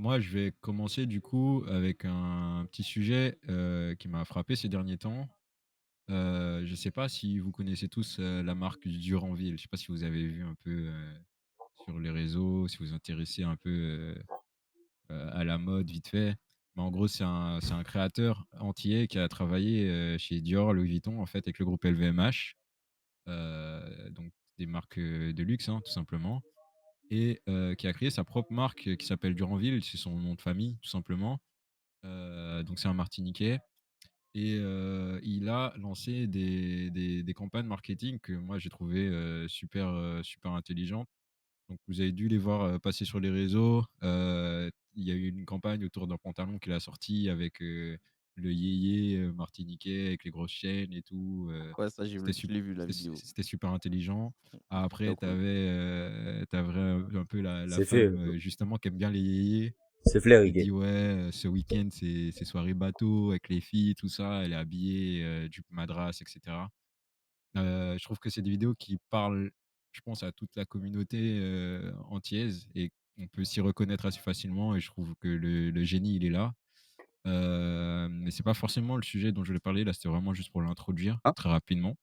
moi, je vais commencer du coup avec un petit sujet, qui m'a frappé ces derniers temps. Je sais pas si vous connaissez tous, la marque Duranville. Je sais pas si vous avez vu un peu, sur les réseaux, si vous vous intéressez un peu, à la mode vite fait. Mais en gros, c'est un créateur antillais qui a travaillé, chez Dior, Louis Vuitton, en fait, avec le groupe LVMH. Donc des marques, de luxe, hein, tout simplement et qui a créé sa propre marque, qui s'appelle Duranville. C'est son nom de famille, tout simplement. Donc c'est un Martiniquais et il a lancé des campagnes marketing que moi j'ai trouvé, super, super intelligentes. Donc vous avez dû les voir, passer sur les réseaux. Il y a eu une campagne autour d'un pantalon qu'il a sorti avec, le yéyé, martiniquais avec les grosses chaînes et tout, Ouais, ça, je l'ai vu la vidéo. c'était super intelligent. Très Après tu cool. avais, un peu la C'est fait, femme, justement qui aime bien les yéyés. c'est Elle flair, dit: «Ouais, ce week-end c'est soirée bateau avec les filles, tout ça». Elle est habillée, jupe madras et cetera. Je trouve que c'est des vidéos qui parlent, je pense, à toute la communauté, antillaise et on peut s'y reconnaître assez facilement et je trouve que le génie, il est là. Mais c'est pas forcément le sujet dont je voulais parler, là, c'était vraiment juste pour l'introduire hein? très rapidement.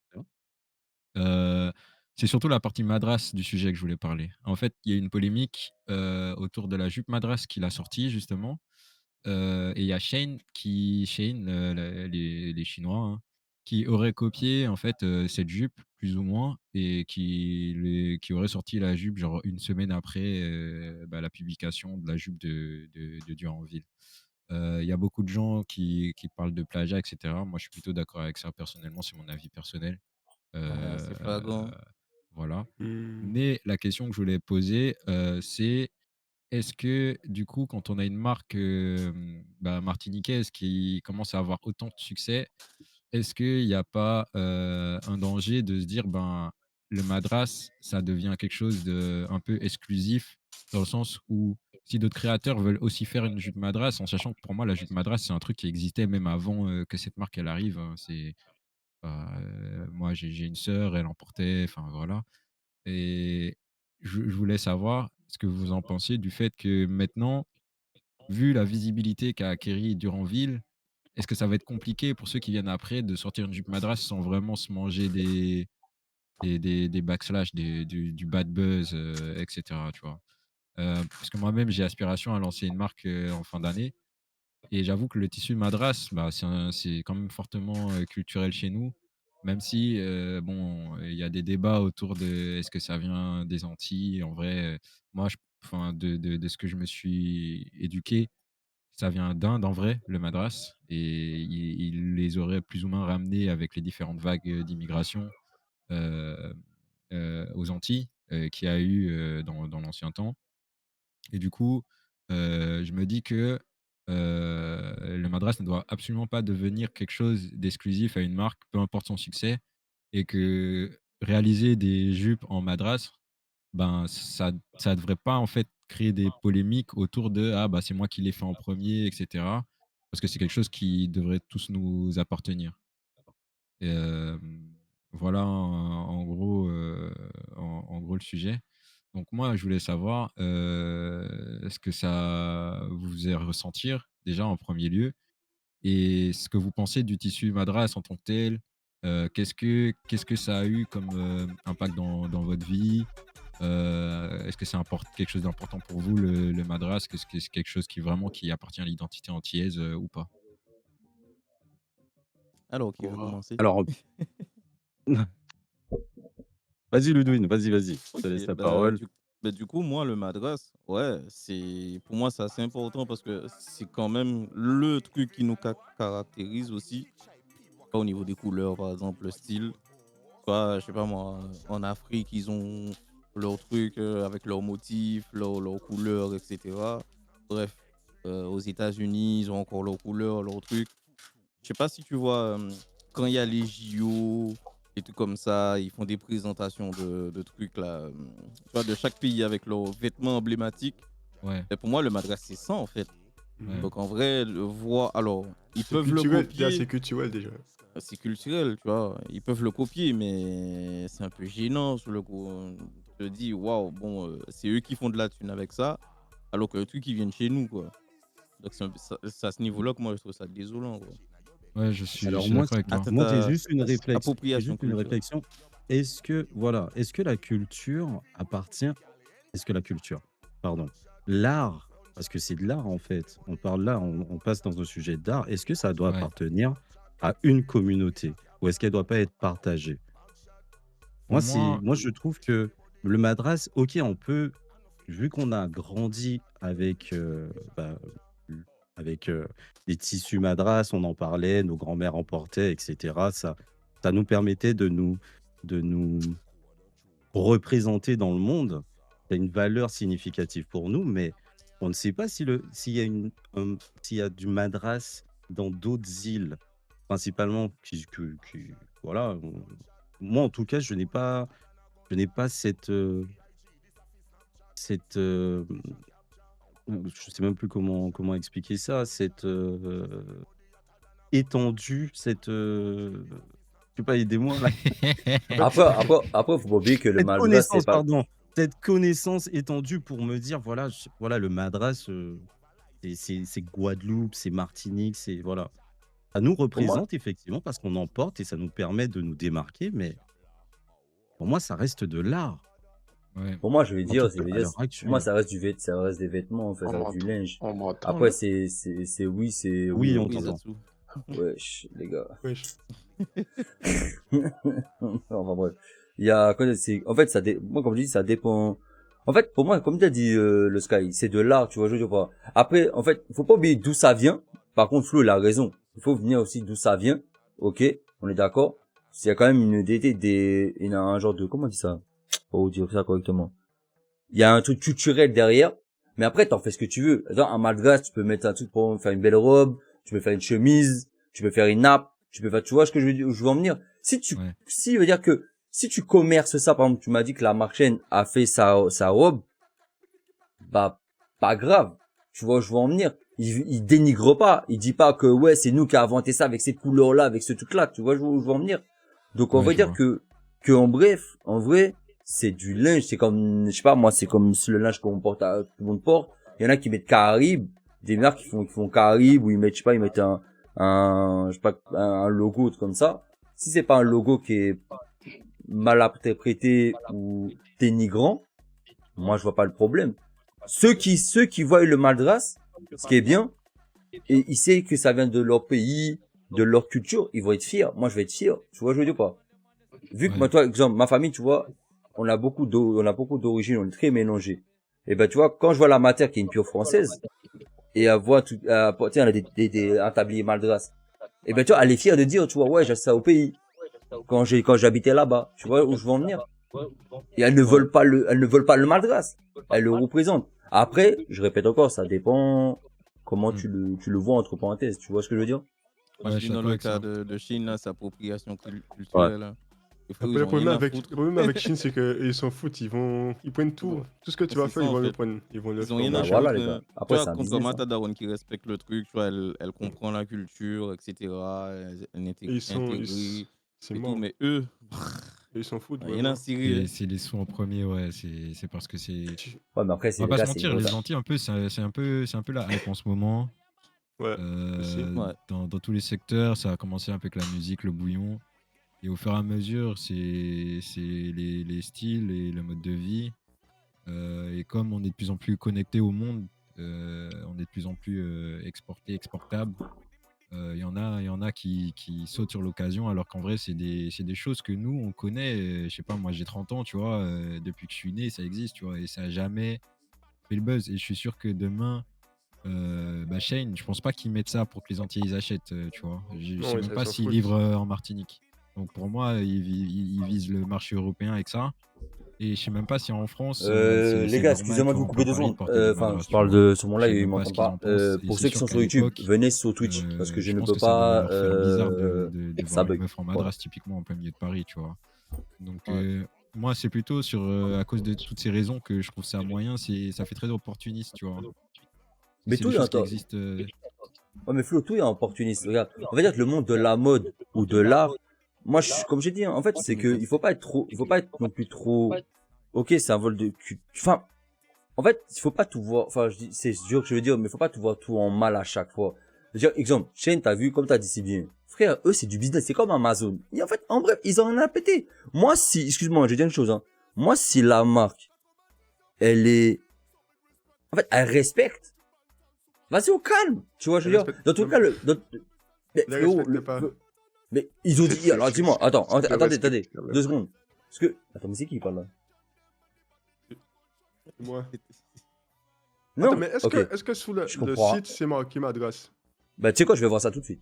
Heu, c'est surtout la partie madras du sujet que je voulais parler. En fait, il y a eu une polémique, autour de la jupe madras qu'il a sortie justement. Et il y a Shein, les Chinois, hein, qui auraient copié en fait, cette jupe plus ou moins et qui auraient sorti la jupe genre une semaine après, la publication de la jupe de Duranville. Il y a beaucoup de gens qui parlent de plagiat et cetera. Moi, je suis plutôt d'accord avec ça personnellement, c'est mon avis personnel. Ouais, Heu, c'est flagrant. voilà. Mmh. Mais la question que je voulais poser, c'est est-ce que, du coup, quand on a une marque, martiniquaise qui commence à avoir autant de succès, est-ce qu'il y a pas, un danger de se dire, ben, le madras, ça devient quelque chose de un peu exclusif? Dans le sens où si d'autres créateurs veulent aussi faire une jupe madras, en sachant que pour moi la jupe madras, c'est un truc qui existait même avant, que cette marque elle arrive, hein. Moi j'ai une sœur, elle en portait, enfin voilà. Et je voulais savoir ce que vous en pensiez du fait que maintenant, vu la visibilité qu'a acquérie Duranville, est-ce que ça va être compliqué pour ceux qui viennent après de sortir une jupe madras sans vraiment se manger des backslash, du bad buzz, et cetera, tu vois? Parce que moi-même, j'ai aspiration à lancer une marque, en fin d'année et j'avoue que le tissu madras, c'est quand même fortement, culturel chez nous, même si, bon, il y a des débats autour de est-ce que ça vient des Antilles? En vrai, moi, enfin, de ce que je me suis éduqué, ça vient d'Inde en vrai, le madras et ils les auraient plus ou moins ramenés avec les différentes vagues, d'immigration, heu aux Antilles, qu'il y a eu, dans l'ancien temps. Et du coup, je me dis que, le madras ne doit absolument pas devenir quelque chose d'exclusif à une marque, peu importe son succès et que réaliser des jupes en madras, ben, ça devrait pas, en fait, créer des polémiques autour de: «Ah, bah, c'est moi qui l'ai fait en premier et cetera». Parce que c'est quelque chose qui devrait tous nous appartenir. Et voilà en gros, en gros le sujet. Donc moi, je voulais savoir, ce que ça vous faisait ressentir déjà en premier lieu et ce que vous pensez du tissu madras en tant que tel. Qu'est-ce que ça a eu comme, impact dans votre vie? Est-ce que c'est quelque chose d'important pour vous le madras? Est-ce que c'est quelque chose qui appartient à l'identité antillaise, ou pas? Alors, qui veut Waouh. commencer? Alors, vas-y Ludwig, vas-y, je te OK, laisse la parole. du coup, moi, le madras, ouais, c'est pour moi, c'est assez important parce que c'est quand même le truc qui nous caractérise aussi, pas au niveau des couleurs, par exemple, le style. Pas, je sais pas moi, en Afrique, ils ont leurs trucs, avec leurs motifs, leurs couleurs et cetera. Bref, aux États-Unis, ils ont encore leurs couleurs, leurs trucs. Je sais pas si tu vois, quand il y a les JO, et tout comme ça, ils font des présentations de trucs là, tu vois, de chaque pays avec leurs vêtements emblématiques. Ouais, Et pour moi, le madras, c'est ça, en fait. ouais. Mmh. Donc en vrai, le voir alors, ils C'est peuvent le culturel, déjà, c'est copier, culturel, déjà. c'est culturel, tu vois? Ils peuvent le copier, mais c'est un peu gênant sur le coup, tu te dis: «Waouh, bon, c'est eux qui font de la thune avec ça». Alors que le truc, ils viennent chez nous, quoi. Donc, c'est à ce niveau-là que moi, je trouve ça désolant, quoi. Ouais, je Alors suis moi, d'accord avec toi. moi j'ai juste une réflexion. J'ai Appropriation juste une culturelle. réflexion. Est-ce que voilà, est-ce que la culture appartient est-ce que la culture, pardon, l'art, parce que c'est de l'art en fait. On parle là, on passe dans un sujet d'art. Est-ce que ça doit Ouais. appartenir à une communauté ou est-ce qu'elle doit pas être partagée? Pour moi, Moi je trouve que le madras, OK, on peut vu qu'on a grandi avec, avec, des tissus madras, on en parlait, nos grands-mères en portaient et cetera. Ça nous permettait de nous représenter dans le monde. Ça a une valeur significative pour nous, mais on ne sait pas si le s'il y a s'il y a du madras dans d'autres îles, principalement qui voilà, moi en tout cas, je n'ai pas cette, je sais même plus comment expliquer ça, cette, étendue, cette, je sais pas, aidez-moi là. En fait, Après, faut pas oublier que le Cette Malgras, c'est connaissance, pas. pardon, cette connaissance étendue pour me dire voilà, voilà le Madras, c'est Guadeloupe, c'est Martinique, c'est voilà. Ça nous Pour moi, représente effectivement parce qu'on en porte et ça nous permet de nous démarquer, mais pour moi ça reste de l'art, ouais. je vais en tout dire, cas à l'heure pour moi, actuelle. ça reste des vêtements, en fait, On ça reste du m'entend, linge. on m'entend Après, là. c'est oui Oui, et on oui. Oui, t'entend. Zatsu. Wesh, les gars. Wesh. Enfin bref. Il y a, en fait, moi, comme je dis, ça dépend. En fait, pour moi, comme tu as dit, le Sky, c'est de l'art, tu vois, je veux dire pas. Après, en fait, faut pas oublier d'où ça vient. Par contre, Flo, il a raison. Il faut venir aussi d'où ça vient. Ok, on est d'accord. Il y a quand même il y a un genre de, comment on dit ça? Pour vous dire ça correctement. Il y a un truc culturel derrière. Mais après, t'en fais ce que tu veux. Dans un Malgache, tu peux mettre un truc pour faire une belle robe. Tu peux faire une chemise. Tu peux faire une nappe. Tu peux faire, tu vois ce que je veux dire, où je veux en venir. Ouais. Si, veut dire que, si tu commerces ça, par exemple, tu m'as dit que la marque Shein a fait sa robe, bah, pas grave. Tu vois où je veux en venir. Il dénigre pas. Il dit pas que, ouais, c'est nous qui avons inventé ça avec ces couleurs-là, avec ce truc-là. Tu vois où je veux en venir. Donc, on Ouais, va je dire vois. que en vrai, c'est du linge. C'est comme, je sais pas, moi, c'est comme le linge qu'on porte tout le monde porte. Il y en a qui mettent Caraïbes, des marques qui font Caraïbes, où ils mettent, je sais pas, ils mettent je sais pas, un logo, comme ça. Si c'est pas un logo qui est mal interprété ou dénigrant, moi, je vois pas le problème. Ceux qui voient le Madras, ce qui est bien, et ils savent que ça vient de leur pays, de leur culture, ils vont être fiers. Moi, je vais être fier. Tu vois, je veux dire pas. Vu que Ouais. moi, toi, exemple, ma famille, tu vois, on a beaucoup d'origines, on est très mélangés. Et ben, tu vois, quand je vois la matière qui est une pure française, et elle voit tiens, elle a un tablier Madras. Et ben, tu vois, elle est fière de dire, tu vois, ouais, j'ai ça au pays. Quand j'habitais là-bas. Tu vois où je veux en venir? Et elles ne Ouais. veulent pas le Madras. Elles le représentent. Après, je répète encore, ça dépend comment Mm. tu le vois entre parenthèses. Tu vois ce que je veux dire? Moi, Ouais, je je dis suis dans d'accord le avec cas ça. de Chine, là, c'est appropriation Ouais. culturelle. Là. Les frères, Après, ils le ont rien problème à avec, foutre. le problème avec Chine, c'est qu'ils s'en foutent. Ils prennent tout. Ouais. Tout ce que tu Mais vas c'est faire, ça, ils en vont le fait. prendre. Ils vont le Ils ont faire rien en à Bah machin. voilà, foutre. les gars. Tu Après, vois, c'est un contrairement business, à hein. ta daronne qui respecte le truc, tu vois, elle comprend la culture, etc. Elle Et intègre c'est et tout. mort. Mais eux, Et ils s'en foutent rien à vraiment. cirer. C'est les sous en premier, ouais. C'est parce que c'est. Tu- Ouais, mais après, On va les pas se gars, c'est une mentir, grosse. les Antilles, un peu, c'est un peu la hype en ce moment. Ouais, aussi. Ouais. Dans tous les secteurs, ça a commencé un peu avec la musique, le bouillon. Et au fur et à mesure, c'est les styles et le mode de vie. Et comme on est de plus en plus connecté au monde, on est de plus en plus exporté, exportable. Il y en a qui sautent sur l'occasion, alors qu'en vrai, c'est des choses que nous, on connaît. Je sais pas, moi, j'ai 30 ans, tu vois. Depuis que je suis né, ça existe, tu vois. Et ça a jamais fait le buzz. Et je suis sûr que demain, Shane, je pense pas qu'ils mettent ça pour que les Antillais ils achètent, tu vois. Je Non, sais oui, même ça, ils pas s'en s'ils livrent foutent. en Martinique. Donc pour moi, ils visent le marché européen avec ça. Et je sais même pas si en France, Les c'est gars, normal excusez-moi de vous qu'en couper plein deux Paris de secondes. porter des Enfin, madras, je tu parle vois. de ce moment-là, Je sais ils même pas ce m'entendent qu'ils pas. en pensent. Et Pour c'est ceux qui sûr sont qu'à sur YouTube, l'époque, venez sur Twitch parce que je je ne pense peux que ça devait pas. leur faire bizarre de Ça voir une bug. meuf en Voilà. madras typiquement en plein milieu de Paris, tu vois. Donc Ouais. moi, c'est plutôt à cause de toutes ces raisons que je trouve ça moyen. Ça fait très opportuniste, tu vois. Mais C'est tout des est choses qui existent. Ouais, mais Flo, tout est opportuniste. Regarde, on va dire que le monde de la mode ou de l'art, moi, comme j'ai dit, hein, en fait, c'est que il faut pas être non plus trop. Ok, c'est un vol de cul. Enfin, en fait, il faut pas tout voir, enfin, c'est dur que je veux dire, mais il faut pas tout voir tout en mal à chaque fois. Je veux dire, exemple, Shane, t'as vu, comme t'as dit si bien. Frère, eux, c'est du business, c'est comme Amazon. Et en fait, en bref, ils en ont à péter. Moi, si, excuse-moi, je vais dire une chose, hein. Moi, si la marque, elle est, en fait, elle respecte, vas-y au calme. Tu vois, je veux dire, dans tout cas, mais, Ne frérot, respecte pas. mais ils ont dit, alors dis-moi, attends, c'est le attendez, respect, attendez, quand même. 2 secondes. Parce que, attends, mais c'est qui qui parle là? Moi. Non. Attends, mais est-ce Ok. que sous le Je comprends. site, c'est marqué Madras? Bah, tu sais quoi, je vais voir ça tout de suite.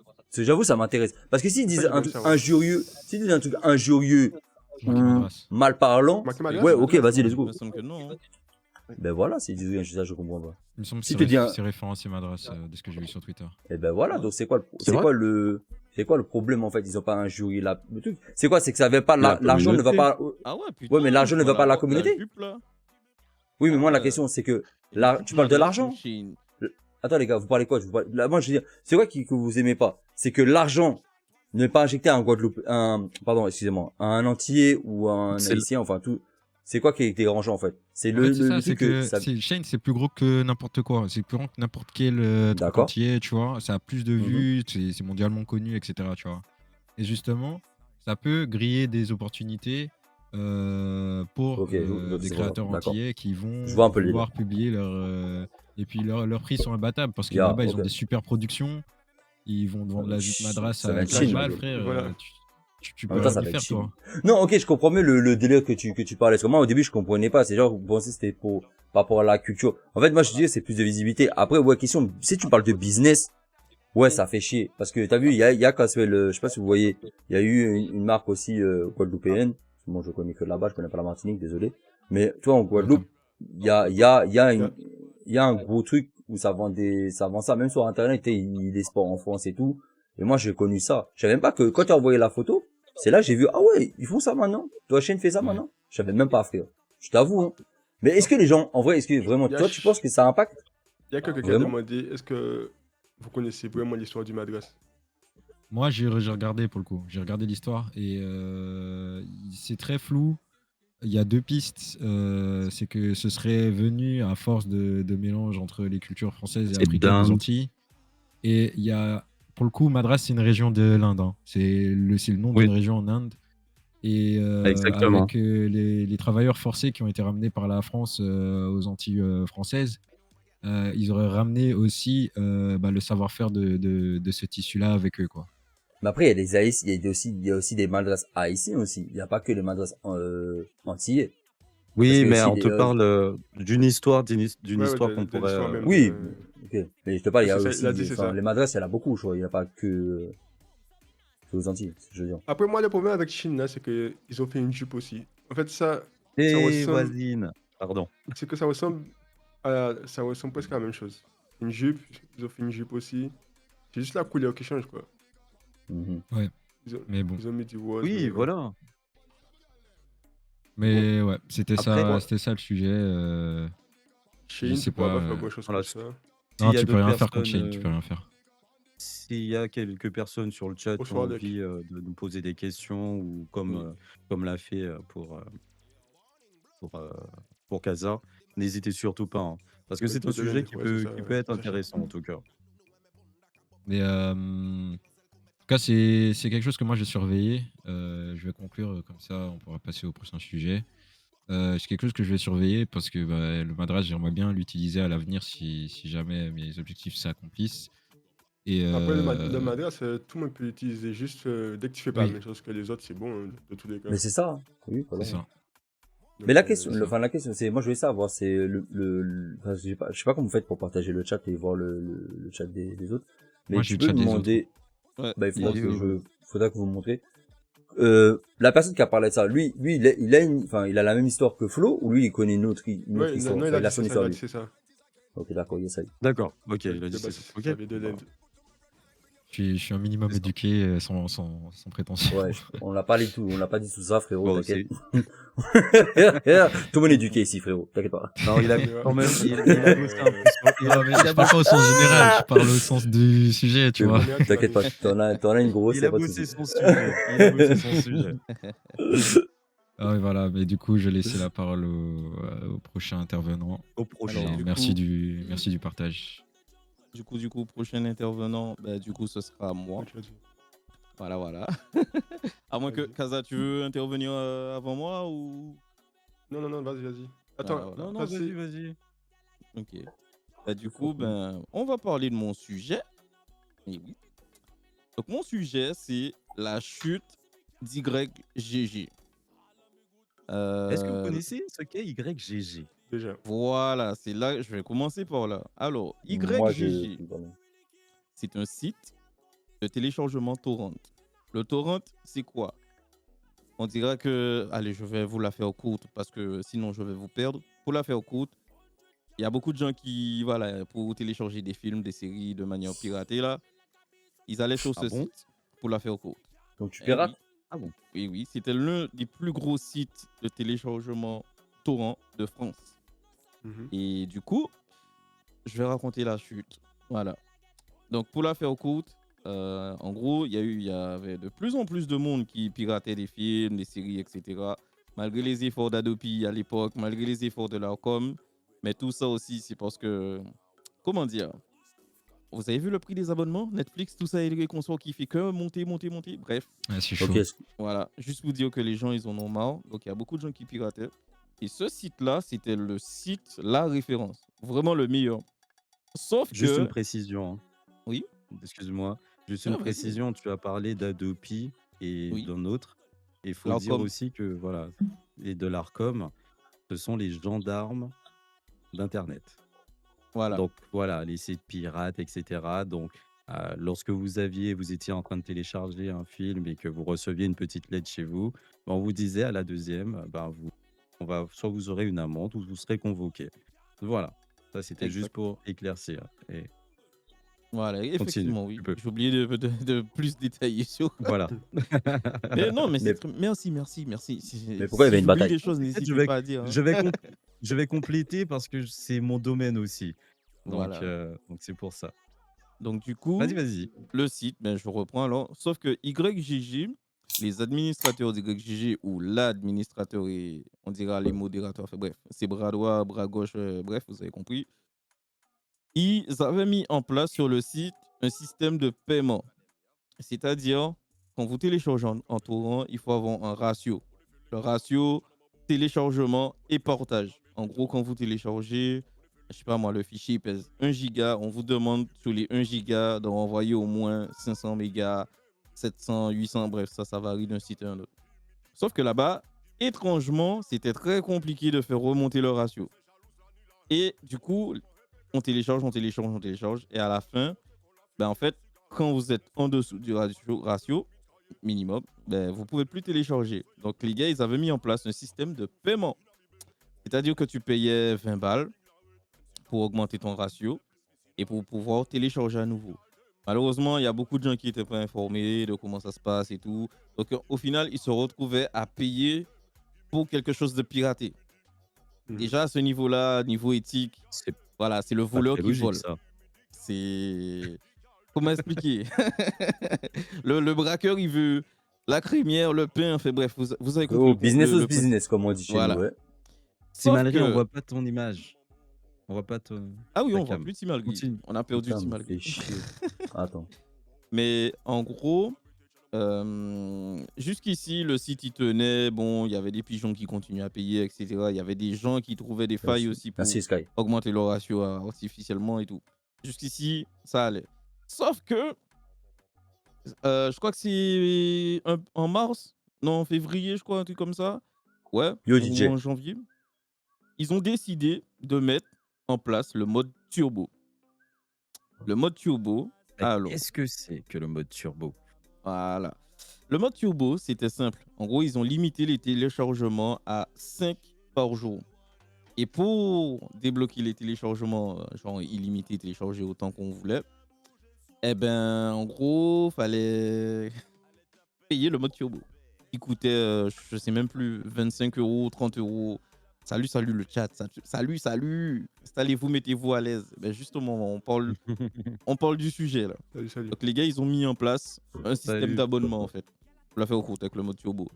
Parce que j'avoue, ça m'intéresse. Parce que s'ils disent Ça, je un veux truc savoir. injurieux, s'ils disent un truc injurieux, Marqué ou Madras. mal parlant, Marqué Madras, ouais, c'est ok, Madras. vas-y, let's Il go. me semble que non. Hein. Ben voilà, s'ils disent ça, je comprends pas. Il me semble que Si c'est tu dis un- c'est référencé Madras de ce que j'ai vu sur Twitter. Et ben voilà, donc c'est quoi C'est vrai c'est quoi le problème en fait? Ils ont pas injurié le truc. C'est quoi? C'est que ça va pas, La l'argent ne va communauté. pas, Ah ouais, putain. ouais, mais l'argent ne va pas à la La communauté. pub, là. Oui, mais moi, la Ouais. question, c'est que, Et tu parles de Madras, l'argent? Chine. Attends, les gars, vous parlez quoi? Là, moi, je veux dire, c'est quoi que vous aimez pas? C'est que l'argent n'est pas injecté à un Guadeloupe, pardon, excusez-moi, à un entier ou à un C'est le- haïtien, enfin, tout. C'est quoi qui est dérangeant, en fait? C'est En fait, c'est ça, le c'est truc que que ça, Shane, c'est plus gros que n'importe quoi. C'est plus grand que n'importe quel truc D'accord. entier, tu vois. Ça a plus de Mhm. vues, c'est mondialement connu, etc., tu vois. Et justement, ça peut griller des opportunités pour Ok, donc des c'est créateurs voilà, d'accord. entiers qui vont Je vois un peu le vouloir publier leur... et puis leurs prix sont imbattables parce que Yeah, là-bas, ils ont ok. des super productions. Ils vont te vendre la jupe Madras Ça va à être 4 Chine. balles, frère. Voilà. Tu En peux même temps, rien ça y va faire, être Chine. toi. Non, ok, je comprends mieux le délire que tu parlais. Parce que moi, au début, je comprenais pas. C'est genre, vous pensez que c'était par rapport à la culture. En fait, moi, je disais, c'est plus de visibilité. Après, ouais, question, si tu parles de business, ouais, ça fait chier. Parce que, t'as vu, il y a quand c'est je sais pas si vous voyez, il y a eu une marque aussi, guadeloupéenne. Moi, je connais que là-bas, je connais pas la Martinique, désolé. Mais, toi, en Guadeloupe, il y a un gros truc où ça vend ça, même sur Internet, il y a des sports en France et tout. Et moi, j'ai connu ça. Je savais même pas que quand tu as envoyé la photo, c'est là que j'ai vu, ah ouais, ils font ça maintenant. Toi, Shane fait ça Ouais. maintenant. Je savais même pas, frère. Je t'avoue, hein. Mais est-ce que les gens, en vrai, est-ce que vraiment, toi, tu penses que ça impacte? Il y a quelqu'un qui a Vraiment demandé est-ce que vous connaissez vraiment l'histoire du Madras? Moi, j'ai regardé pour le coup. J'ai regardé l'histoire et c'est très flou. Il y a 2 pistes. C'est que ce serait venu à force de mélange entre les cultures françaises et C'est africaines des dingue. Antilles. Et il y a, pour le coup, Madras, c'est une région de l'Inde. Hein. C'est le nom Oui. d'une région en Inde. Et Exactement. avec les travailleurs forcés qui ont été ramenés par la France aux Antilles françaises, ils auraient ramené aussi le savoir-faire de ce tissu-là avec eux, quoi. Mais après, il y a des Haïtiens, il y a aussi des Madras haïtiens aussi. Il n'y a pas que les Madras, antillais. Parce Oui, que mais aussi on des, te parle d'une histoire, d'une Ouais, histoire de qu'on pourrait. l'histoire même. Oui, ok. Mais je te parle, il y a C'est ça, aussi, il a dit, c'est enfin, ça. les Madras, il y en a beaucoup, je crois. Il n'y a pas que aux Antilles, c'est ce que je veux dire. Après, moi, le problème avec Chine, là, c'est qu'ils ont fait une jupe aussi. En fait, ça Et ressemble, voisine. Pardon. c'est que ça ressemble presque à la même chose. Une jupe, ils ont fait une jupe aussi. C'est juste la couleur qui change, quoi. Mhm. Mais bon. Ils ont mis du rose. Oui, mais voilà. Mais ouais, c'était Après, ça le sujet. Je Chine, sais tu pourras pas. pas faire grand chose voilà, comme ça. s'il Non, y a tu peux d'autres rien faire contre personnes, Shane, tu peux rien faire. s'il y a quelques personnes sur le chat qui ont Bonsoir, Doc. envie de nous poser des questions ou comme l'a fait pour Kaza, n'hésitez surtout pas, hein, parce que Oui, c'est tu un me donnes sujet des- qui ouais, peut, c'est ça, qui peut être ça, intéressant en tout cas. Mais en tout cas, c'est quelque chose que moi j'ai surveillé. Je vais conclure comme ça, on pourra passer au prochain sujet. C'est quelque chose que je vais surveiller parce que le Madras, j'aimerais bien l'utiliser à l'avenir si jamais mes objectifs s'accomplissent. Et Après, le Madras, tout le monde peut l'utiliser. Juste dès que tu fais pas Oui. la même chose que les autres, c'est bon, hein, de tous les cas. Mais c'est ça, hein. Oui, voilà. c'est ça. Donc, Mais la question, c'est ça. enfin, la question, c'est, moi, je voulais savoir, c'est enfin, je sais pas comment vous faites pour partager le chat et voir le chat des autres. Mais Moi, tu j'ai le peux chat me des demander, Ouais. bah, il faudra Il est que où faudra que vous me montrez. La personne qui a parlé de ça, lui, il a la même histoire que Flo, ou lui, il connaît une autre Ouais, histoire. non, Enfin, il a son dit histoire, ça, lui. c'est ça. Ok, d'accord, yes, ça y est. D'accord, ok, il a De dit base, c'est ok. ça vient de l'Inde. Je suis un minimum C'est ça. éduqué sans prétention. Ouais, on l'a pas dit tout ça, frérot, Bon, t'inquiète. Tout le monde est éduqué ici, frérot, t'inquiète pas. Non, il a Ouais. quand même, il a bossé un peu sur- Non, mais je parle pas au sens général, je parle au sens du sujet, tu C'est vois. bon. T'inquiète pas, t'en as une grosse, il y a a pas de bossé souci. son sujet. Il a bossé son sujet. Ah ouais, voilà, mais du coup, je vais laisser la parole au prochain intervenant Au Alors, et prochain. merci du partage. du coup, prochain intervenant, bah, du coup, ce sera moi. Ouais, tu as dit. Voilà, voilà. À moins que, Vas-y. Kaza, tu veux intervenir avant moi ou... Non, non, non, vas-y, vas-y. Attends, Voilà, voilà. Non, non, passez. vas-y. Ok. Bah, du Trop coup, cool. ben, on va parler de mon sujet. Et oui. Donc, mon sujet, c'est la chute d'YGG. Est-ce que vous Euh, connaissez ce qu'est YGG? Déjà. voilà, c'est là, je vais commencer par là. Alors, Moi, je. YGG, c'est un site de téléchargement torrent. Le torrent, c'est quoi? On dira que, allez, je vais vous la faire courte parce que sinon je vais vous perdre. Pour la faire courte, il y a beaucoup de gens qui, voilà, pour télécharger des films, des séries de manière piratée, là, ils allaient sur Ah ce bon? site pour la faire courte. Donc, tu Eh oui, pirates? Ah bon? oui, oui, c'était l'un des plus gros sites de téléchargement torrent de France. Mhm. Et du coup, je vais raconter la chute. Voilà. Donc, pour la faire courte, en gros, il y avait de plus en plus de monde qui piratait des films, des séries, etc. Malgré les efforts d'Adopi à l'époque, malgré les efforts de l'Arcom. Mais tout ça aussi, c'est parce que, comment dire, vous avez vu le prix des abonnements Netflix, tout ça et les consorts qui fait que monter, monter, monter. Bref, Ah, c'est Ok, chaud. voilà. Juste pour dire que les gens, ils en ont marre. Donc, il y a beaucoup de gens qui pirataient. Et ce site-là, c'était le site, la référence. Vraiment le meilleur. Sauf Juste une que, précision, hein. oui, Excuse-moi. Juste une ah, vas-y, vas-y. précision, tu as parlé d'Adopi et Oui, d'un autre. Il faut dire l'Arcom. aussi que, voilà, et de l'Arcom, ce sont les gendarmes d'internet. Voilà. Donc voilà, les sites pirates, etc. Donc, lorsque vous étiez en train de télécharger un film et que vous receviez une petite lettre chez vous, ben, on vous disait à la deuxième, ben, soit vous aurez une amende ou vous serez convoqué. Voilà, ça c'était juste Exact. pour éclaircir. Et Voilà, continue, effectivement, oui. tu peux. J'ai oublié de plus détailler sur. Voilà. Mais non, mais c'est mais, très. Merci, merci, merci. mais pourquoi il y Si avait une j'oublie bataille? des choses, Peut-être n'hésitez pas à dire, je hein. vais, je vais compléter parce que c'est mon domaine aussi. Voilà. Donc c'est pour ça. Donc, du Vas-y, coup, vas-y. le site, ben, je reprends alors. Sauf que YGG, les administrateurs d'YGG ou l'administrateur et on dira les modérateurs, enfin, bref, c'est bras droit, bras gauche, bref, vous avez compris. Ils avaient mis en place sur le site un système de paiement. C'est-à-dire, quand vous téléchargez en torrent, il faut avoir un ratio. Le ratio téléchargement et portage. En gros, quand vous téléchargez, je sais pas moi, le fichier pèse 1 giga, on vous demande sur les 1 giga de renvoyer au moins 500 mégas, 700, 800, bref, ça varie d'un site à un autre. Sauf que là-bas, étrangement, c'était très compliqué de faire remonter le ratio. Et du coup, on télécharge, on télécharge, on télécharge. Et à la fin, ben en fait, quand vous êtes en dessous du ratio minimum, ben, vous pouvez plus télécharger. Donc les gars, ils avaient mis en place un système de paiement. C'est-à-dire que tu payais 20 balles pour augmenter ton ratio et pour pouvoir télécharger à nouveau. Malheureusement, il y a beaucoup de gens qui n'étaient pas informés de comment ça se passe et tout. Donc au final, ils se retrouvaient à payer pour quelque chose de piraté. Mhm. Déjà à ce niveau-là, niveau éthique, C'est voilà, c'est le pas voleur très qui logique vole. ça. C'est comment expliquer? Le braqueur, il veut la crémière, le pain, enfin bref, vous avez compris Oh, business le ou principe. business, comme on dit chez nous, Voilà. ouais. Sauf Timalri, on que, voit pas ton image. On voit pas ah oui, ta on voit cam. plus Timalgui. Continue. On a perdu Putain, me Timalgui. fait chier. Attends. Mais en gros, jusqu'ici, le site il tenait. Bon, il y avait des pigeons qui continuaient à payer, etc. Il y avait des gens qui trouvaient des failles Merci. aussi pour Merci, Sky. augmenter leur ratio artificiellement et tout. Jusqu'ici, ça allait. Sauf que, je crois que c'est en mars, non, en février, je crois, un truc comme ça. Ouais, Yo, ou DJ. en janvier. Ils ont décidé de mettre en place le mode turbo. Le mode turbo, alors, Qu'est-ce que c'est que le mode turbo? voilà. Le mode turbo, c'était simple. En gros, ils ont limité les téléchargements à 5 par jour. Et pour débloquer les téléchargements, genre illimité, télécharger autant qu'on voulait, eh ben, en gros, fallait payer le mode turbo. Il coûtait, je sais même plus, 25 euros, 30 euros. Salut, salut le chat. Salut, salut. Installez-vous, mettez-vous à l'aise. Ben justement, on parle du sujet là. Salut, salut. Donc les gars, ils ont mis en place un système Salut. d'abonnement en fait. On l'a fait au court avec le mode turbo.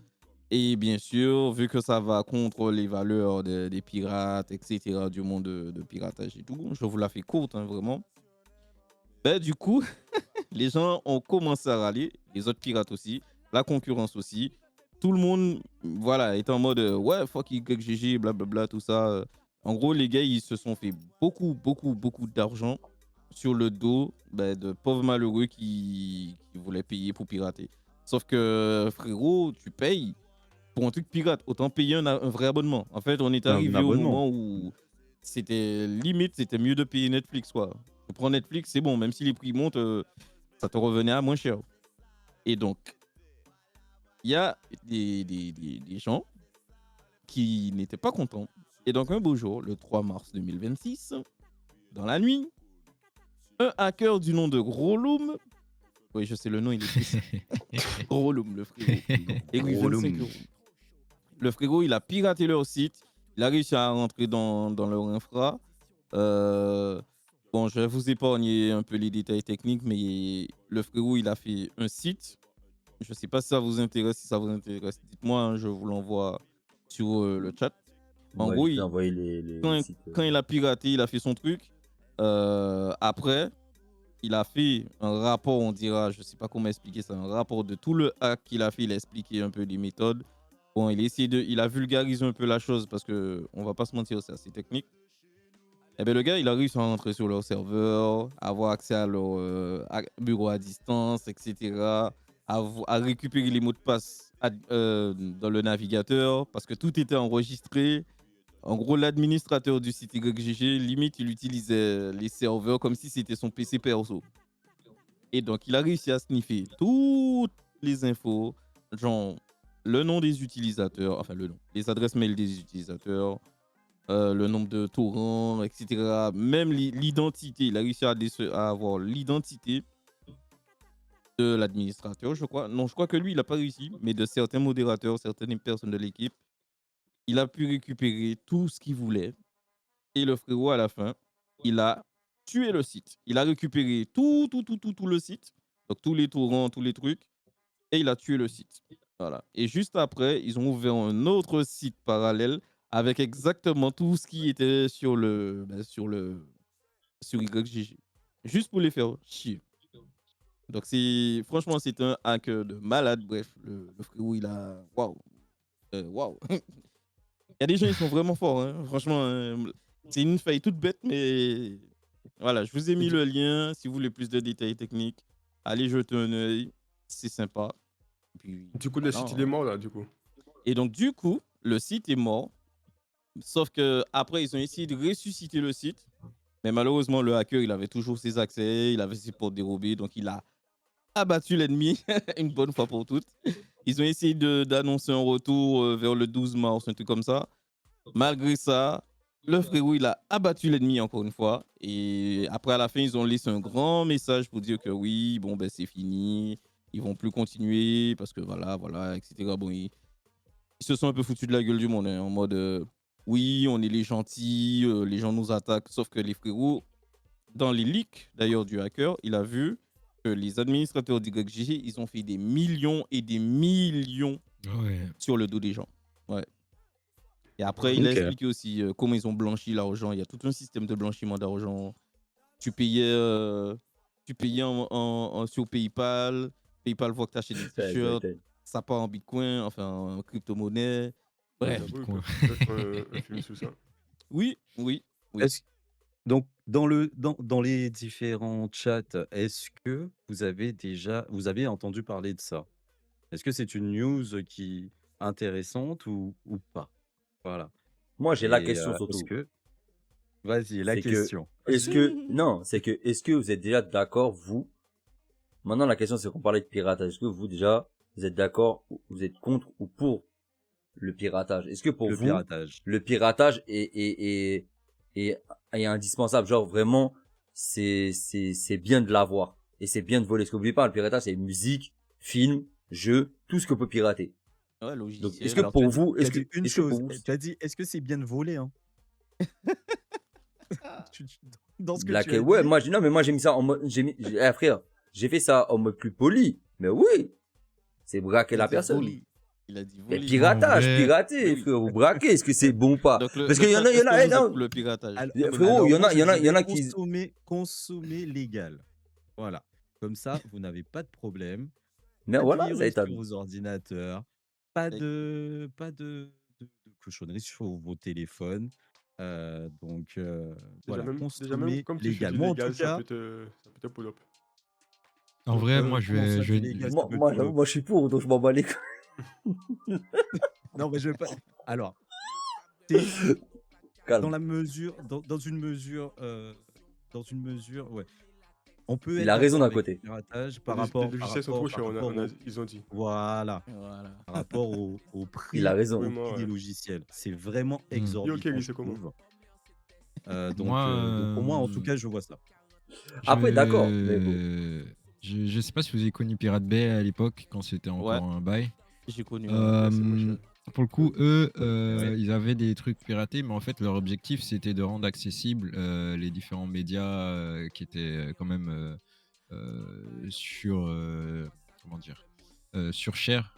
Et bien sûr, vu que ça va contre les valeurs des pirates, etc., du monde de piratage et tout, je vous la fais courte, hein, vraiment. Ben, du coup, les gens ont commencé à râler, les autres pirates aussi, la concurrence aussi. Tout le monde, voilà, est en mode ouais, fuck YGG, blablabla, tout ça. En gros, les gars, ils se sont fait beaucoup, beaucoup, beaucoup d'argent sur le dos de pauvres malheureux qui voulaient payer pour pirater. Sauf que, frérot, tu payes pour un truc pirate, autant payer un vrai abonnement. En fait, on est Un arrivé au abonnement. moment où c'était limite, c'était mieux de payer Netflix, quoi. Tu prends Netflix, c'est bon, même si les prix montent, ça te revenait à moins cher. Et donc, il y a des gens qui n'étaient pas contents. Et donc, un beau jour, le 3 mars 2026, dans la nuit, un hacker du nom de Groloom, oui, je sais le nom, il est triste. Groloom, le frérot. Et oui, 25 Groloom. euros. Le frérot, il a piraté leur site. Il a réussi à rentrer dans leur infra. Euh, bon, je vais vous épargner un peu les détails techniques, mais le frérot, il a fait un site. Je ne sais pas si ça vous intéresse. Si ça vous intéresse, dites-moi, hein, je vous l'envoie sur le chat. En Ouais, gros, je t'ai envoyé les quand, sites. quand il a piraté, il a fait son truc. Après, il a fait un rapport, on dira, je ne sais pas comment expliquer ça, un rapport de tout le hack qu'il a fait. Il a expliqué un peu les méthodes. Bon, il a vulgarisé un peu la chose parce que on va pas se mentir, c'est assez technique. Et ben le gars, il a réussi à rentrer sur leur serveur, avoir accès à leur bureau à distance, etc. À récupérer les mots de passe dans le navigateur parce que tout était enregistré. En gros, l'administrateur du site YGG, limite, il utilisait les serveurs comme si c'était son PC perso. Et donc, il a réussi à sniffer toutes les infos, genre le nom des utilisateurs, enfin le nom, les adresses mail des utilisateurs, le nombre de torrents, etc. Même l'identité, il a réussi à avoir l'identité de l'administrateur, je crois. Non, je crois que lui, il n'a pas réussi, mais de certains modérateurs, certaines personnes de l'équipe, il a pu récupérer tout ce qu'il voulait. Et le frérot, à la fin, il a tué le site. Il a récupéré tout le site, donc tous les torrents, tous les trucs, et il a tué le site. Voilà. Et juste après, ils ont ouvert un autre site parallèle avec exactement tout ce qui était sur YGG. Juste pour les faire chier. Donc franchement, c'est un hack de malade. Bref, le frérot, il a waouh. Waouh. Il y a des gens, ils sont vraiment forts, hein. Franchement, c'est une faille toute bête, mais voilà, je vous ai Et mis du, le lien. Si vous voulez plus de détails techniques, allez jeter un œil. C'est sympa. Et puis du coup, le voilà, site, il est hein. mort là, du coup. Et donc, du coup, le site est mort. Sauf que après, ils ont essayé de ressusciter le site. Mais malheureusement, le hacker, il avait toujours ses accès, il avait ses portes dérobées, donc il a abattu l'ennemi une bonne fois pour toutes. Ils ont essayé d'annoncer un retour vers le 12 mars, un truc comme ça. Malgré ça, le frérot, il a abattu l'ennemi encore une fois. Et après, à la fin, ils ont laissé un grand message pour dire que oui, bon, ben c'est fini. Ils vont plus continuer parce que voilà, etc. Bon, ils se sont un peu foutus de la gueule du monde, hein, en mode oui, on est les gentils, les gens nous attaquent. Sauf que les frérots, dans les leaks d'ailleurs du hacker, il a vu que les administrateurs d'YGG, ils ont fait des millions et des millions Ouais. sur le dos des gens. Ouais. Et après, il a Ok. expliqué aussi comment ils ont blanchi l'argent. Il y a tout un système de blanchiment d'argent. Tu payais, euh, tu payais sur PayPal. PayPal voit que tu achètes des t-shirts. Ça part en Bitcoin, enfin en crypto-monnaie. Bref. J'avoue, Bitcoin. ils peuvent faire un film sur ça. Oui, oui, oui. Est-ce donc dans les différents chats, est-ce que vous avez entendu parler de ça? Est-ce que c'est une news qui intéressante ou pas? Voilà. Moi, j'ai la Et question est-ce surtout. que vas-y, la C'est que, question. est-ce que vous êtes déjà d'accord, vous? Maintenant, la question, c'est qu'on parlait de piratage. Est-ce que vous, déjà, vous êtes d'accord, vous êtes contre ou pour le piratage? Est-ce que pour Le vous, piratage. le piratage est indispensable? Genre, vraiment, c'est bien de l'avoir. Et c'est bien de voler. Ce que vous n'oubliez pas, le piratage, c'est musique, film, jeu, tout ce qu'on peut pirater. Ouais, Donc, est-ce logiciel. que Alors pour vous, tu as dit une est-ce que pour chose, vous, tu as dit: «Est-ce que c'est bien de voler?» hein? Tu dans ce que tu as ouais, dit, non, mais moi, j'ai mis ça en mode, frère, j'ai fait ça en mode plus poli. Mais oui, c'est braquer la c'est-à-dire personne. voler. Il a dit Mais voler. piratage, vrai, pirater, oui. frérot, braquer, est-ce que c'est bon ou pas? Donc, Parce qu'il y en a, est-ce que eh, vous êtes non, pour le piratage? frérot, il y en moi, a, je il y en a, il y en dirais a qui. consommer légal. Voilà. Comme ça, vous n'avez pas de problème, Mais pas de voilà, ça virus est sur vos ordinateurs, pas de cochonneries sur vos téléphones. Donc, Déjà voilà, même, consommer comme tu dis légal. Moi, en tout légal, cas, ça peut te pull up. En vrai, moi, comment ça, je du vais légal, ça Moi, peut te moi, pull j'avoue, up? moi, je suis pour, donc je m'en bats les couilles. Non, mais je veux pas. Alors, c'est dans Calme. la mesure, dans une mesure, ouais. On peut Il être a raison d'accord d'un avec le côté. piratage Les logiciels sont trop chers, ils ont dit. voilà, Voilà. par rapport au Il a prix, raison. Oui, au moi, prix des ouais. logiciels. C'est vraiment Hmm. Yo, exorbitant, Kerry, je c'est comment? trouve. Moi, Donc pour moi, en tout cas, je vois ça. Après, d'accord, mais bon. je sais pas si vous avez connu Pirate Bay à l'époque, quand c'était Ouais, encore un bail. j'ai connu. Ouais. Ouais, c'est moins Euh, cher. pour le coup, eux, Ouais. ils avaient des trucs piratés, mais en fait, leur objectif, c'était de rendre accessibles les différents médias qui étaient quand même comment dire, sur cher,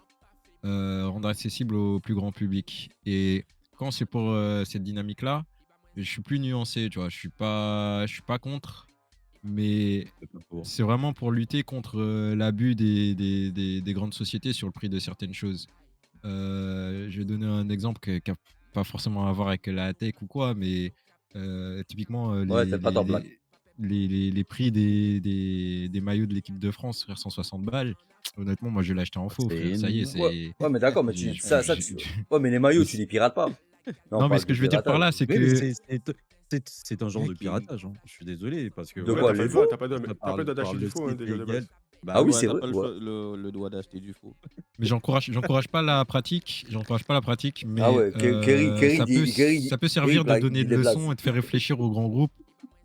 rendre accessible au plus grand public. Et quand c'est pour cette dynamique-là, je suis plus nuancé, tu vois. Je suis pas contre, mais C'est pas pour. c'est vraiment pour lutter contre l'abus des grandes sociétés sur le prix de certaines choses. Je vais donner un exemple qui n'a pas forcément à voir avec la tech ou quoi, mais typiquement Ouais, fais pas ton blague. les prix des maillots de l'équipe de France, frère, 160 balles. Honnêtement, moi je l'ai acheté en faux, C'est frère. Ça y est, énorme. Ouais, c'est. ouais, mais d'accord, mais j'ai- ouais, mais les maillots, mais tu les pirates pas. Là, on non, mais parle ce que de je veux dire par piratage. là, c'est Oui, mais que. c'est un genre de Ok. piratage, hein. Je suis désolé, parce que De Ouais, voilà, quoi, t'as pas les le droit, faux? t'as pas le droit, ça t'as pas le droit par d'acheter du le faux, hein, site déjà de légal. base. Bah Ah oui, oui. Ouais, c'est t'as vrai. pas Ouais. le droit d'acheter du faux. Mais j'encourage pas la pratique, Ah mais ouais, Kerry ça peut servir de donner dit de des blagues. leçons et de faire réfléchir aux grands groupes.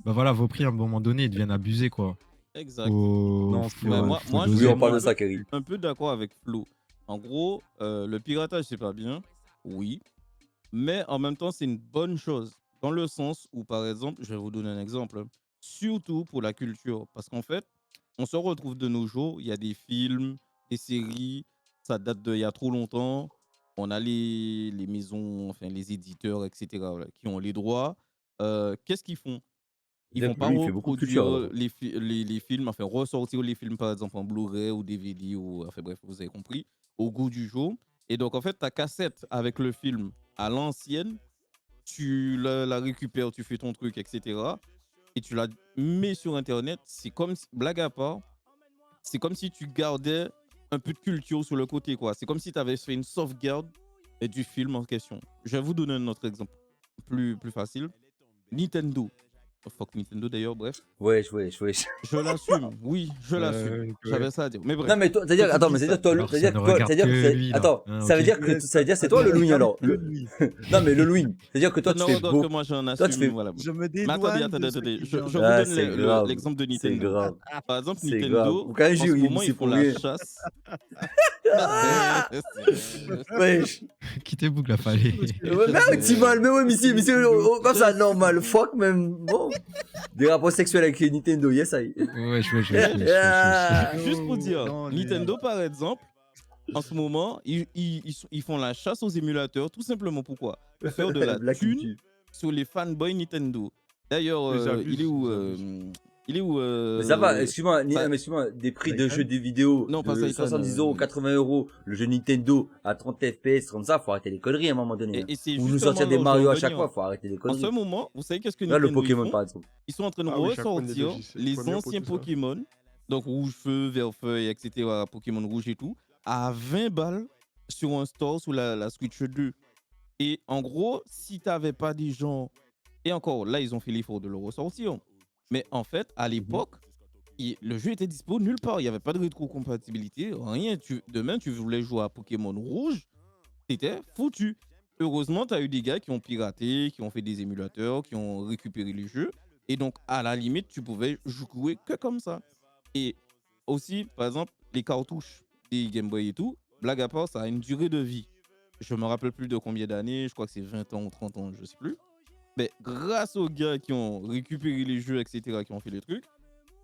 Bah voilà, vos prix à un moment donné ils deviennent abusés, quoi. Exact. Non, c'est Mais vrai. Faut je Oui, doser, suis on parle quoi. de ça, Kerry. un peu d'accord avec Flo. En gros, le piratage, c'est pas bien. Oui. Mais en même temps, c'est une bonne chose. Dans le sens où, par exemple, je vais vous donner un exemple. Surtout pour la culture. Parce qu'en fait, on se retrouve de nos jours, il y a des films, des séries, ça date d'il y a trop longtemps. On a les maisons, enfin les éditeurs, etc., voilà, qui ont les droits. Qu'est-ce qu'ils font? Ils vont pas Lui, il fait beaucoup de culture, reproduire là. les films, enfin ressortir les films par exemple en Blu-ray ou DVD ou enfin bref, vous avez compris, au goût du jour. Et donc en fait, ta cassette avec le film à l'ancienne, tu la récupères, tu fais ton truc, etc. Et tu la mets sur Internet. C'est comme, blague à part, c'est comme si tu gardais un peu de culture sur le côté, quoi. C'est comme si tu avais fait une sauvegarde du film en question. Je vais vous donner un autre exemple plus facile. Nintendo. Fuck Nintendo d'ailleurs, bref. Wesh. Je l'assume, oui, je l'assume. Ouais. J'avais ça à dire. Mais bref. Non, mais toi, c'est-à-dire, Petite attends, mais c'est-à-dire, toi, Alors ça c'est-à-dire ne quoi, regarde c'est-à-dire que lui, là. attends, Hein, ça veut ok. dire que, ça veut dire, c'est toi le Louis, alors. Non, mais le Louis. C'est-à-dire que toi, Ça tu ne fais regarde beau. que moi, j'en Toi, tu assume. fais. Voilà. Je me Mais dédouane attendez. de ce qui Je vient vous de Ah, donne c'est grave. l'exemple de C'est Nintendo. grave. Par exemple, C'est grave. Nintendo, Vous quand en ce même, moment, c'est ils font pour la rien. chasse. Ah Wesh. Quittez Bougla fallait. Ouais, mais un petit mal, mais ouais, mais c'est, comme ça, normal. Fuck, même, bon. Des rapports sexuels avec les Nintendo, yes, ça y est. Wesh. Juste pour dire, Non, mais- Nintendo, par exemple, en ce moment, ils font la chasse aux émulateurs, tout simplement pourquoi? Pour faire de la Black thune YouTube. sur les fanboys Nintendo. D'ailleurs, Ils abusent, il est où ils abusent. il est où Mais ça va, excuse-moi, ça- mais excuse-moi, des prix de Titan jeux de vidéo Non, pas de Titan, 70 €, 80 €, le jeu Nintendo à 30 FPS, comme ça, faut arrêter les conneries à un moment donné. hein. et c'est Ou nous justement sortir des là où je veux Mario en à chaque venir. fois, faut arrêter les En conneries. ce moment, vous savez qu'est-ce que Là, le Nintendo ils Pokémon, font? par exemple. Ils sont en train de Ah oui, chaque fois, ressortir logiciels, les faut bien pour anciens tout ça. Pokémon, donc rouge feu, vert feuille, etc., Pokémon rouge et tout, à 20 balles sur un store sous la Switch 2. Et en gros, si t'avais pas des gens, et encore là, ils ont fait l'effort de le ressortir. Mais en fait, à l'époque, le jeu était dispo nulle part. Il n'y avait pas de rétrocompatibilité, rien. Demain, tu voulais jouer à Pokémon rouge, t'étais foutu. Heureusement, tu as eu des gars qui ont piraté, qui ont fait des émulateurs, qui ont récupéré les jeux. Et donc, à la limite, tu pouvais jouer que comme ça. Et aussi, par exemple, les cartouches des Game Boy et tout, blague à part, ça a une durée de vie. Je me rappelle plus de combien d'années, je crois que c'est 20 ans ou 30 ans, je sais plus. Mais grâce aux gars qui ont récupéré les jeux, etc., qui ont fait les trucs,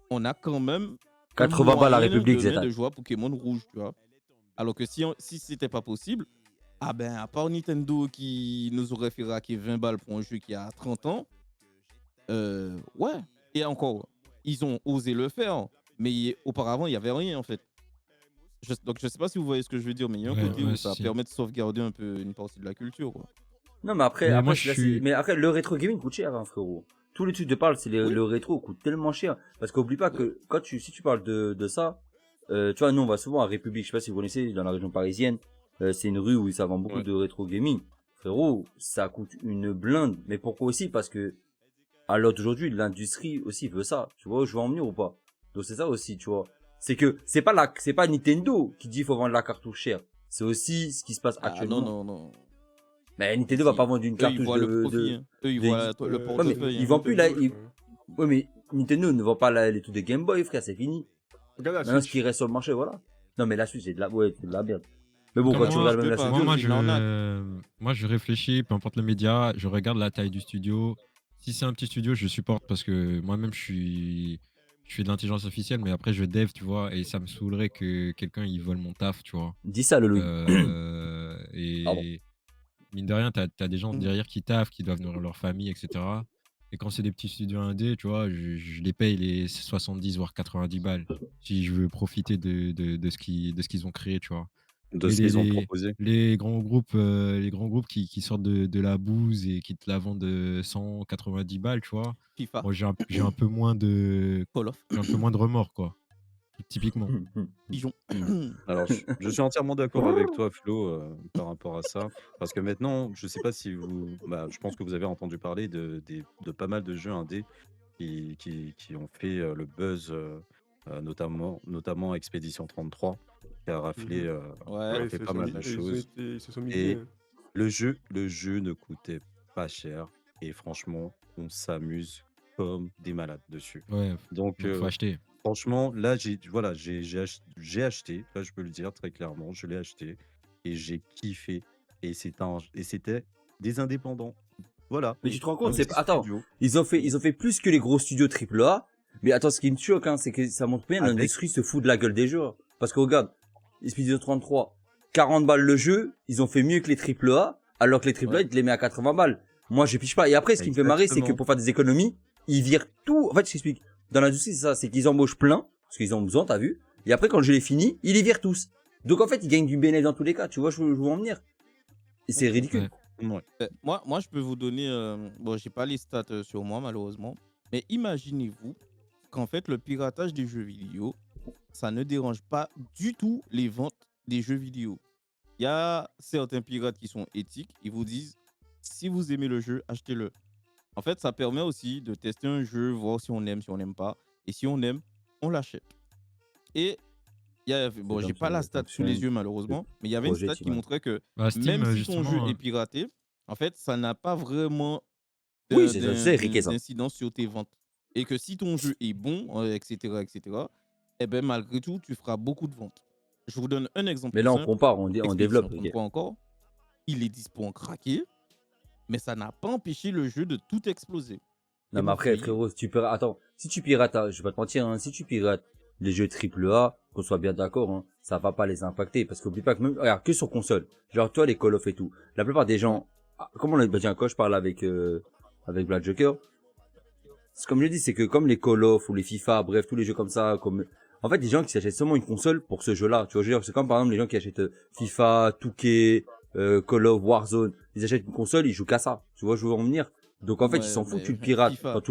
on a quand même 80 balles à la moyen République, demain Zeta. de jouer à Pokémon rouge, tu vois. Alors que si c'était pas possible, ah ben, à part Nintendo qui nous aurait fait raquer 20 balles pour un jeu qui a 30 ans, ouais. Et encore, ils ont osé le faire, mais auparavant, il y avait rien en fait. Donc je sais pas si vous voyez ce que je veux dire, mais il y a un Ouais, côté ouais, où si, ça si. permet de sauvegarder un peu une partie de la culture, quoi. Non, mais Mais moi, je là, suis. mais après, le rétro gaming coûte cher, hein, frérot. Tous les trucs de parle, Oui, le rétro coûte tellement cher. Parce qu'oublie pas oui. que si tu parles de ça, tu vois, nous, on va souvent à République, je sais pas si vous connaissez, dans la région parisienne, c'est une rue où ça vend beaucoup Ouais. de rétro gaming. Frérot, ça coûte une blinde. Mais pourquoi aussi? Parce que, à l'heure d'aujourd'hui, l'industrie aussi veut ça. Tu vois où je veux en venir ou pas? Donc c'est ça aussi, tu vois. C'est que, c'est pas Nintendo qui dit qu'il faut vendre la cartouche chère. C'est aussi ce qui se passe Ah actuellement. non. Mais Nintendo va pas vendre une Eux, ils cartouche voient le profit. Hein. Eux, ils de- voient le Ouais, mais portefeuille. ils Hein. vendent plus là. Nintendo, Ouais, mais Nintendo ne vend pas les trucs de Game Boy, frère, c'est fini. Regarde la Maintenant, ce Switch. qui reste sur le marché, voilà. Non, mais la Switch, c'est de la merde. Mais bon, Comme quand tu moi, regardes même la par Switch exemple, moi, c'est une arnaque. je réfléchis, peu importe le média, je regarde la taille du studio. Si c'est un petit studio, je supporte parce que moi-même, je fais de l'intelligence artificielle, mais après, je dev, tu vois, et ça me saoulerait que quelqu'un il vole mon taf, tu vois. dis ça, le Louis. Pardon. Et mine de rien, t'as des gens Mhm. derrière qui taffent, qui doivent nourrir leur famille, etc. Et quand c'est des petits studios indés, tu vois, je les paye les 70 voire 90 balles si je veux profiter de ce qu'ils ont créé, tu vois. De Mais ce qu'ils ont proposé. les grands groupes qui sortent de la bouse et qui te la vendent 190 balles, tu vois. FIFA, Moi, j'ai un peu moins de Call of, j'ai un peu moins de remords, quoi. Typiquement. Pigeon. Alors, je suis entièrement d'accord avec toi, Flo, par rapport à ça. Parce que maintenant, je sais pas si je pense que vous avez entendu parler de pas mal de jeux indés qui ont fait le buzz, notamment Expédition 33, qui a raflé, Ouais. qui a fait pas mal de choses. Ils se sont mis Et bien. le jeu ne coûtait pas cher. Et franchement, on s'amuse comme des malades dessus. Ouais, Donc, donc faut acheter. franchement, là, j'ai acheté, là, je peux le dire très clairement, je l'ai acheté et j'ai kiffé. Et c'était des indépendants. Voilà, Mais tu te rends un compte, petit attends, studio ils ont fait plus que les gros studios AAA. Mais attends, ce qui me choque, hein, c'est que ça montre bien avec. l'industrie se fout de la gueule des joueurs. Parce que regarde, Expedition 33, 40 balles le jeu, ils ont fait mieux que les AAA, alors que les AAA, Ouais. ils te les mettent à 80 balles. Moi, je piche pas. Et après, ce qui me fait marrer, c'est que Exactement. pour faire des économies, ils virent tout. En fait, je t'explique. Dans l'industrie, c'est ça, c'est qu'ils embauchent plein, parce qu'ils ont besoin, t'as vu. Et après, quand le jeu est fini, ils les virent tous. Donc, en fait, ils gagnent du bénéfice dans tous les cas. Tu vois, je veux en venir. Et c'est ridicule. Ouais. Ouais. Moi, je peux vous donner. Bon, j'ai pas les stats sur moi, malheureusement. Mais imaginez-vous qu'en fait, le piratage des jeux vidéo, ça ne dérange pas du tout les ventes des jeux vidéo. Il y a certains pirates qui sont éthiques. Ils vous disent si vous aimez le jeu, achetez-le. En fait, ça permet aussi de tester un jeu, voir si on aime, si on n'aime pas. Et si on aime, on l'achète. Et bon, C'est j'ai comme pas ça, la ça stat sous les fonctionne. yeux, malheureusement. Mais il y avait une Projet stat qui Timan. montrait que Bah, Steam, même si ton jeu justement, est piraté, en fait, ça n'a pas vraiment Oui, c'est Riquet, ça. d'incidence sur tes ventes. Et que si ton jeu est bon, etc., eh ben, malgré tout, tu feras beaucoup de ventes. Je vous donne un exemple Mais là, on simple. compare, on Expedition développe. 33 encore, il est dispo en craqué, mais ça n'a pas empêché le jeu de tout exploser. Non, Et mais vous après, payez. frérot, attends, si tu pirates, je vais pas te mentir, hein, si tu pirates les jeux AAA, qu'on soit bien d'accord, hein, ça va pas les impacter, parce qu'oublie pas que même, regarde, que sur console, genre, toi, les Call of et tout, la plupart des gens, comment on tiens, quand je parle avec Black Joker, c'est comme je dis, c'est que comme les Call of ou les FIFA, bref, tous les jeux comme ça, en fait, les gens qui s'achètent seulement une console pour ce jeu-là, tu vois, je veux dire, c'est comme par exemple les gens qui achètent FIFA, 2K, Call of, Warzone, ils achètent une console, ils jouent qu'à ça, tu vois, je veux en venir. Donc en fait, Ouais, ils s'en foutent, mais tu le pirates. FIFA. Dans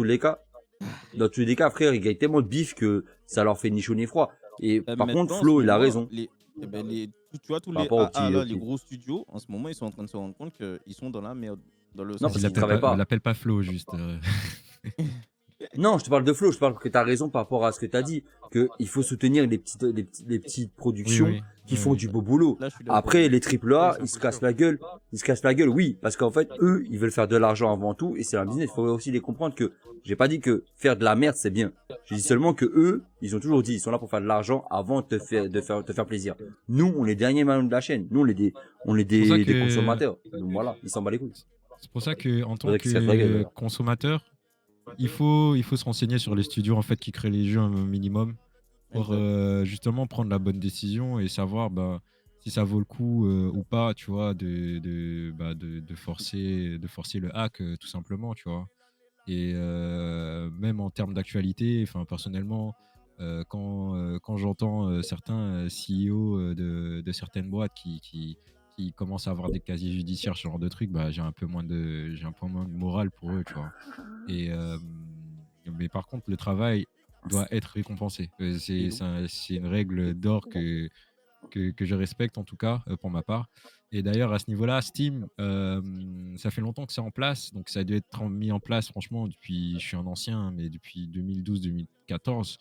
tous les cas, frère, ils gagnent tellement de bif que ça leur fait ni chaud ni froid. Et par contre, Maintenant, en Flo, ce il a moment, raison. tu vois, tous Par les rapport aux AA, là, petits- les gros studios, en ce moment, ils sont en train de se rendre compte qu'ils sont dans la merde. Dans le Non, sens parce il qu'ils travaillent pas. l'appelle pas Flo, juste. Non, je te parle de Flo, je parle que t'as raison par rapport à ce que t'as dit, que il faut soutenir les petites productions Oui, qui oui, font oui. du beau boulot. là, je suis d'accord. Après, les AAA, Oui, ils c'est se cassent la gueule. Ils se cassent la gueule, oui. Parce qu'en fait, eux, ils veulent faire de l'argent avant tout et c'est un business. Il faut aussi les comprendre que j'ai pas dit que faire de la merde, c'est bien. J'ai dit seulement que eux, ils ont toujours dit, ils sont là pour faire de l'argent avant de te faire plaisir. Nous, on est les derniers malins de la chaîne. Nous, on est C'est pour ça des que- consommateurs. Donc voilà, ils s'en battent les couilles. C'est pour ça que en tant Faudrait qu'ils se cassent la gueule, que d'ailleurs. consommateur, il faut se renseigner sur les studios en fait qui créent les jeux un minimum pour Exact. justement prendre la bonne décision et savoir bah, si ça vaut le coup ou pas, tu vois, de forcer le hack, tout simplement, tu vois. Et même en termes d'actualité, enfin, personnellement, quand j'entends certains CEO de certaines boîtes qui commencent à avoir des casiers judiciaires, ce genre de trucs, bah, j'ai un peu moins de morale pour eux, tu vois. Et, mais par contre, le travail doit être récompensé. C'est une règle d'or que je respecte en tout cas pour ma part. Et d'ailleurs, à ce niveau-là, Steam, ça fait longtemps que c'est en place. Donc, ça a dû être mis en place, franchement, depuis, je suis un ancien, hein, mais depuis 2012-2014,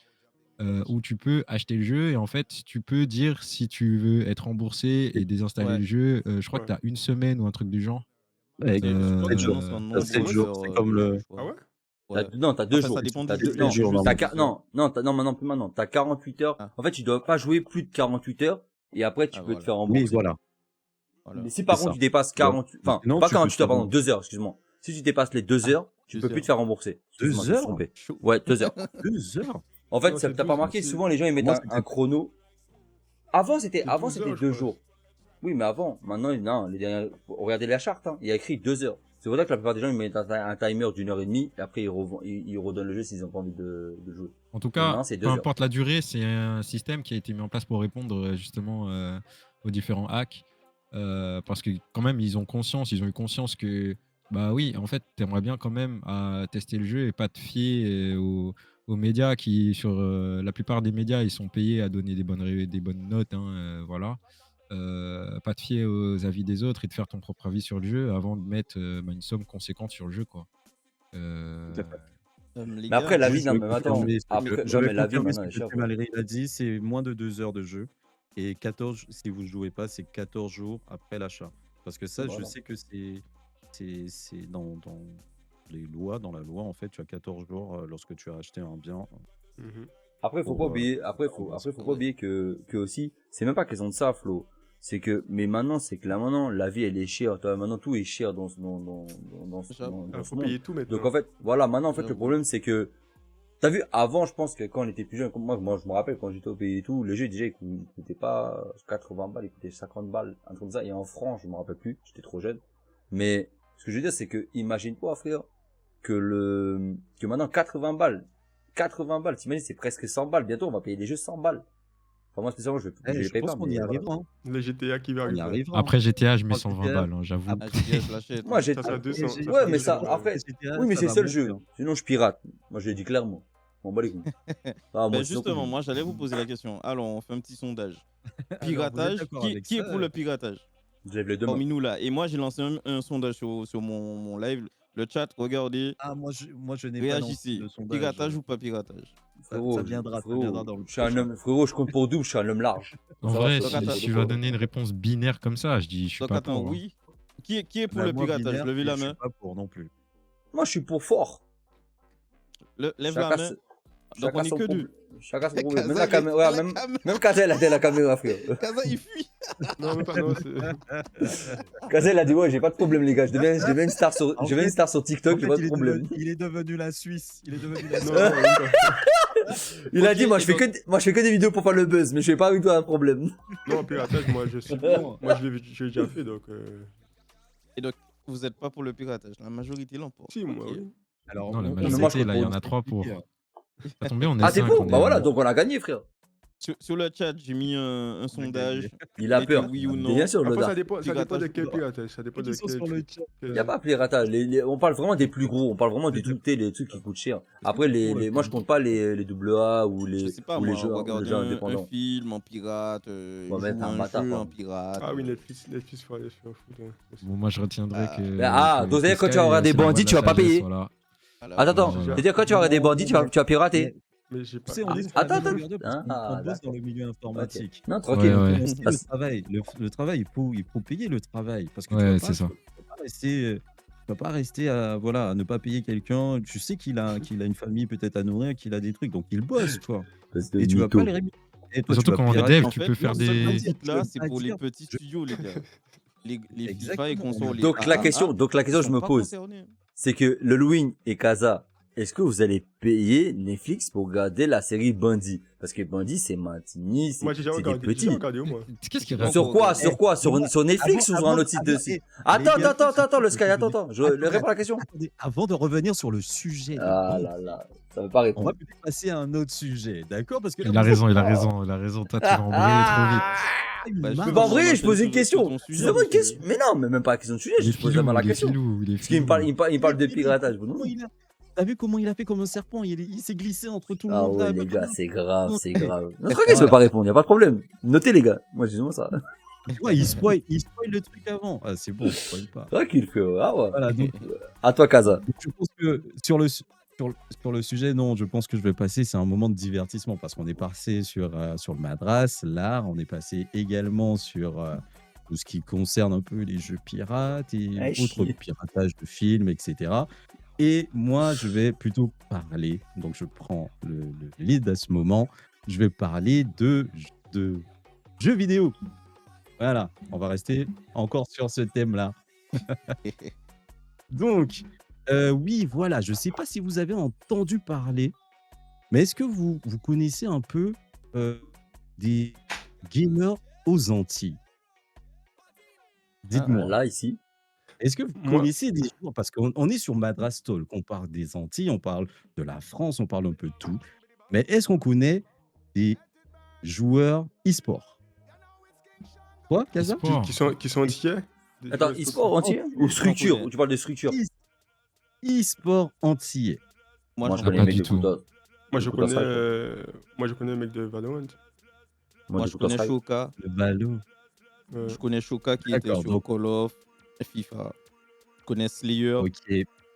où tu peux acheter le jeu et en fait, tu peux dire si tu veux être remboursé et désinstaller Ouais. le jeu. Je crois que Ouais. tu as une semaine ou un truc du genre. Ouais, Je crois que 7 jours. maintenant, c'est un Tu nombre 7 jours, d'heures, c'est comme le je Ah crois. ouais? Ouais. Non, t'as 2 Enfin, jours. ça dépend t'as du jeu. 7 jours Juste normalement. Non, maintenant, t'as 48 heures. Ah. En fait, tu dois pas jouer plus de 48 heures et après, tu Ah, peux te voilà. faire Oui, rembourser. voilà, Voilà. Mais si par c'est contre ça. tu dépasses Tu vois? 48, Mais enfin, sinon, pas tu peux 48 te heures, faire pardon, 2 heures, excuse-moi. Si tu dépasses les 2 heures, tu 2 peux plus heures. te faire rembourser. Excuse-moi, 2 je me suis heures? trompé. Chaud. Ouais, 2 heures. 2 heures? En fait, Non, c'est t'as pas 12. remarqué, C'est souvent les gens ils mettent Moi, un chrono. c'est Avant 12 c'était heures, je 2 pense. jours. Oui, mais avant, maintenant, non, regardez la charte, hein. Il y a écrit 2 heures. C'est pour ça que la plupart des gens ils mettent un timer d'1 heure et demie et après ils redonnent le jeu s'ils ont pas envie de jouer. En tout Mais cas, maintenant c'est 2 peu heures. importe la durée, c'est un système qui a été mis en place pour répondre justement aux différents hacks. Parce que quand même, ils ont eu conscience que, bah oui, en fait, tu aimerais bien quand même à tester le jeu et pas te fier aux médias qui, sur la plupart des médias, ils sont payés à donner des bonnes notes, hein, voilà. Pas te fier aux avis des autres et de faire ton propre avis sur le jeu avant de mettre bah, une somme conséquente sur le jeu, quoi. Tout à Euh, fait. Les Mais après gars, la Juste, vie, non, mais attends. Après, je non, vais mais la vie confirmer ce maintenant que elle est chère, monsieur quoi. Mallory a dit, c'est moins de 2 heures de jeu et 14, si vous ne jouez pas, c'est 14 jours après l'achat. Parce que ça, je Voilà. sais que c'est dans les lois, dans la loi, en fait, tu as 14 jours lorsque tu as acheté un bien Mhm. Après, faut pas pour oublier, rembourser. faut pas oublier que aussi, c'est même pas question de ça, Flo. C'est que, mais maintenant, c'est que là, maintenant, la vie, elle est chère. Toi, maintenant, tout est cher J'avoue. Ah, ce faut monde. payer tout maintenant. Donc, en fait, voilà, maintenant, en fait, le J'avoue. problème, c'est que, t'as vu, avant, je pense que quand on était plus jeune, comme moi, je me rappelle, quand j'étais au pays et tout, le jeu, déjà, il coûtait pas 80 balles, il coûtait 50 balles, un truc comme ça. Et en francs, je me rappelle plus, j'étais trop jeune. Mais, ce que je veux dire, c'est que, imagine-toi, frère, que maintenant, 80 balles, t'imagines, c'est presque 100 balles. Bientôt, on va payer les jeux 100 balles. Enfin, moi, spécialement, je les Je paye pense pas, qu'on mais y voilà. arrivera. Hein. Les GTA qui va On y arriver. arrivera. Après GTA, je mets Oh, 120 GTA. balles, hein, j'avoue. Ah, GTA, je l'achète. Moi, j'ai, Ça sera 200. Après, Ça ouais, sera mais 200 ça, balles. après, GTA, oui, mais ça c'est va ça le monter, jeu. hein. Sinon, je pirate. Moi, je l'ai dit clairement. Bon, bah, les couilles. Ah, moi, Ben sinon, justement, moi, j'allais vous poser la question. Alors, on fait un petit sondage. Alors, vous êtes Piratage, d'accord qui, avec qui est ça pour le piratage je lève les deux mains. parmi nous là? Et moi, j'ai lancé un sondage sur mon live. Le chat, regardez, Ah, moi, je n'ai pas lancé réagissez. de sondage. Piratage ou pas piratage? Frérot, Ça viendra dans le je suis un prochain. homme, frérot, je compte pour double, je suis un homme large. En Ça va, vrai, frérot, Donc, si attends, tu vas donner une réponse binaire comme ça, je dis je suis Donc pas attends, pour. Hein. oui. Qui est pour Bah, le moi, piratage? binaire, Levez et la je suis main. pas pour non plus. Moi, je suis pour fort. Lève la Chacun main. se- Donc chacun on est son que problème. deux. Chacun son problème. Même Kaza, la caméra, ouais, il est même, à la même Kazel a dit la caméra, frère. Kaza, il fuit. Non, mais pas, non, c'est. Kazel a dit, ouais, j'ai pas de problème, les gars. Je deviens une star sur, En je deviens une fait- star sur TikTok, En j'ai fait, pas de problème. il est devenu la Suisse. Il est devenu la Suisse. Non, même pas. Il a Ok, dit, moi, et je fais que des vidéos pour faire le buzz, mais je fais pas avec toi un problème. Non, piratage, moi, je suis pour. Moi, j'ai déjà fait, donc. Et donc, vous n'êtes pas pour le piratage. La majorité l'emporte. Si, moi, Ok. oui. Alors, Non, la mais moi, je majorité, compte là, il y pour en a le 3 pour. compliqué, Ça tombe bien, on est Ah, t'es 5. pour? On Bah est voilà, à- donc on a gagné, frère. Sur le chat, j'ai mis un sondage. Il a Mettez peur. oui ou Mais non. bien sûr, le Après, gars. ça dépend de Piratage. quel piratage. Ça dépend de Ils sont sur le quel. chat. Il y a pas piratage. On parle vraiment des plus gros. On parle vraiment des trucs, les trucs qui coûtent cher. Après, moi, je compte pas les double A ou Je les, sais pas, ou les moi, jeux, regarder jeux un indépendants. film en pirate, Bon, mais jouer t'es un un bâtard, jeu quoi. en pirate. Ah oui, Netflix, faut aller se faire foutre. Hein. Bon, moi, je retiendrai Ah. que. Ah, que donc, c'est-à-dire, quand tu Sky, auras des c'est la voix bandits, de tu la vas pas sagesse, payer. voilà. Voilà. Attends, Voilà. c'est-à-dire, quand tu auras des bandits, tu vas pirater. Mais j'ai Tu pas. sais, on Ah, est sur la attends, même attends. longueur d'onde parce qu'on Ah, bosse dans le milieu informatique. Non, tranquille. Ouais, ouais. Aussi, le travail, le travail, il faut payer le travail parce que Ouais, tu c'est ça. vas pas rester à ne pas payer quelqu'un. Tu sais qu'il a une famille peut-être à nourrir, qu'il a des trucs, donc il bosse, toi. Et tu vas pas les rémunérer. Et toi, Surtout tu vas quand on est pirater. dev, En tu fait, peux faire ce seul des. principe là, Tu c'est peux pour pas les dire- petits studios, les gars. Les FIFA et Exactement. consoles. Donc, la question que je me pose, c'est que le Louing et Kaza, est-ce que vous allez payer Netflix pour regarder la série Bandit? Parce que Bandit, c'est Martini, Moi, j'ai c'est des déjà petits. regardé au moins. Qu'est-ce qu'il Sur raconte? Sur quoi? Eh, Sur quoi? Sur Netflix ou sur un autre site de site? Attends, les gars, attends, le Sky, attends. Je réponds à la question. attendez, avant de revenir sur le sujet, les Ah gars, là là, ça veut pas on va répondre. peut-être passer à un autre sujet, d'accord? Parce que là, Il a vous raison, êtes il a pas- raison, il a raison. Toi, tu vas embrayer trop vite. Bah, je Marre. peux Mais pas pas vrai, je m'enchaîner posais une sur question. ton C'est sujet, vraiment une parce que- question. Mais non, mais même pas la question de sujet, Il est je pose filou, vraiment la il est question. filou, il est Parce qu'il me filou. parle, il parle de piratage. Non. Comment il a- T'as vu comment il a fait comme un serpent? Il s'est glissé entre tout le Ah monde. ouais, là, les pas gars, de- c'est grave, c'est Ouais. grave. Non, tranquille, je peux pas répondre, y a pas de problème. Notez, les gars. Moi, je dis moi ça. Ouais, il spoil le truc avant. Ah, c'est bon, spoil pas. Tranquille, frérot. Ah ouais. Voilà, donc, À toi, Kaza. je pense que sur le sujet, non, je pense que je vais passer, c'est un moment de divertissement parce qu'on est passé sur le Madras, l'art, on est passé également sur tout ce qui concerne un peu les jeux pirates et Ah, autres chier. piratages de films, etc. Et moi, je vais plutôt parler, donc je prends le lead à ce moment, je vais parler de jeux vidéo. Voilà, on va rester encore sur ce thème-là. Donc, oui, voilà, je ne sais pas si vous avez entendu parler, mais est-ce que vous connaissez un peu des gamers aux Antilles? Dites-moi, Là, ici. est-ce que vous Moi- connaissez des joueurs? Parce qu'on est sur Madras Talk, on parle des Antilles, on parle de la France, on parle un peu de tout. Mais est-ce qu'on connaît des joueurs e-sport? Quoi, Kaza? E-sport. Qui sont entiers. Attends, e-sport entier ou structure? Ou tu parles de structure? E-sport antillais. Moi, je Ah, connais pas les mecs du de tout. Counter. Moi, je de Counter connais, Strike. moi, je connais un mec de Valorant. Moi, de je connais Counter-Strike. Shoka. Le ballon. Je connais Shoka qui était D'accord, sur donc- Call of, FIFA. Je connais Slayer, Ok,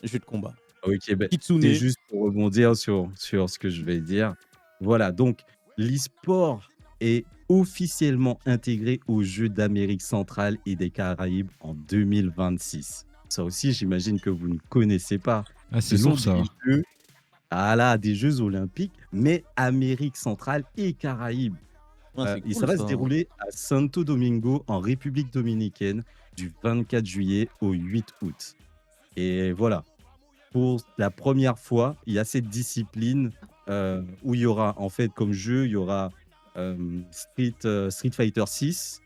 jeu de combat. ok, ben, Kitsune. c'est juste pour rebondir sur ce que je vais dire. Voilà, donc l'e-sport est officiellement intégré aux Jeux d'Amérique centrale et des Caraïbes en 2026. Ça aussi, j'imagine que vous ne connaissez pas. Ah, c'est Ce sont lourd ça. des jeux, là, des Jeux olympiques, mais Amérique centrale et Caraïbes. Ah, c'est Et cool, ça va se ça. dérouler à Santo Domingo, en République dominicaine, du 24 juillet au 8 août. Et voilà, pour la première fois, il y a cette discipline où il y aura, en fait, comme jeu, il y aura Street Fighter 6,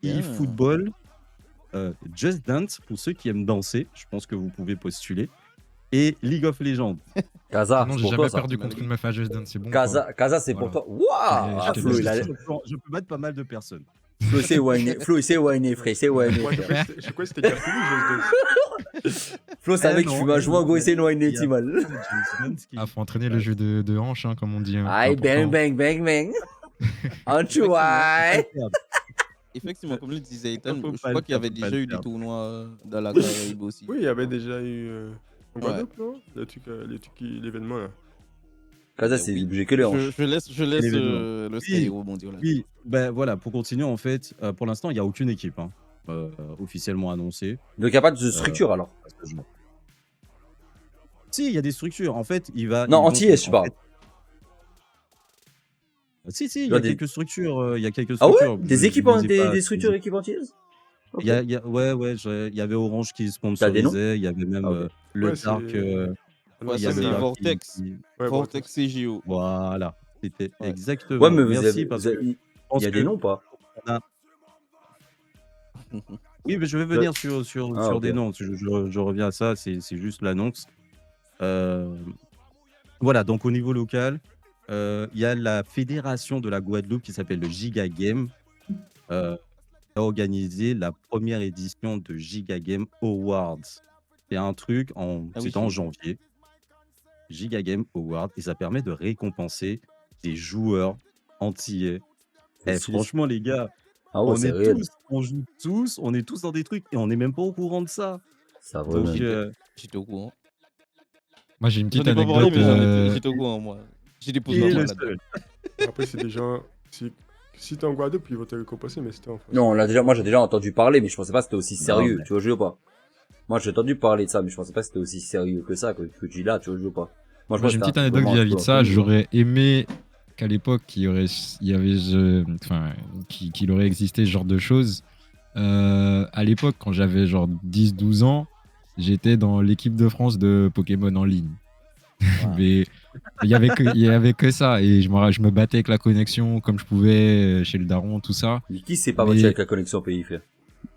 Bien. eFootball, Just Dance, pour ceux qui aiment danser, je pense que vous pouvez postuler, et League of Legends. Kaza, Non, c'est j'ai pour jamais toi, ça. perdu contre une meuf à Just Dance, c'est bon. quoi. Kaza, c'est pour Voilà. toi. Waouh! Ah, je te Flo, laisse il a... ça. Je peux battre pas mal de personnes. Flo, c'est whiné. Flo, c'est whiné, frère. C'est whiné. Moi, je frère. crois que c'était déjà fini, Just Dance. Flo, c'est un Eh mec qui non, fume un eh joint, non, gros, il s'est il whiné, y a- petit mal. Just Dance qui- Ah, faut entraîner le jeu de hanche, hein, comme on dit. hein, c'est Aïe, bang, important. bang, bang, bang. En chouaille. Effectivement, comme le disait Ethan, Faut je pas crois le qu'il y avait faire, faut déjà pas le eu des faire. tournois dans la Caraïbe aussi. Oui, il y avait déjà eu en Ouais. Guadeloupe, non? L'événement là. Kaza, c'est bougé que les hanches. Je laisse l'événement. le Oui. Sky rebondir là. Oui, ben voilà, pour continuer, en fait, pour l'instant, il n'y a aucune équipe officiellement annoncée. Donc, il n'y a pas de structure alors. à ce jour. Si, il y a des structures. En fait, il va. Non, ils vont- antillais, je en parle. fait- Si, il y dois a des- quelques structures. Il y a quelques Ah ouais? structures. Des équipes, des structures équipes antillaises? Ok. Ouais, il y avait Orange qui T'as des noms? sponsorisait. Il y avait même Ah, ok. le Ouais, c'est- Dark. Ouais, il y ça, avait c'est le Dark Vortex. Ouais, Vortex CGO. Voilà, c'était Ouais. exactement. Ouais, mais vous Merci avez, parce vous avez- que je il pense y a que des noms ou pas? Oui, mais je vais venir sur Ah, ok. des noms. Je reviens à ça, c'est juste l'annonce. Voilà, donc au niveau local, il y a la fédération de la Guadeloupe qui s'appelle le Giga Game, qui a organisé la première édition de Giga Game Awards. C'est un truc, Ah oui, c'était en c'est- janvier. Giga Game Awards, et ça permet de récompenser des joueurs antillais. C'est Eh, stylé. franchement, les gars, Ah ouais, on c'est est réel. on joue tous, on est tous dans des trucs et on n'est même pas au courant de ça. Ça va Donc, même. J'étais au courant. Moi, j'ai une J'en petite ai pas parlé, anecdote. mais j'étais au courant, moi. J'ai des pouces il est dans le là-dedans. seul. Après, c'est des gens. Si t'es en Guadeloupe, ils vont te récompenser, mais si t'es en France. Non, moi j'ai déjà entendu parler, mais je pensais pas que c'était aussi sérieux, mais- tu vois, je veux pas. Moi j'ai entendu parler de ça, mais je pensais pas que c'était aussi sérieux que ça, que tu dis là, tu vois, je veux pas. Moi je Moi, j'ai une petite anecdote vis-à-vis de ça. J'aurais aimé qu'à l'époque, qu'il y avait qu'il aurait existé ce genre de choses. À l'époque, quand j'avais genre 10-12 ans, j'étais dans l'équipe de France de Pokémon en ligne. Voilà. Mais il y avait que ça et je me battais avec la connexion comme je pouvais chez le daron, tout ça. Mais qui s'est pas battu Mais avec la connexion périphérique?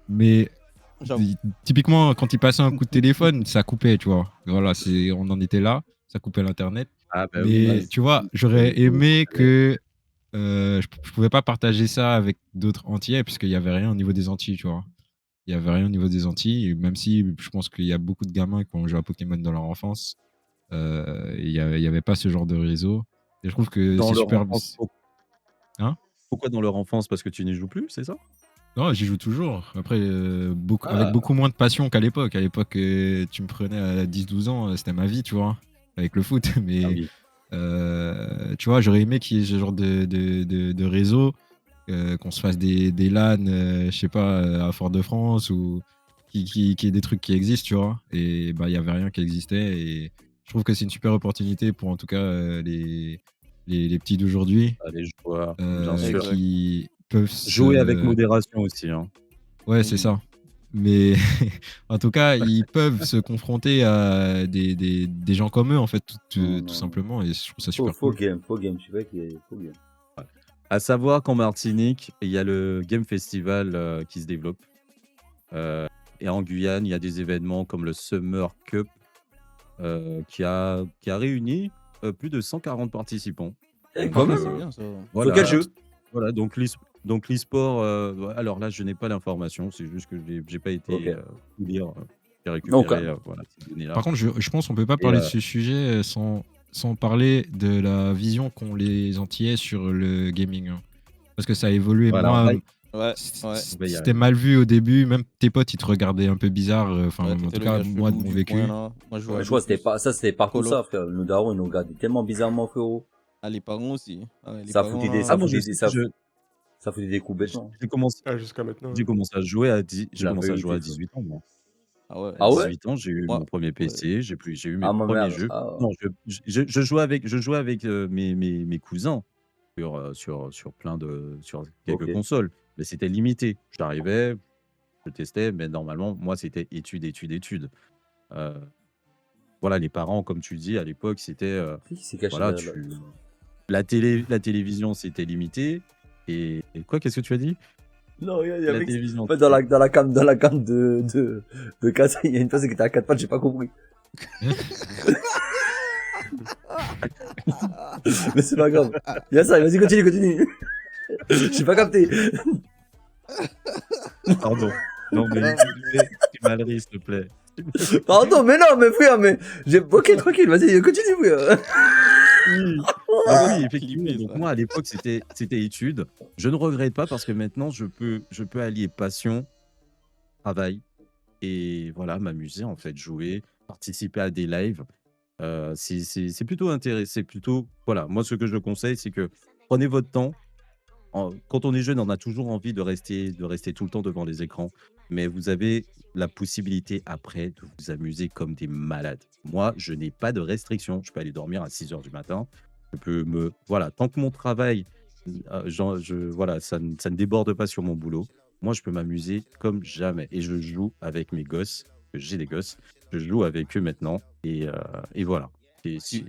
mais J'avoue. typiquement quand il passait un coup de téléphone, ça coupait, tu vois. Voilà, on en était là, ça coupait l'internet. Ah bah oui, Mais tu vois, j'aurais aimé que je pouvais pas partager ça avec d'autres Antillais puisqu'il y avait rien au niveau des Antilles, tu vois. Il y avait rien au niveau des Antilles, et même si je pense qu'il y a beaucoup de gamins qui ont joué à Pokémon dans leur enfance, il y avait pas ce genre de réseau. Et je trouve que dans c'est leur super. enfance, Hein? pourquoi dans leur enfance? Parce que tu n'y joues plus, c'est ça? Non, j'y joue toujours. Après, avec Ah! beaucoup moins de passion qu'à l'époque. À l'époque, tu me prenais à 10-12 ans, c'était ma vie, tu vois, avec le foot. Ah Mais oui. tu vois, j'aurais aimé qu'il y ait ce genre de réseau, qu'on se fasse des LAN, je sais pas, à Fort-de-France ou qui ait des trucs qui existent, tu vois. Et bah, il y avait rien qui existait. Et je trouve que c'est une super opportunité pour en tout cas les petits d'aujourd'hui, Ah, les joueurs, bien sûr. Exact. qui peuvent Jouer avec se. modération aussi, hein. Ouais, c'est Oui. ça. Mais en tout cas, ils peuvent se confronter à des gens comme eux, en fait, Non, tout non. simplement. Et je trouve ça Faux, super cool. faux game, tu vois qu'il y a faux game. À savoir qu'en Martinique, il y a le Game Festival qui se développe. Et en Guyane, il y a des événements comme le Summer Cup qui a réuni plus de 140 participants. Eh, Donc, quand Ah, même, c'est hein. bien ça. Sur voilà, quel jeu? voilà, donc l'e-sport, alors là, je n'ai pas l'information, c'est juste que j'ai pas été Ok. lire, j'ai Ok. récupéré voilà, ces données-là. Par contre, je pense qu'on peut pas Et, parler de ce sujet sans parler de la vision qu'ont les Antillais sur le gaming, hein. Parce que ça a évolué. voilà, Moi, Ouais, ouais. on va y c'était arriver. mal vu au début. Même tes potes, ils te regardaient un peu bizarre. Enfin, Ouais, en t'étais tout le cas, gars moi, de chelou mon du vécu. coin là. Moi, je jouais Ouais, à je crois que Dofus, c'était partout Call of. ça, frère. Nos darons, ils nous regardaient tellement bizarrement, frérot. Ah, les parents aussi. Ah, les Ça parents foutait des, là. Ah, moi, je sais que ça foutait des coups bêtement. j'ai commencé Ah, jusqu'à maintenant. j'ai commencé à jouer à dix Je j'ai commencé l'avais à eu, jouer à tes feux. 18 ans, moi. Ah ouais. À Ah ouais? 18 ans, j'ai eu Moi, mon premier ouais. PC, j'ai eu mes Ah, ma premiers mère. jeux. Ah, Non, je jouais avec mes cousins sur quelques ok. consoles, mais c'était limité. J'arrivais, je testais, mais normalement, moi, c'était études, études, études. Euh, voilà, les parents, comme tu dis, à l'époque, c'était Qui s'est caché voilà, derrière là? la télévision, c'était limité. Et quoi, qu'est-ce que tu as dit? Non, il y La avait. télévision. En fait, dans la cam de Casa, il y a une personne qui était à 4 pattes, j'ai pas compris. Mais c'est pas grave. Il y a ça, vas-y, continue. J'ai pas capté. Pardon. Non, mais tu m'as s'il te plaît. Pardon, mais non, mais frère, mais ok, tranquille, vas-y, continue, frère. Oui. Ah, Donc oui, effectivement. clippé, Donc ça. moi, à l'époque, c'était études. Je ne regrette pas parce que maintenant, je peux allier passion, travail et voilà, m'amuser en fait, jouer, participer à des lives. C'est plutôt intéressant. C'est plutôt voilà. Moi, ce que je conseille, c'est que prenez votre temps. Quand on est jeune, on a toujours envie de rester tout le temps devant les écrans, mais vous avez la possibilité après de vous amuser comme des malades. Moi, je n'ai pas de restriction. Je peux aller dormir à 6 heures du matin. Je peux voilà, tant que mon travail, voilà, ça ne déborde pas sur mon boulot. Moi, je peux m'amuser comme jamais. Et je joue avec mes gosses. J'ai des gosses. Je joue avec eux maintenant. Et voilà. Et Tu sais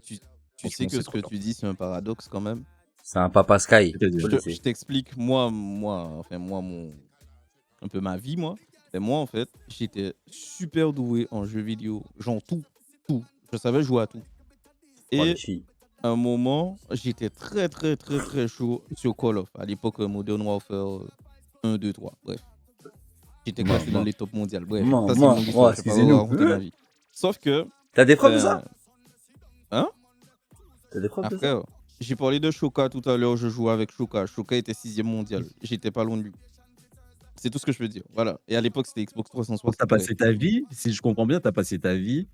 franchement, que c'est ce trop que bien. tu dis, c'est un paradoxe quand même. C'est un papa Sky. C'est-à-dire, Faut Je le je laisser. t'explique, enfin, un peu ma vie, moi. Et moi, en fait, j'étais super doué en jeux vidéo. Genre tout. Je savais jouer à tout. Oh, les Et filles. à un moment, j'étais très, très, très, très chaud sur Call of. À l'époque, Modern Warfare 1, 2, 3. Bref. J'étais Moi, classé dans moi, les top mondiales. Bref, Moi, ça, c'est une longue histoire. Je vais pas vous excusez-nous. raconter ma vie. Sauf que, T'as des preuves de ça? hein, T'as des preuves de ça? après, j'ai parlé de Shoka tout à l'heure. Je jouais avec Shoka. Shoka était 6e mondial. J'étais pas loin de lui. C'est tout ce que je peux dire. Voilà. Et à l'époque, c'était Xbox donc, 360. tu as passé ta vie, si je comprends bien, tu as passé ta vie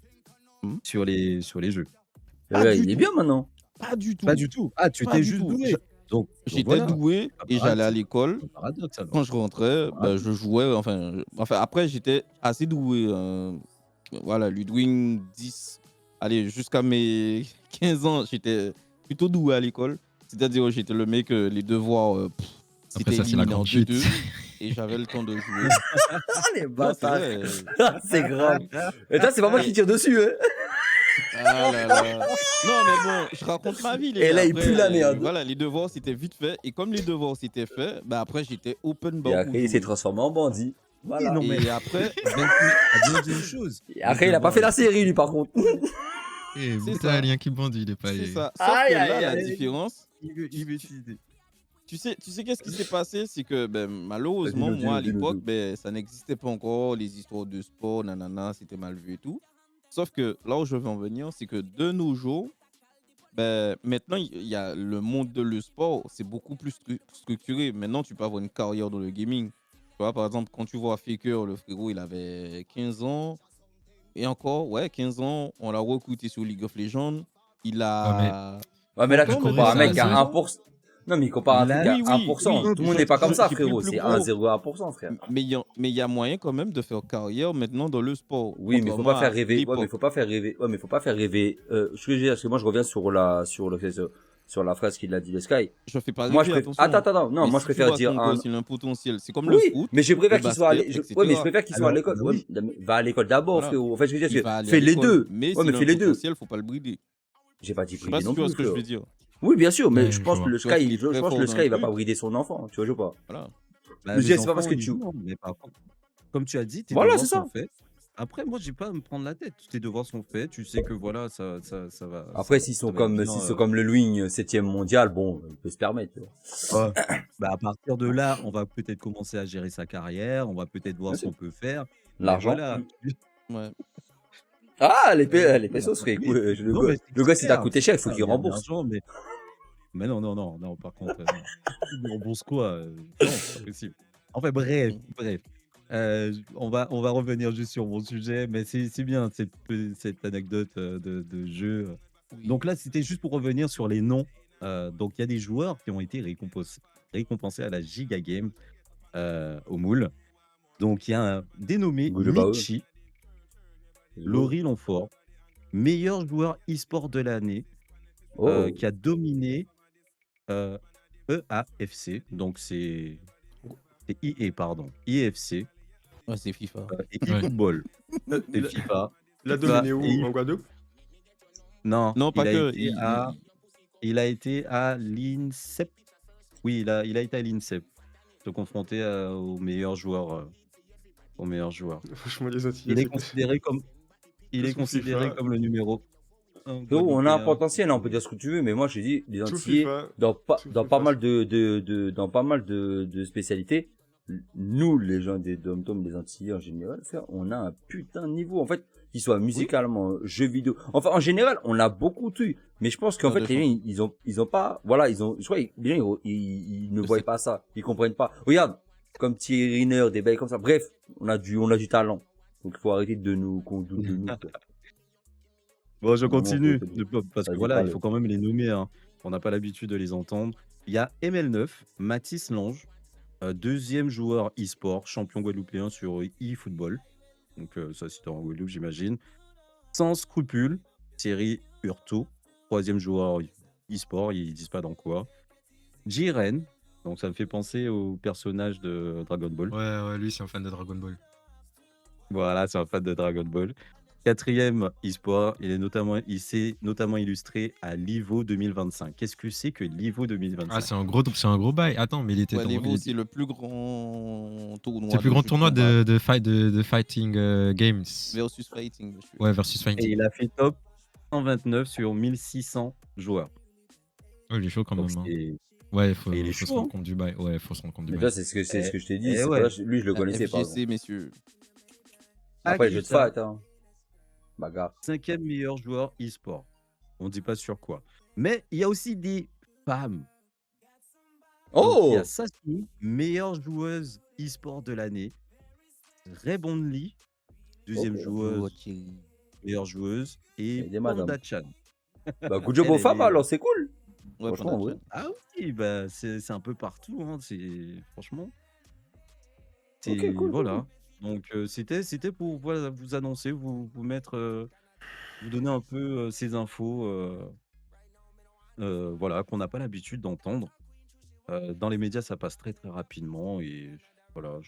Hmm. sur les jeux. Pas Ouais, du il est tout. bien maintenant. Pas du tout. Pas du tout. Ah, tu Pas étais du juste tout. doué. Donc J'étais voilà. doué et j'allais à l'école. C'est un paradoxe alors. Quand je rentrais, bah, je jouais. Enfin, après, j'étais assez doué. Voilà, Ludwig 10. Allez, jusqu'à mes 15 ans, j'étais plutôt doué à l'école. C'est-à-dire, j'étais le mec, les devoirs, Après, c'était ça, c'est la éliminé en grande chute. 2-2. Et j'avais le temps de jouer. Ah, les Non, c'est bâtards. vrai. C'est grave. Et toi, c'est pas moi qui tire dessus, hein. Ah là là. Non, mais bon, je raconte ma vie, les Et gars. là, il pue la Après, merde. voilà, les devoirs, c'était vite fait. Et comme les devoirs, c'était fait, bah après, j'étais open Et bar pour après, il s'est jouer. transformé en bandit. Oui, Voilà. non, mais Et après, bien dit une chose. Et Les après, il a pas devoirs, fait la série, lui, par contre. Eh, c'est putain, ça. lien qui bandit, il est pas. C'est ça. Sauf Aïe, que là, aïe, la aïe. différence, il veut utiliser. tu sais qu'est-ce qui s'est passé? C'est que ben, malheureusement, Dis-nous, moi, à dis-nous, l'époque, dis-nous. ben, ça n'existait pas encore, les histoires de sport, nanana, c'était mal vu et tout. Sauf que là où je veux en venir, c'est que de nos jours, ben, maintenant, il y a le monde de le sport, c'est beaucoup plus structuré. Maintenant, tu peux avoir une carrière dans le gaming. Tu vois, par exemple, quand tu vois Faker, le frérot, il avait 15 ans. Et encore, ouais, 15 ans, on l'a recruté sur League of Legends. Il Ouais, mais a Ouais, mais là, 30 tu ans Corée, compares un maintenant, mec il qui a ça. a 2 ans. 1%. Non, mais il compare un truc Là, à Oui, oui, 1%. oui. Tout le monde n'est pas comme ça, J'ai pris le frérot. plus C'est 1, gros. 0 à 1%, frère. Mais il y a moyen quand même de faire carrière maintenant dans le sport, Oui, mais faut contrairement pas faire à rêver. Ouais, mais l'époque. faut pas faire rêver. Ouais, mais faut pas faire rêver. Ce que je veux dire, parce que moi, je reviens sur la phrase qu'il a dit, le Sky. Je fais pas Moi, je rêver, préfère. Attends, attention. attends, attends. Non, Mais moi, je si tu préfère vois dire ton un. gosse, il a un potentiel. C'est comme le Oui, foot, mais je le préfère qu'il soit basket, allé. Ouais, mais je etc. préfère qu'il soit à alors, l'école. bah Ouais, oui. mais va à l'école d'abord, Voilà. frérot. En fait, je veux Il dire, va aller à fais les l'école. deux. Mais Ouais, mais s'il a un fais les deux. potentiel, faut pas le brider. J'ai pas dit Je sais pas brider si non tu vois plus, ce que je frérot. veux dire. Oui, bien sûr, mais Ouais, je je pense que vois. le Tu vois qu'il Sky, est je très pense que fort le dans Sky, un il va pas truc. brider son enfant. Tu vois, je sais pas. Voilà. Bah, Le mes GS, c'est pas parce enfants, que tu. non, mais par contre, comme tu as dit, tes Voilà, c'est devoirs sont ça. faits. Après, moi, j'ai pas à me prendre la tête. Tes devoirs sont faits. Tu sais que voilà, Après, ça va être bien. s'ils sont comme le Lwing 7ème mondial, bon, il peut se permettre, tu vois. Ouais. Bah, à partir de là, on va peut-être commencer à gérer sa carrière. On va peut-être voir Bien ce sûr. qu'on peut faire. Mais L'argent. voilà. Ouais. Ah, les Voilà. pesos, frère. Oui. Écoute, Non, mais le c'est gosse, il t'a clair. coûté C'est cher, il faut clair. qu'il Il y a de rembourse. l'argent, mais non, non, non, non. Par contre, non. Il rembourse quoi? Non, c'est pas possible. Enfin, bref, Mm. bref. On va revenir juste sur mon sujet, mais c'est bien cette anecdote de jeu. Oui. Donc là, c'était juste pour revenir sur les noms. Donc il y a des joueurs qui ont été récompensés à la Giga Game au Moule. Donc il y a un dénommé Good about. Michi, Laurie Longfort, meilleur joueur e-sport de l'année, Oh. qui a dominé EAFC. Donc c'est EA, pardon. EFC Ouais, c'est FIFA. et Ouais. eFootball La- et la- FIFA. La FIFA dominé et où? En Guadeloupe? Non, Non, pas que. il a été à l'INSEP. Oui, il a été à l'INSEP. Se confronter au meilleur joueur. Au meilleur joueur. Franchement, les Antillais, Il est c'était- considéré comme, il est Sous considéré FIFA. comme le numéro 1 Frérot, on a un guadeloupéen. potentiel, hein, on peut dire ce que tu veux, mais moi, je te dis, les Sous Antillais, FIFA. dans Sous pas FIFA, mal dans pas mal de spécialités, nous, les gens des dom-tom, des Antillais en général, frère, on a un putain de niveau, en fait, qu'il soit musicalement, jeux vidéo. Enfin, en général, on a beaucoup de trucs. Mais je pense qu'en Ouais, fait, les gens, ils ont pas, voilà, je crois, les gens, ils ne Je voient sais. pas ça. Ils comprennent pas. Regarde, comme Thierry Riner, des bails comme ça. Bref, on a du talent. Donc, il faut arrêter qu'on doute de nous, quoi. Bon, je Vraiment, continue, parce que Vas-y, voilà, il parle. faut quand même les nommer, hein. On n'a pas l'habitude de les entendre. Il y a ML9, Mathis Lange, deuxième joueur e-sport, champion guadeloupéen sur eFootball. Donc ça, c'était en Guadeloupe, j'imagine. Sans scrupule, Thierry Hurto, troisième joueur e-sport, ils disent pas dans quoi. Jiren, donc ça me fait penser au personnage de Dragon Ball. Ouais, lui, c'est un fan de Dragon Ball. Voilà, c'est un fan de Dragon Ball. Quatrième e-sport, il s'est notamment illustré à l'Ivo 2025. Qu'est-ce que c'est que l'Ivo Ah, 2025? c'est un gros bail. Attends, mais il était Ouais, dans. l'Evo, c'est le plus grand tournoi. C'est le plus de grand jeux tournoi combat de fighting games. versus fighting, monsieur. Ouais, versus Et fighting. il a fait top 129 sur 1600 joueurs. Ouais, il est chaud quand Donc même. Hein. c'est- Ouais, Et il faut est se chaud, rendre hein. compte du bail. Ouais, faut se rendre compte du Mais bail. toi, c'est ce que je t'ai dit. Eh C'est ouais. pas, lui, je le connaissais pas. FGC, messieurs. Après, les jeux de Akita, fight, hein. Bagarre. cinquième meilleur joueur e-sport. On ne dit pas sur quoi. Mais il y a aussi des femmes. Donc, il y Oh! a Sassou, meilleure joueuse e-sport de l'année. Rebondly, deuxième Oh, joueuse, meilleure joueuse. Et Et des madames. Panda Chan. Bah, good job Elle, aux elle femmes, est- alors, c'est cool. Ouais, Franchement, Panda ouais. Chan. Ah oui, bah, c'est un peu partout. Hein. Franchement, Ok, c'est cool, voilà. Donc c'était pour voilà, vous annoncer, vous mettre, vous donner un peu ces infos, voilà, qu'on n'a pas l'habitude d'entendre. Dans les médias, ça passe très très rapidement et voilà.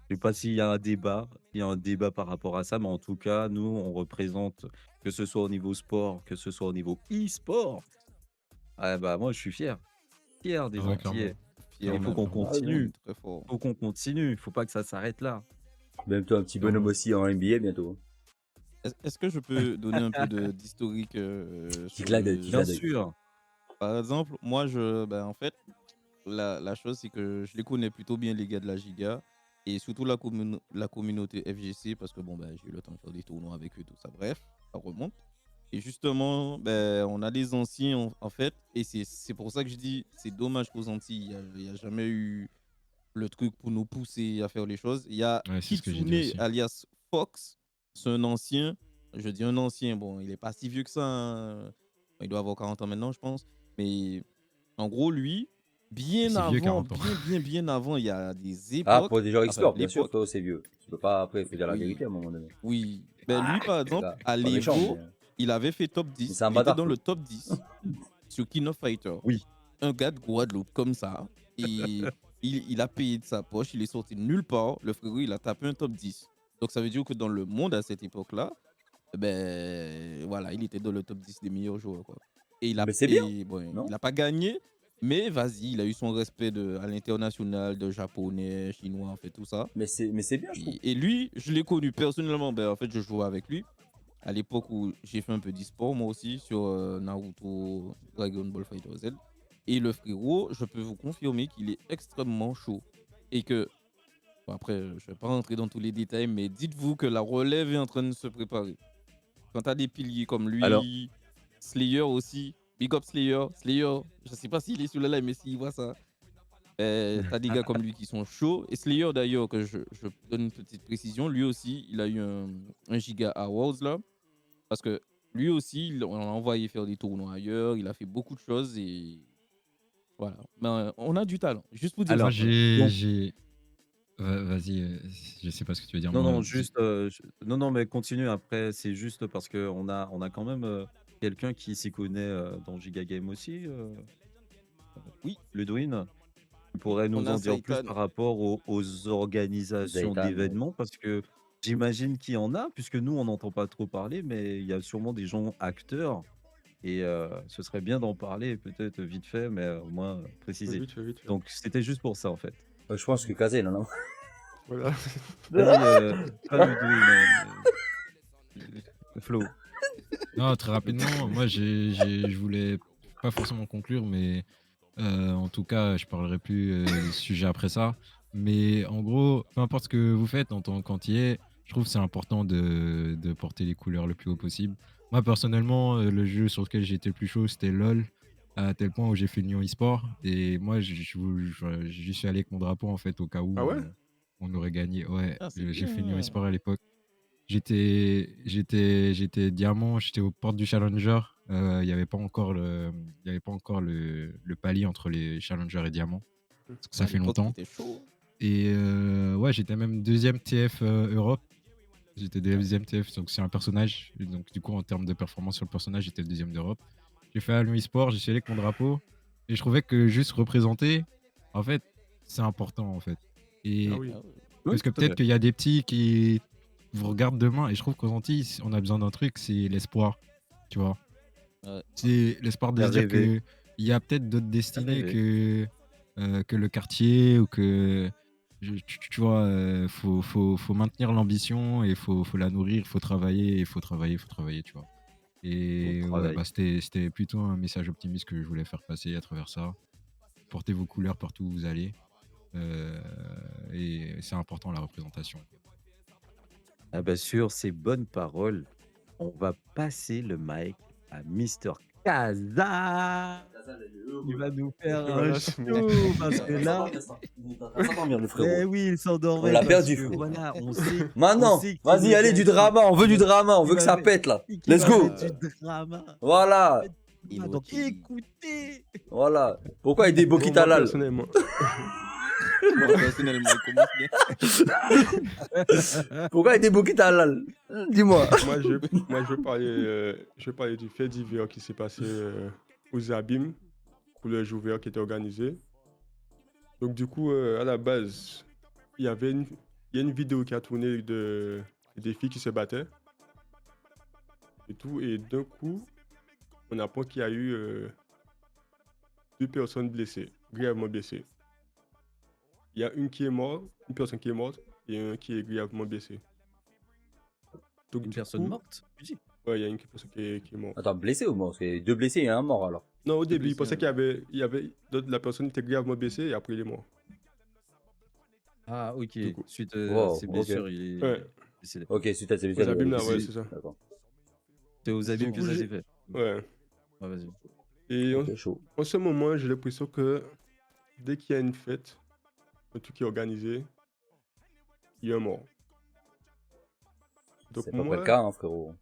Je sais pas s'il y a un débat par rapport à ça, mais en tout cas, nous, on représente, que ce soit au niveau sport, que ce soit au niveau e-sport. Ah bah, moi, je suis fier. Fier Ah des ouais, clairement, Antillais. Et Fier il faut clairement, qu'on même. clairement. Ah oui, On continue. est très fort. Faut qu'on continue. Faut pas que ça s'arrête là. même toi, un petit bonhomme Clairement. aussi en NBA bientôt. Est-ce que je peux donner un peu d'historique Petit sur clin d'œil, petit le... Bien clin d'œil. sûr. Par exemple, moi, en fait, la chose, c'est que je les connais plutôt bien, les gars de la Giga, et surtout la communauté FGC, parce que bon, j'ai eu le temps de faire des tournois avec eux, tout ça. Bref, ça remonte. Et justement, on a des anciens, en fait, et c'est pour ça que je dis, c'est dommage qu'aux Antilles, il y a jamais eu le truc pour nous pousser à faire les choses. Il y a Ouais, c'est ce que j'ai dit Kitsune, aussi. alias Fox, c'est un ancien, je dis un ancien, bon, il est pas si vieux que ça, hein. Il doit avoir 40 ans maintenant, je pense, mais en gros, lui, bien C'est vieux, avant, 40 ans. bien avant, il y a des Ah, époques, pour des joueurs enfin, e-sport, bien sûr, l'époque, frérot, c'est vieux. Tu peux pas, après, il faut dire la oui, vérité à un moment donné. oui. Ah, Lui, par exemple, gars, à pas méchant, l'Evo, il avait fait top mais 10, c'est un il était bâtard, dans le frérot. top 10 sur King of Fighter. Oui. Un gars de Guadeloupe comme ça, et il a payé de sa poche, il est sorti de nulle part, le frérot, il a tapé un top 10. Donc ça veut dire que dans le monde à cette époque-là, voilà, il était dans le top 10 des meilleurs joueurs, quoi. Mais c'est bien, Bon, il non? n'a pas gagné, mais vas-y, il a eu son respect à l'international, de japonais, chinois, en fait, tout ça. Mais c'est bien, je trouve. Et lui, je l'ai connu personnellement, en fait, je jouais avec lui à l'époque où j'ai fait un peu d'e-sport, moi aussi, sur Naruto, Dragon Ball Fighter Z. Et le frérot, je peux vous confirmer qu'il est extrêmement chaud. Et que, bon, après, je vais pas rentrer dans tous les détails, mais dites-vous que la relève est en train de se préparer. Quand tu as des piliers comme Alors, lui, Slayer aussi, Big Up Slayer, je sais pas s'il est sur le live, mais s'il voit ça, t'as des gars comme lui qui sont chauds. Et Slayer d'ailleurs, que je donne une petite précision, lui aussi, il a eu un Giga Awards là, parce que lui aussi, on l'a envoyé faire des tournois ailleurs, il a fait beaucoup de choses et voilà. Mais on a du talent, juste pour dire Moi, ça, alors, voilà. donc, Vas-y, je sais pas ce que tu veux dire. non, Moi, non, juste, non, non, mais continue après. C'est juste parce que on a quand même quelqu'un qui s'y connaît dans Giga Game aussi, Oui, Ludwin. Tu oui, pourrais on nous a en dire plus Zaitan. par rapport aux organisations Zaitan, ouais. d'événements parce que j'imagine qu'il y en a, puisque nous, on n'entend pas trop parler, mais il y a sûrement des gens acteurs et ce serait bien d'en parler, peut-être vite fait, mais au moins préciser. Vite fait, vite fait. Donc, c'était juste pour ça, en fait. Je pense que Kazel, non? Voilà. Vas-y, pas Ludwin, Flo. non, très rapidement, moi, je voulais pas forcément conclure, mais en tout cas, je parlerai plus de ce sujet après ça. Mais en gros, peu importe ce que vous faites en tant qu'antillais, je trouve que c'est important de porter les couleurs le plus haut possible. Moi, personnellement, le jeu sur lequel j'étais le plus chaud, c'était LoL, à tel point où j'ai fait Lyon e-sport. Et moi, j'y suis allé avec mon drapeau, en fait, au cas où Ah ouais? on aurait gagné. Ouais, Ah, c'est j'ai fait Lyon bien. e-sport à l'époque. J'étais diamant, j'étais aux portes du challenger. Il n'y avait pas encore le palier entre les challenger et diamant. Parce que Mais ça à fait l'époque, il longtemps. était chaud. Et ouais, j'étais même deuxième TF Europe. J'étais deuxième TF, donc c'est un personnage. Et donc du coup, en termes de performance sur le personnage, j'étais le deuxième d'Europe. J'ai fait à Lyon e-sport, j'ai allé avec mon drapeau. Et je trouvais que juste représenter, en fait, c'est important en fait. Ah Et oui. Ah ouais. Oui, parce que tout à peut-être fait. qu'il y a des petits qui vous regardent demain. Et je trouve qu'aux Antilles, on a besoin d'un truc, c'est l'espoir. Tu vois, Ouais. c'est l'espoir de Faire se dire rêver, que il y a peut-être d'autres faire destinées rêver. que le quartier ou que tu vois, faut maintenir l'ambition et faut la nourrir, faut travailler, faut travailler, tu vois. Au Et ouais, travail. bah c'était plutôt un message optimiste que je voulais faire passer à travers ça. Portez vos couleurs partout où vous allez. euh, et c'est important la représentation. Ah bah, sur ces bonnes paroles, on va passer le mic à Mister Kaza. Il va nous faire un Voilà, c'est bon. show parce que là, S'endormir, le eh frérot. oui, il On s'endormait l'a parce perdu, que frérot. voilà, on Maintenant, sait qu'il est vas-y, allez, du négatif. drama, on veut Il du va, drama, on il veut que va ça mettre, pète, là. qu'il Let's va go. mettre du drama. Voilà, Mettre du drama. Donc Iloti. écoutez. voilà. Pourquoi il y a des Bon, boquites moi, halal? personnellement, Moi, personnellement, il commence bien. Pourquoi il y a des boquites halal? Dis-moi. je vais parler du fait divers qui s'est passé aux Abîmes pour le jeu ouvert qui était organisé. Donc, du coup, à la base, il y avait il y a une vidéo qui a tourné des filles qui se battaient et tout. Et d'un coup, on apprend qu'il y a eu 2 personnes blessées, grièvement blessées. Il y a une personne qui est morte et un qui est grièvement blessé. Donc Une du personne coup, morte, tu dis? ouais, il y a une personne qui est morte. Attends, blessé ou mort? Parce qu'il y a 2 blessés et un mort alors. Non, au début, il blessé, pensait ouais. la personne était grièvement blessée et après il est mort. Ah, ok. Du coup. Suite à Wow, ses ok. blessures, il Ouais, est décédé. Ok, suite à ces aux blessés, abîmes là, ouais, c'est- c'est ça. D'accord. C'est aux abîmes Du que coup, ça j'ai- s'est fait. Ouais. Ah, vas-y. Et Ok, chaud. en ce moment, j'ai l'impression que dès qu'il y a une fête, un truc qui est organisé, il y a un mort. Donc C'est à peu près le moi, cas, hein, frérot.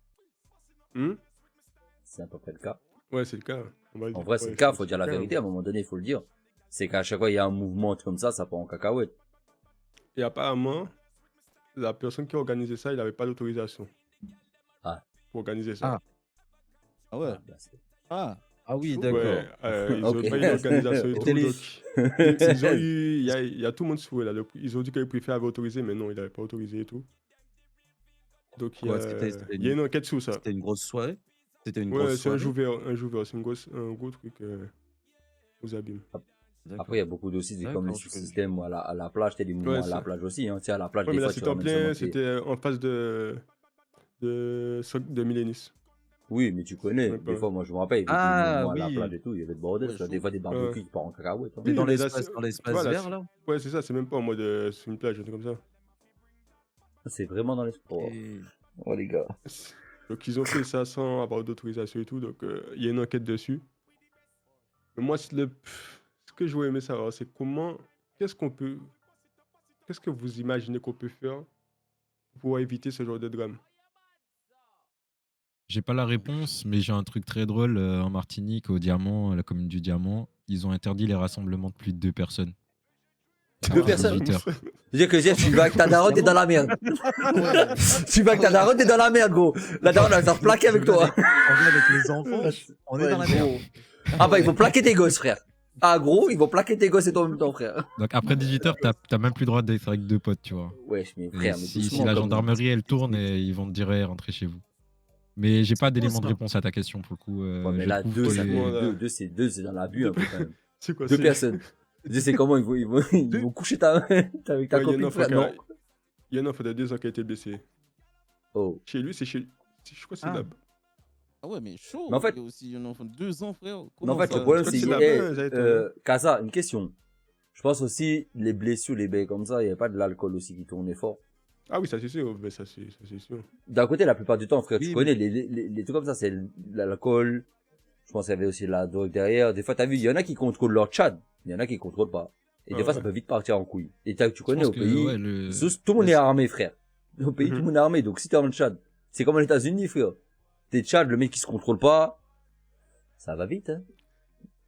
C'est à peu près le cas. ouais, c'est le cas. On va le En dire. vrai, c'est Ouais, le cas, faut dire la le cas, vérité, à un moment donné, il faut le dire. C'est qu'à chaque fois, il y a un mouvement comme ça part en cacahuète. Et apparemment, la personne qui a organisé ça, il n'avait pas d'autorisation. Ah. Pour organiser ça. Ah ouais. Ah, bah, c'est- Ah. Ah oui, Chaud. d'accord. Ouais, ils Ok. n'ont pas eu d'organisation et Ok. tout. Télé- Donc, ils ont eu. Il y a tout le monde sous là. Ils ont dit que le préfet avait autorisé, mais non, il n'avait pas autorisé et tout. Donc, Quoi, c'était il y a une enquête sur ça. c'était une grosse soirée? C'était une Ouais, grosse c'est un soirée? jour vert. C'est un gros truc aux abîmes. D'accord. Après, il y a beaucoup aussi, c'est comme les D'accord, systèmes à la plage, t'as des mouvements Ouais, à la ça. plage aussi. Hein. Tu sais, à la plage, Ouais, des mais là, fois, tu c'était en ramènes seulement plein. tes- C'était en face de Millénis. Oui, mais tu connais. Ouais, Des pas- fois, moi, je me rappelle, il y avait des Ah, mouvements à la oui. plage et tout. Il y avait de bordel. Ouais, tu vois, des chaud. fois, des barbecues qui partent en cacahuète. Hein. C'est Oui, dans mais là, l'espace, c'est- dans l'espace voilà, vert, c'est- là? Ouais, c'est ça. C'est même pas en mode sur une plage, un truc comme ça. C'est vraiment dans les sports. Et- Oh, les gars. Donc ils ont fait ça sans avoir d'autorisation et tout, donc il y a une enquête dessus. Mais moi, ce que j'aurais aimé savoir, c'est qu'est-ce que vous imaginez qu'on peut faire pour éviter ce genre de drame? J'ai pas la réponse, mais j'ai un truc très drôle. En Martinique, au Diamant, à la commune du Diamant, ils ont interdit les rassemblements de plus de 2 personnes. À 2 partir de personnes? 18 heures. C'est-à-dire que tu vas avec ta daronne, t'es dans la merde. Tu vas avec ta daronne, t'es dans la merde, gros. La daronne, elle va se faire plaquer avec toi. En vrai, avec les enfants, on est dans la merde. Ah bah, ils vont plaquer tes gosses, frère. Ah, gros, ils vont plaquer tes gosses et toi en même temps, frère. Donc après 18 heures, t'as même plus le droit d'être avec 2 potes, tu vois. Wesh, mais Et frère, mais si doucement. la comme- gendarmerie, elle tourne, et ils vont te dire, hey, rentrez chez vous. Mais j'ai pas d'élément de ça. réponse à ta question pour le coup. Ouais, mais je là, trouve 2, que ça franchement, fait là- 2, c'est dans l'abus un peu quand même. C'est quoi 2 c'est- personnes. Je sais comment ils vont coucher avec ta Ouais, il y a un copine, enfant frère. qui a- Non. il y a un enfant de 2 ans qui a été blessé. Oh. Chez lui, je crois que c'est Ah. là. Ah ouais, mais chaud. Mais en fait- Il y a aussi un enfant de 2 ans, frère. Mais en Comment fait, ça le problème, Je crois c'est que c'est que, là-bas, j'avais entendu. Kaza, une question. Je pense aussi, les blessures, les bails comme ça, il n'y avait pas de l'alcool aussi qui tournait fort. Ah oui, ça c'est sûr. Mais ça c'est sûr. D'un côté, la plupart du temps, frère, Oui, tu mais- connais, les trucs comme ça, c'est l'alcool. Je pense qu'il y avait aussi la drogue derrière. Des fois, t'as vu, il y en a qui contrôlent leur tchad. Il y en a qui contrôlent pas. Et des Ouais, fois, ça ouais. peut vite partir en couille. Et tu je connais, pense au que, pays, ouais, tout le monde est la- armé, frère. Au pays, tout le monde est armé. Donc, si t'es en Tchad, c'est comme aux États-Unis, frère. T'es Tchad, le mec qui se contrôle pas, ça va vite, hein.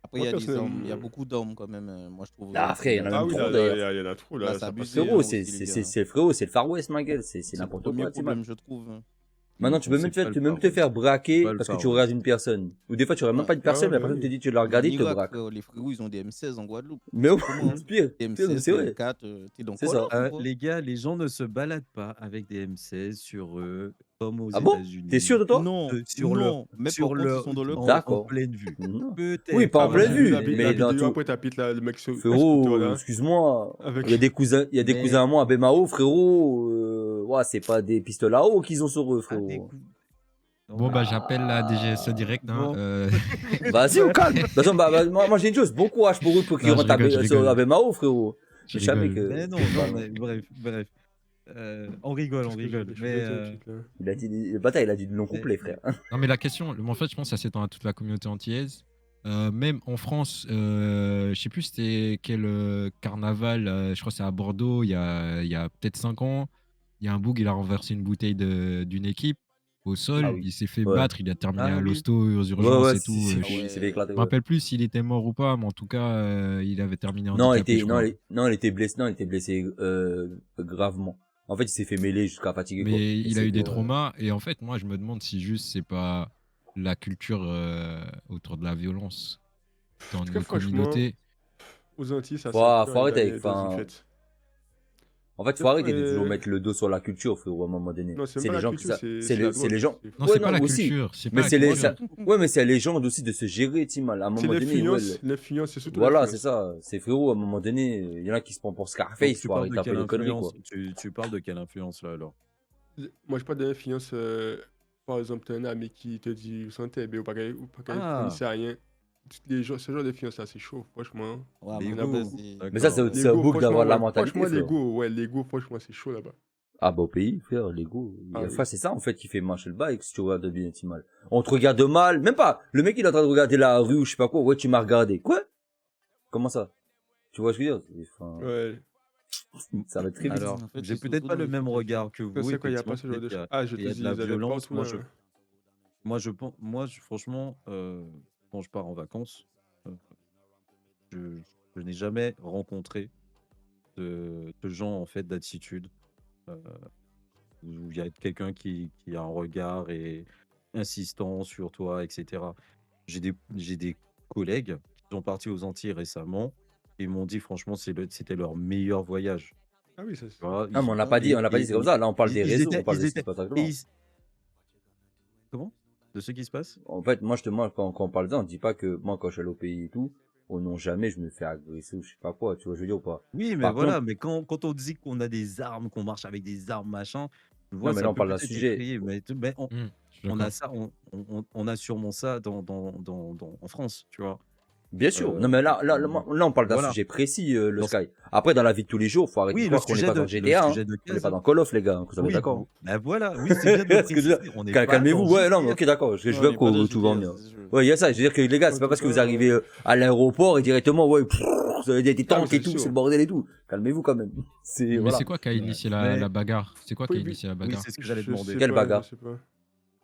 Après, il y a Moi, des hommes, il y a personnellement- beaucoup d'hommes quand même. Moi, je trouve. Ah, frère, il y en a Ah même oui, trop, là, d'ailleurs. il y en a trop là. Là, ça ça passe. abuse. Frérot, aussi, c'est les gars. c'est le frérot, c'est le Far West, ma gueule. C'est C'est le n'importe premier quoi, tu problème, je trouve. Maintenant, tu peux C'est même pas te, le tu peux même Far te West. faire braquer Pas le parce que Far tu regardes une personne. Ou des fois, tu regardes même pas une personne, Ah, la bah personne oui. te dit, tu l'as regardé, En il te Irak, braque. les frérots, ils ont des M16 en Guadeloupe. Mais oh, Comment c'est pire. Des Pire, M16, c'est des vrai. M4, t'es dans C'est quoi, ça. là, frérot Les gars, les gens ne se baladent pas avec des M16 sur eux, comme aux Ah bon? États-Unis. T'es sûr de toi? Non, Sur non. Mais sur par contre, leur- ils sont dans le en, camp. D'accord. en pleine vue. Non. Peut-être. Oui, pas en Ah, pleine ouais. vue, La mais dans vidéo, tout. après t'as là, le mec sur le Frérot, scooter, là. excuse-moi. Avec- Il y a des cousins, il y a des Mais- cousins à moi à Bemao, frérot. Ouais, c'est pas des pistolets à eau qu'ils ont sur eux, Ah, des frérot. coups. Bon, bah, j'appelle la DGSE direct. Hein. Bon. Vas-y, au calme. De toute façon, moi, j'ai une chose. Bon courage pour eux pour qu'ils Non, je rentrent rigole, je rigole. à Bemao, frérot. Je Je savais rigole. que. Mais non, mais bref. On rigole, Qu'est-ce que je Mais vais dire, le truc, là. Il a dit, le bataille, il a dit de non complet, frère. Non, mais la question, en fait, je pense que ça s'étend à toute la communauté antillaise. Même en France, je sais plus c'était quel carnaval, je crois que c'est à Bordeaux, il y a peut-être 5 ans. Il y a un boug, il a renversé une bouteille d'une équipe au sol, Ah oui. il s'est fait Ouais. battre, il a terminé Ah à oui. l'hosto aux Ouais, urgences ouais, et tout. si, Je Ah ouais. il s'est fait éclater. me rappelle plus s'il était mort ou pas, mais en tout cas, il avait terminé Non, handicapé, je crois. il était blessé, gravement. En fait, il s'est fait mêler jusqu'à fatiguer. quoi. Mais Et il a c'est eu des que- traumas, et en fait, moi, je me demande si juste c'est pas la culture autour de la violence dans tout cas, nos franchement, communautés. Aux Antilles, ça Faut sent arrêter bien avec- dans une enfin, fête. En fait, C'est faut pas, arrêter de toujours mettre le dos sur la culture, frérot, à un moment donné. non, c'est C'est même les pas la gens qui culture, ça, c'est c'est la c'est les drogue. gens. Non, Ouais, c'est pas non, la aussi. culture, c'est pas Mais la c'est les, culture. ouais, mais c'est les gens aussi de se gérer, Timal. À un C'est moment donné, ouais, l'influence, c'est surtout voilà, c'est l'influence. ça. C'est frérot, à un moment donné, il y en a qui se prennent pour Donc, Scarface, tu faut parles arrêter de un peu quelle les conneries, quoi. influence? Tu parles de quelle influence là alors? Moi, je parle d'influence, par exemple, t'as un ami qui te dit, vous sentez bien, ou pas qu'il Ah, fournissait à rien. Les gens, ce genre d'influence-là, c'est chaud, franchement. Ouais, à les mon On a goûts. avis, beaucoup. c'est. Mais ça, D'accord, ouais. c'est à L'ego, vous franchement, d'avoir la ouais. mentalité, Franchement, frère. l'ego, franchement, c'est chaud là-bas. Ah, bah, au pays, frère, l'ego. Ah Enfin, oui. c'est ça, en fait, qui fait marcher le bail, si tu regardes bien, Timal. On te regarde mal, même pas. Le mec, il est en train de regarder la rue ou je sais pas quoi. Ouais, tu m'as regardé. Quoi? Comment ça? Tu vois ce que je veux dire? Enfin, Ouais. ça va être très vite. Alors, En fait, j'ai c'est peut-être surtout pas dans le les même trucs regard que Non, vous, c'est quoi, il n'y a effectivement. pas ce genre Peut-être de il y choses. a, Ah, je il te y a de dis, la ils allaient violence. partout là. Moi, franchement, quand je pars en vacances, euh, je, je n'ai jamais rencontré de gens en fait d'attitude euh, où il y a quelqu'un qui a un regard et insistant sur toi, etc. J'ai des collègues qui sont partis aux Antilles récemment et ils m'ont dit franchement c'était leur meilleur voyage. Ah oui, Tu vois, Ah, mais on c'est l'a pas dingue. dit, on l'a pas dit, c'est comme ça. Là, on parle des réseaux, on parle de ce qui se passe et actuellement. comment? De ce qui se passe? En fait, moi, quand on parle de ça, on dit pas que moi, quand je suis allé au pays et tout, oh non, jamais je me fais agresser ou je sais pas quoi, tu vois, je veux dire ou pas. Oui, mais Par voilà, contre, mais quand on dit qu'on a des armes, qu'on marche avec des armes, machin, tu non, vois, mais ça là, on peut parle d'un peut-être sujet. effrayer, mais Je suis on a d'accord. ça, on a sûrement ça en France, tu vois. Bien sûr. Non, mais là, on parle d'un Voilà. sujet précis, le Dans ce- Sky. Après, dans la vie de tous les jours, faut arrêter de Oui, croire qu'on n'est pas dans le GTA, hein. sujet de On n'est pas Casa. dans Call of, les gars, que ça va être Oui, d'accord. Hein. ben voilà, oui, c'est bien de le Parce que déjà, préciser. On n'est pas calmez-vous, dans ouais, non, mais GTA. ok, d'accord, je Non, veux on n'est pas dans que tout va GTA, bien. c'est sûr. Ouais, il y a ça, je veux dire que les gars, c'est En pas tout parce que vous cas, arrivez à l'aéroport et directement, ouais, vous avez des ah, mais tanks et c'est tout, c'est sûr. le bordel et tout. Calmez-vous quand même. C'est, Mais voilà. c'est quoi qui a Ouais. initié Mais la bagarre? C'est quoi qui a Oui, initié la oui, bagarre? c'est ce que j'allais Je demander. sais Quelle pas, bagarre? je sais pas.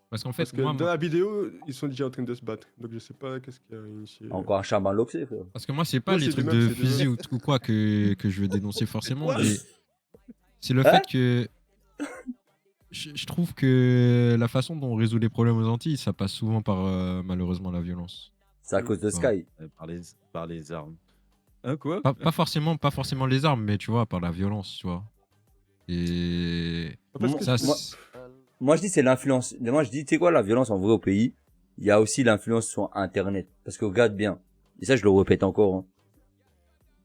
Parce qu'en Parce fait, que moi, dans la vidéo, ils sont déjà en train de se battre. Donc je sais pas qu'est-ce qui a initié. Encore un chaman loxé, frère. parce que moi, c'est pas Ouais, les c'est du trucs même, de c'est du même. fusil ou quoi que je veux dénoncer forcément, Quoi? mais c'est le Hein? fait que je trouve que la façon dont on résout les problèmes aux Antilles, ça passe souvent par malheureusement la violence. C'est à cause de Tu vois. Sky. Par les armes. Hein, quoi? Pas forcément les armes, mais tu vois, par la violence, tu vois. Et Parce que ça, Moi, moi, je dis, c'est l'influence. Moi, je dis, tu sais quoi, la violence en vrai au pays, il y a aussi l'influence sur Internet. Parce que regarde bien, et ça, je le répète encore, hein.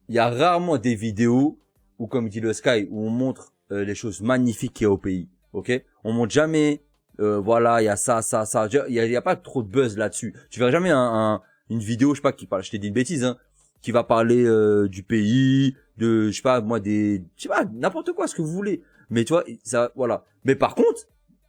Il y a rarement des vidéos où, comme dit le Sky, où on montre les choses magnifiques qu'il y a au pays. Ok? On montre jamais, voilà, il y a ça. Il y a pas trop de buzz là-dessus. Tu verras jamais une vidéo, je sais pas, qui parle, je t'ai dit une bêtise, hein, qui va parler du pays, de, je sais pas, moi, je sais pas, n'importe quoi, ce que vous voulez. Mais tu vois, ça, voilà. Mais par contre,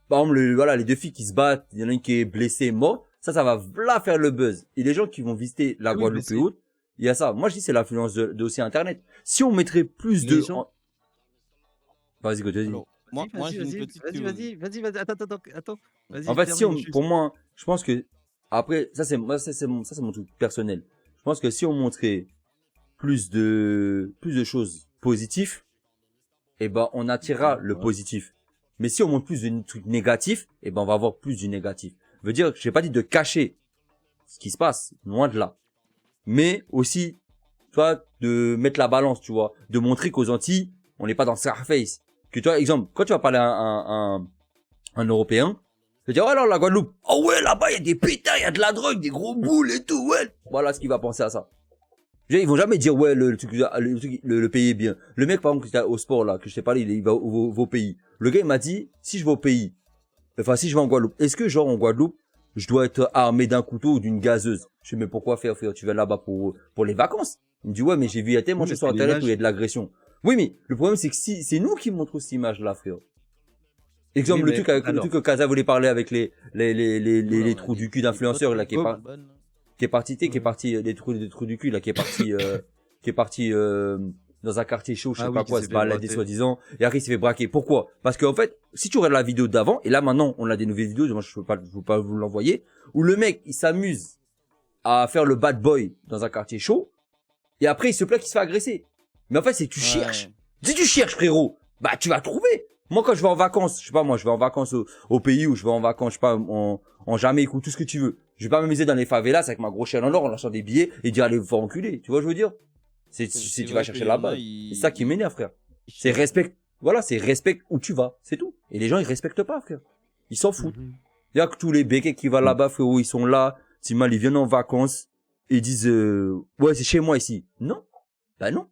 par exemple, voilà, les deux filles qui se battent, il y en a une qui est blessée, morte, ça va là faire le buzz. Et les gens qui vont visiter la Oui, mais Guadeloupe et c'est- autres, il y a ça. Moi, je dis, c'est l'influence de aussi Internet. Si on mettrait plus Les de... gens- Vas-y, go, vas-y. Alors, moi, j'ai une petite théorie. Vas-y, attends. Vas-y, En fait, si termine, on, pour moi, je pense que, après, ça c'est mon truc personnel. Je pense que si on montrait plus de choses positives, eh ben, on attirera le Ouais. positif. Mais si on montre plus de trucs négatifs, eh ben, on va avoir plus du négatif. Veut dire, j'ai pas dit de cacher ce qui se passe, loin de là. Mais aussi, tu vois, de mettre la balance, tu vois, de montrer qu'aux Antilles, on n'est pas dans Scarface. Que tu vois, exemple, quand tu vas parler à un Européen, tu vas dire, oh alors la Guadeloupe, oh ouais, là-bas, il y a des pétards, il y a de la drogue, des gros boules et tout, ouais. Voilà ce qu'il va penser à ça. Je veux dire, ils vont jamais dire, ouais, le pays est bien. Le mec, par exemple, qui était au sport, là, que je t'ai parlé, il va au pays. Le gars, il m'a dit, si je vais au pays, enfin, si je vais en Guadeloupe, est-ce que, genre, en Guadeloupe, je dois être armé d'un couteau ou d'une gazeuse? Je dis, mais pourquoi faire, frère? Tu vas là-bas pour les vacances? Il me dit, ouais, mais j'ai vu, il y a tellement de Oui, mais choses sur c'est Internet l'image. où il y a de l'agression. Oui, mais le problème, c'est que si, c'est nous qui montrons cette image-là, frère. Exemple, Oui, le mais truc avec, le alors- truc que Kaza voulait parler avec les Voilà, trous des- du cul des d'influenceurs, là, potes, des bonnes. qui est parti, tu sais, qui est parti, des trous du cul, là, qui est parti, dans un quartier chaud, je sais Ah pas oui, qui quoi, s'est se fait balader braquer. soi-disant, et après il s'est fait braquer. Pourquoi? Parce qu'en fait, si tu regardes la vidéo d'avant, et là maintenant, on a des nouvelles vidéos, moi je peux pas vous l'envoyer, où le mec, il s'amuse à faire le bad boy dans un quartier chaud, et après il se plaint qu'il se fait agresser. Mais en fait, c'est que tu cherches. Ouais. Si tu cherches, frérot, bah tu vas trouver. Moi, quand je vais en vacances, je sais pas, moi, je vais en vacances au pays ou je vais en vacances, je sais pas, en Jamaïque ou tout ce que tu veux. Je vais pas m'amuser dans les favelas avec ma grosse chaîne en or en lâchant des billets et dire allez vous faire enculer. Tu vois, je veux dire. C'est tu vas vrai chercher qu'il y en a, là-bas. ils- C'est ça qui m'énerve, frère. C'est respect Voilà, c'est respecte où tu vas, c'est tout. Et les gens, ils respectent pas, frère. Ils s'en foutent. Mhm. Il y a que tous les béquets qui vont là-bas, frérot, ils sont là. Timal, ils viennent en vacances et ils disent, ouais, c'est chez moi ici. Non. Bah non.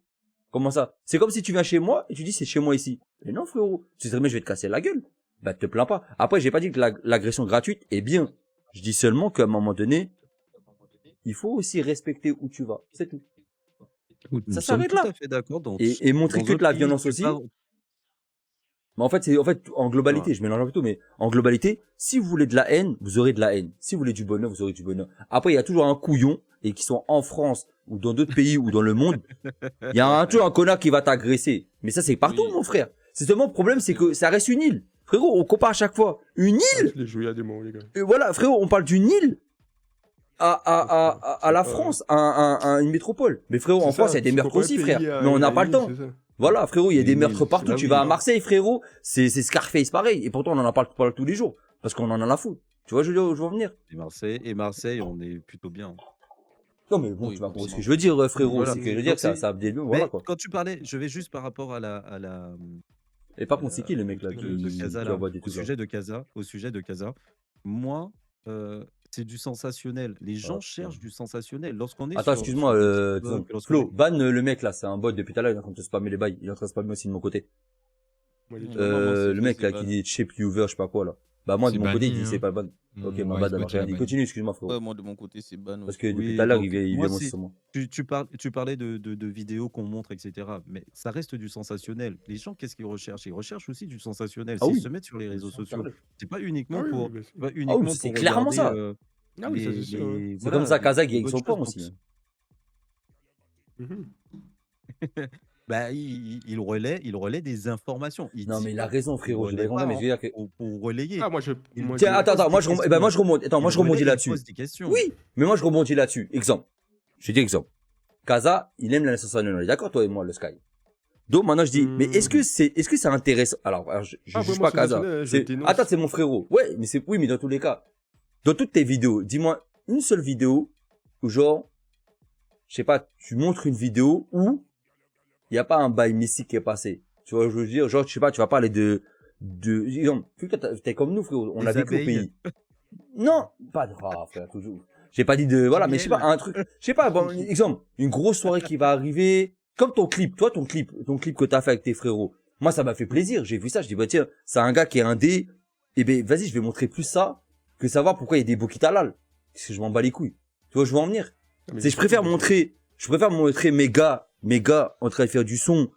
Comment ça? C'est comme si tu viens chez moi et tu dis c'est chez moi ici. Mais non, frérot. Tu sais très bien, je vais te casser la gueule. Bah, te plains pas. Après, j'ai pas dit que l'agression gratuite est bien. Je dis seulement qu'à un moment donné, il faut aussi respecter où tu vas. C'est tout. Écoute, Ça nous sommes s'arrête tout là. à fait d'accord Et montrer dans que un de la pays, violence tu aussi. pars Mais en fait, c'est, en fait, en ouais. globalité, je mélange un peu tout, mais en globalité, si vous voulez de la haine, vous aurez de la haine. Si vous voulez du bonheur, vous aurez du bonheur. Après, il y a toujours un couillon, et qui sont en France, ou dans d'autres pays, ou dans le monde, il y a toujours un connard qui va t'agresser. Mais ça, c'est partout, Oui, mon frère. C'est seulement le problème, c'est que ça reste une île. Frérot, on compare à chaque fois. Une île, Ah, je l'ai joué à des moments, les gars. et voilà, frérot, on parle d'une île à C'est la pas. France, à une métropole. Mais frérot, en C'est France, il y ça, a des tu meurtres compares un aussi, pays frère. Mais on n'a pas le une île, temps. c'est ça. Voilà, frérot, il y a C'est des une meurtres île. partout. Ah Tu oui, vas à non. Marseille, frérot, c'est Scarface pareil. Et pourtant, on en parle pas tous les jours. Parce qu'on en a la foutre. Tu vois, je veux en venir. Et Marseille, on est plutôt bien. Non, mais bon, oui, tu vas comprendre ce que forcément. je veux dire, frérot. Voilà. C'est que je veux dire Donc que ça, c'est. ça a des lieux, voilà, Mais quoi. quand tu parlais, je vais juste par rapport Et par contre, c'est qui le mec là truc Ouais, de c'est Casa qui là, envoie des au trucs là? sujet de Casa, moi, c'est du sensationnel. Les Ah, gens putain. cherchent du sensationnel. Lorsqu'on est Attends, sur excuse-moi, TikTok, lorsqu'on Flo, est. ban le mec là, c'est un bot depuis tout à l'heure, il est en train de te spammer les bails. Il est en train de spammer aussi de mon côté. Moi, j'ai dit, Non, non, moi, c'est Le fait, mec c'est là ban. qui dit chip user, je sais pas quoi là. Bah moi de C'est mon côté, il banni, dit c'est hein. pas ban. Ok, ma Ouais, bad, ce alors bot, j'ai il rien est dit. banni. Continue, excuse-moi, frérot. Ouais, moi, de mon côté, c'est ban Parce aussi. que depuis Oui, tout à l'heure, donc il moi vient aussi c'est. sur moi. Tu parlais de vidéos qu'on montre, etc. Mais ça reste du sensationnel. Les gens, qu'est-ce qu'ils recherchent? Ils recherchent aussi du sensationnel. Ah S'ils se oui, mettent sur les réseaux c'est sociaux, vrai. c'est pas Ah uniquement oui, oui, pour, bien sûr. c'est pas Ah oui, uniquement c'est pour clairement regarder ça. Ah oui, ça, c'est sûr. Hein. C'est comme ça, Kazak, il les gagne bonnes son pain choses. aussi. Donc, Hein. Mhm. bah, il relaie des informations. Il Non, dit mais il a pas, raison, il frérot, je vais relaie répondre, pas mais je veux dire que. pour relayer. Ah, moi, Il Tiens, attends, pose attends, moi des je, questions. ben, moi je remonte. Attends, moi Il je rebondis relaie, il là-dessus. pose des questions. Oui, mais moi je rebondis là-dessus. Exemple. Je dis exemple. Kaza, il aime la sensationnelle. On est d'accord, toi et moi, le Sky. Donc maintenant je dis, mais est-ce que c'est intéressant? Alors, je Ah, juge vraiment, pas Kaza. sensationnel, je C'est, dénonce. attends, c'est mon frérot. Ouais, mais c'est, oui, mais dans tous les cas, dans toutes tes vidéos, dis-moi une seule vidéo où genre, je sais pas, tu montres une vidéo où il y a pas un bail mystique qui est passé. Tu vois, je veux dire, genre, je sais pas, tu vas parler exemple, vu que t'es comme nous, frérot, on Les a vécu au abeilles. pays. Non, pas de, ah, frère, toujours. J'ai pas dit de, voilà, mais je sais pas, miel. un truc, je sais pas, bon, exemple, une grosse soirée qui va arriver, comme ton clip, toi, ton clip que t'as fait avec tes frérots. Moi, ça m'a fait plaisir, j'ai vu ça, je dis, bah, tiens, c'est un gars qui est indé, et ben, vas-y, je vais montrer plus ça, que savoir pourquoi il y a des bouquets halal. Parce que je m'en bats les couilles. Tu vois, je veux en venir. Ah, mais C'est, je préfère montrer mes gars en train de faire du son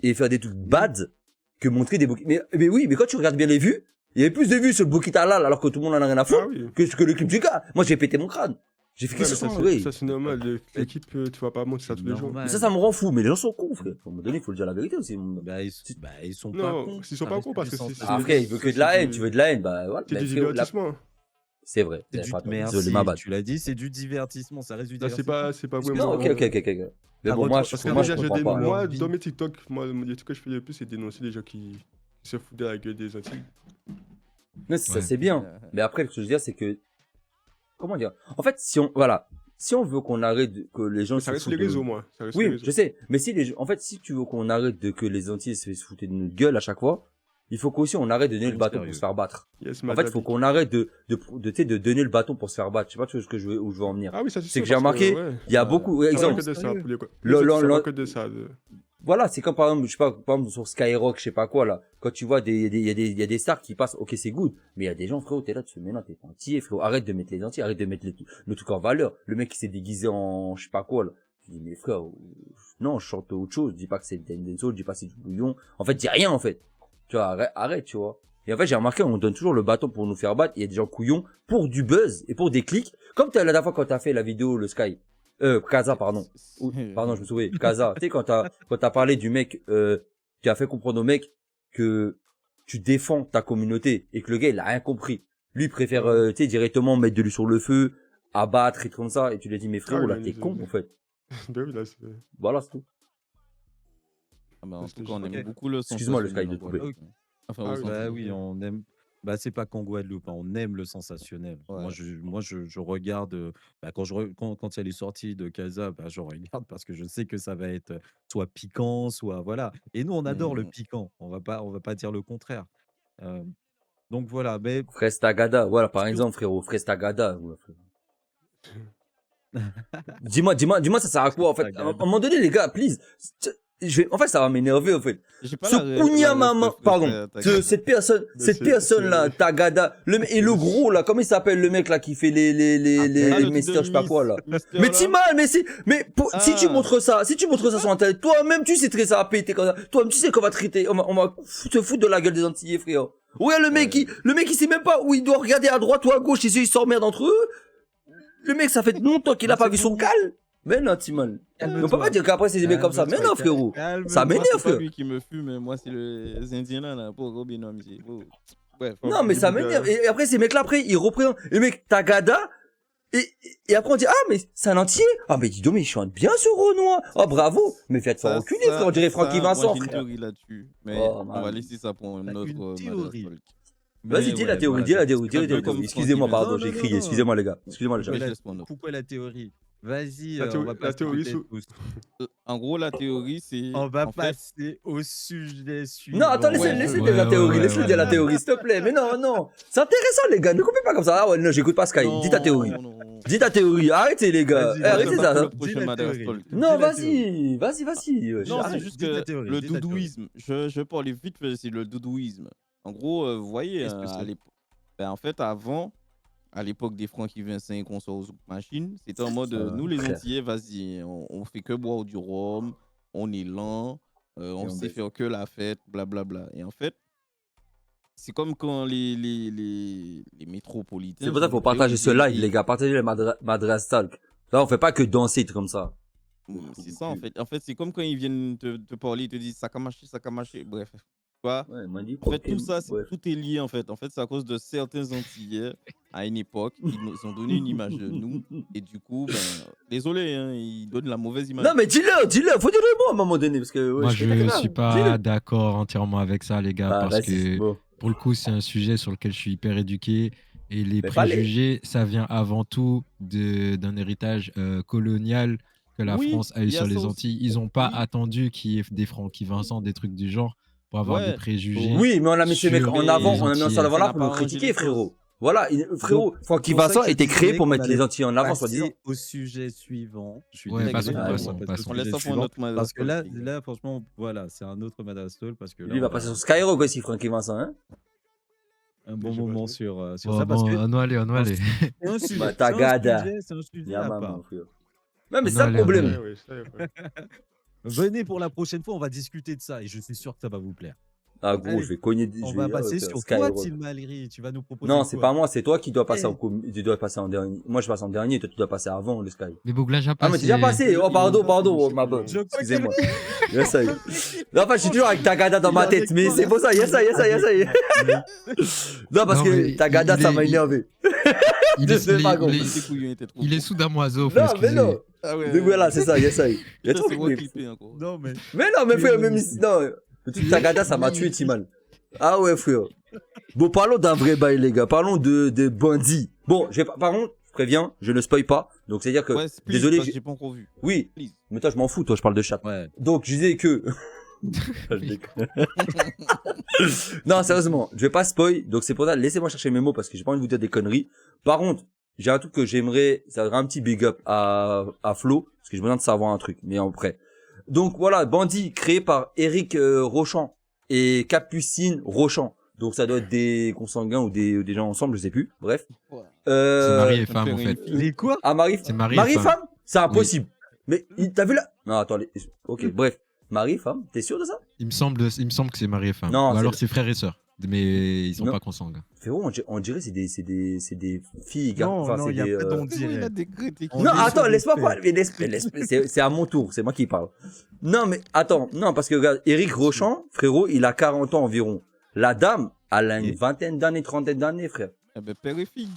et faire des trucs bad que montrer des bouquets. Mais oui, mais quand tu regardes bien les vues, il y avait plus de vues sur le bouquet halal alors que tout le monde en a rien à foutre Ah oui. que le clip du gars. Moi, j'ai pété mon crâne. J'ai fait Ouais, mais qu'est-ce que ça, c'est, oui. ça, c'est normal. L'équipe, tu vas pas montrer ça tous les jours. Normal. Mais ça me rend fou. Mais les gens sont cons, frère. À un moment donné, il faut le dire la vérité aussi. Bah, ils sont pas Non, cons. ils sont Ça pas reste cons parce que c'est- du Ah, c'est- frère, il veut que de la haine. Tu veux de la haine, bah voilà. C'est Bah, du frérot, divertissement. c'est vrai. C'est T'avais du... pas tort. Merci, Désolé, ma bad. tu l'as dit, c'est du divertissement, ça reste du Là, divertissement. c'est pas Est-ce que vraiment. Non, ok. Mais bon, moi, je Parce que moi, déjà, je je comprends pas. moi, vie. dans mes TikTok, moi, les trucs que je fais le plus, c'est dénoncer les gens qui se foutent de la gueule des Antilles. Mais ça, Ouais. c'est bien. Mais après, ce que je veux dire, c'est que, comment dire? En fait, si on veut qu'on arrête que les gens Ça se reste foutent les de- réseaux, moi. Ça reste les Oui, réseaux. je sais. Mais en fait, si tu veux qu'on arrête de que les Antillais se foutent de notre gueule à chaque fois, il faut qu'aussi on arrête de donner le bâton pour se faire battre. Yes, En fait, il faut qu'on arrête de donner le bâton pour se faire battre. Je sais pas ce que où je veux en venir. Ah oui, ça C'est que j'ai remarqué, il y a beaucoup, Ça va exemple, que de ça, pour les quoi. Le- Ça le- va le- que de ça. voilà, c'est comme par exemple, je sais pas, par exemple sur Skyrock, je sais pas quoi là, quand tu vois il y a des stars qui passent, ok c'est good, mais il y a des gens frérot, t'es là, tu fais mais non t'es pas entier, frérot, arrête de mettre les entiers, arrête de mettre le truc en valeur. Le mec qui s'est déguisé en je sais pas quoi là, tu dis mais frère, non, je chante autre chose, dis pas que c'est Denzel, dis pas que c'est du bouillon, en fait dis rien en fait, tu vois, arrête tu vois. Et en fait j'ai remarqué, on donne toujours le bâton pour nous faire battre, il y a des gens couillons pour du buzz et pour des clics, comme la dernière fois quand t'as fait la vidéo le Sky. Kaza, pardon. Pardon, je me souviens. Kaza. Tu sais, quand t'as parlé du mec, tu as fait comprendre au mec que tu défends ta communauté et que le gars, il a rien compris. Lui, il préfère, tu sais, directement mettre de l'huile sur le feu, abattre et tout comme ça. Et tu lui as dit, mais frérot, Ah oui, là, mais t'es c'est- con, en fait. Ben oui, là, c'est. Voilà, c'est tout. Ah bah, en C'était tout cas, on juste- aime ok. beaucoup le Excuse-moi, le sensationnel, Sky, de voilà. couper. Enfin, Ah au oui. sens Bah où- oui, on aime. Bah, c'est pas qu'en Guadeloupe, hein, on aime le sensationnel. Ouais. Je regarde, bah, quand elle est sortie de Casa, bah, je regarde parce que je sais que ça va être, soit piquant, soit voilà. Et nous, on adore le Mm. piquant, on va pas dire le contraire. Hem, donc voilà, mais Frestagada, voilà, par sur exemple, frérot, Frestagada. Ouais, frérot. Dis-moi, ça sert à quoi, en fait? À un Frestagada. moment donné, les gars, please. En fait, ça va m'énerver, en fait. J'ai pas Ce la ref Kunyamama, de pardon, Tagada. cette Mais personne-là, Tagada, et le gros, là, comment il s'appelle, le mec, là, qui fait les Ah, le truc masters, de je sais pas quoi, là. Mister, Mais là. Timal, si tu Ah. montres ça, sur Internet, toi-même, tu sais très ça va péter comme ça. Toi-même, tu sais qu'on va traiter, on va se foutre de la gueule des Antillais, frère. Ouais, le mec, il sait même pas où il doit regarder à droite ou à gauche, ils s'emmerdent entre eux. Le mec, ça fait longtemps qu'il a Mais pas c'est vu son pour- cal. Mais non, Timal. On peut Calme-toi. pas dire qu'après, c'est des mecs comme ça. Mais non, frérot. Ça Moi, m'énerve, c'est pas frère. lui qui me fume, moi, c'est les Indiens là, pour Robin Ramsey. Oh. Bref, Non, mais ça m'énerve. Et après, ces mecs-là, après, ils représentent. Les mecs, Tagada. Et après, on dit, ah, mais c'est un entier. Ah, mais dis donc, mais il chante bien ce Renoir. Oh, bravo. Mais faites faire reculer, frère. On dirait Francky Vincent, Moi, j'ai une frère. théorie là-dessus. Mais Oh, on man. va laisser ça pour une T'as autre une théorie. Madras Talk. Vas-y, dis la théorie, dis la théorie, dis la un peu théorie. comme Excusez-moi, Francky pardon, Vincent. j'ai Non, crié. non, Excusez-moi, les gars. Excusez-moi, les gars. Ouais, Pourquoi la, je laisse mon autre. pourquoi la théorie? Vas-y, La on théorie- va la passer théorie peut-être En gros, la théorie, c'est. On va en fait, passer au sujet suivant. Non, attends, laissez-le Ouais, dire la théorie, ouais, laisse-le ouais, dire la ouais. théorie, s'il te plaît. Mais non, non. C'est intéressant, les gars. Ne coupez pas comme ça. Ah ouais, non, j'écoute pas Sky. Dis ta théorie. Non. Dis ta théorie. Arrêtez, les gars. Vas-y, Arrêtez vas-y, ça. pour hein. le prochain Dis la Madras théorie. Talk. Dis Non, la théorie. vas-y. Non, Arrête, c'est juste dis ta que théorie, le dis ta théorie. doudouisme, je parlais vite fait, c'est le doudouisme. En gros, vous voyez, Qu'est-ce que à c'est? l'époque, en fait, avant, à l'époque des Francky Vincent qu'on sort aux machines, c'était en mode, nous les frère. Antillais, vas-y, on fait que boire du rhum, on est lent, on on sait baisse. faire que la fête, blablabla. Et en fait, c'est comme quand les métropolitains C'est pour ça sont qu'il faut livrés partager aux ce live, îles. les gars. Partagez le Madras Talk. Là, on fait pas que danser comme ça. C'est ça, en fait. En fait, c'est comme quand ils viennent te parler, ils te disent ça a marché, bref. Tu vois? Ouais, il m'a dit. En fait, tout ça, Ouais. tout est lié, en fait. En fait, c'est à cause de certains Antillais, à une époque, ils nous ont donné une image de nous. Et du coup, ben, désolé, hein, ils donnent la mauvaise image. Non, mais dis-le. Faut dire le mot à un moment donné. Parce que, ouais, Moi, fais je grave. suis Dis-le. pas d'accord entièrement avec ça, les gars, Ah, parce vas-y. que Bon. pour le coup, c'est un sujet sur lequel je suis hyper éduqué. Et les Mais pas les- préjugés, ça vient avant tout d'un héritage colonial que la Oui, France a eu il y a sur ça les aussi. Antilles. Ils n'ont pas Oui. attendu qu'il y ait des Francky Vincent, des trucs du genre, pour avoir des Ouais. préjugés. Oui, mais on a mis ces mecs sur en avant. les On a mis ça Antillais. avant là Ça pour n'a nous pas arrangé critiquer, les frérot. choses. Voilà, frérot. Francky pour ça Vincent que je était créé disais pour qu'on mettre les allait Antilles en avant, soi-disant. passer au sujet suivant. Je suis Ouais, désolé, passons, mais passons, on va passer passons. au On laisse sujet ça pour suivant. notre Madras Parce que Talk, les gars. là, franchement, voilà, c'est un autre Madras Talk parce que là, Lui, il va on passer a sur Skyrock aussi, Francky Vincent, hein. un bon Je sais pas moment trop. sur Bon, ça parce bon, que on doit aller, on doit aller. c'est un sujet, Bah, Tagada. c'est un sujet Y'a à maman, part. frère. Non, mais On c'est ça a le l'air problème. d'aller. Ouais, ça, ouais. Venez pour la prochaine fois, on va discuter de ça et je suis sûr que ça va vous plaire. Ah, gros, Allez, je vais cogner. on je va vais- passer faire sur toi, Skyrock. Tilmalri. Tu vas nous proposer Non, c'est quoi? pas moi, c'est toi qui dois passer Eh. tu dois passer en dernier. Moi, je passe en dernier, toi, tu dois passer avant le Sky. Mais Bougla, j'ai Ah, passé. mais t'es déjà passé. Oh, pardon, oh, ma bonne. Je crois Excusez-moi. Yes, ça y est. Non, enfin, je suis toujours avec Tagada dans Il ma est tête, avec mais moi. c'est pour ça, yes, ça y est. Non, parce Non, que mais Tagada, il ça est- m'a énervé. Il Je est, sais il est- pas, il gros. est- Tes couillons étaient trop il est gros. sous damoiseau, faut Non, mais excuser. non. Ah ouais, Mais voilà, c'est ça, yes, ça y est. Il y a Putain, trop c'est de moi trucs. qui le fais encore. Non, mais Mais non, mais Tu es frère, même magnifique. ici, non. Le truc Tagada, ça m'a tué, Timal. Ah ouais, frère. Bon, parlons d'un vrai bail, les gars. Parlons de bandits. Bon, par contre, je préviens, je ne spoil pas. Donc, c'est-à-dire que, Ouais, please, désolé, parce que j'ai pas encore vu. oui. Please. Mais toi, je m'en fous, toi, je parle de chat. ouais. Donc, je disais que, je déconne. Non, sérieusement, je vais pas spoil. Donc, c'est pour ça, laissez-moi chercher mes mots parce que j'ai pas envie de vous dire des conneries. Par contre, j'ai un truc que j'aimerais, ça serait un petit big up à Flo, parce que j'ai besoin de savoir un truc, mais en vrai. Donc, voilà, Bandit, créé par Eric Rochant et Capucine Rochant. Donc, ça doit être des consanguins ou des gens ensemble, je sais plus. Bref. Ouais. C'est mari et ça me femme, fait en rire. fait. Il est quoi? Ah, Marie, C'est mari et Marie femme. femme? C'est impossible. Mais, t'as vu là? Non, attends, ok, bref. Marie femme, t'es sûr de ça? Il me semble que c'est mari et femme. Non, Ou c'est alors le- c'est frère et sœur. Mais ils sont Non. pas consanguins. Frérot, on dirait c'est des filles, gars. Non, Enfin, non, c'est il y a des, pas Il a d'ondirait. décrété On Non, est sur attends, des laisse-moi faits. parler. C'est à mon tour, c'est moi qui parle. Non, mais attends, non, parce que regarde, Eric Rochant, frérot, il a 40 ans environ. La dame, elle a une Et- vingtaine d'années, trentaine d'années, frère. Eh ben, père et fille.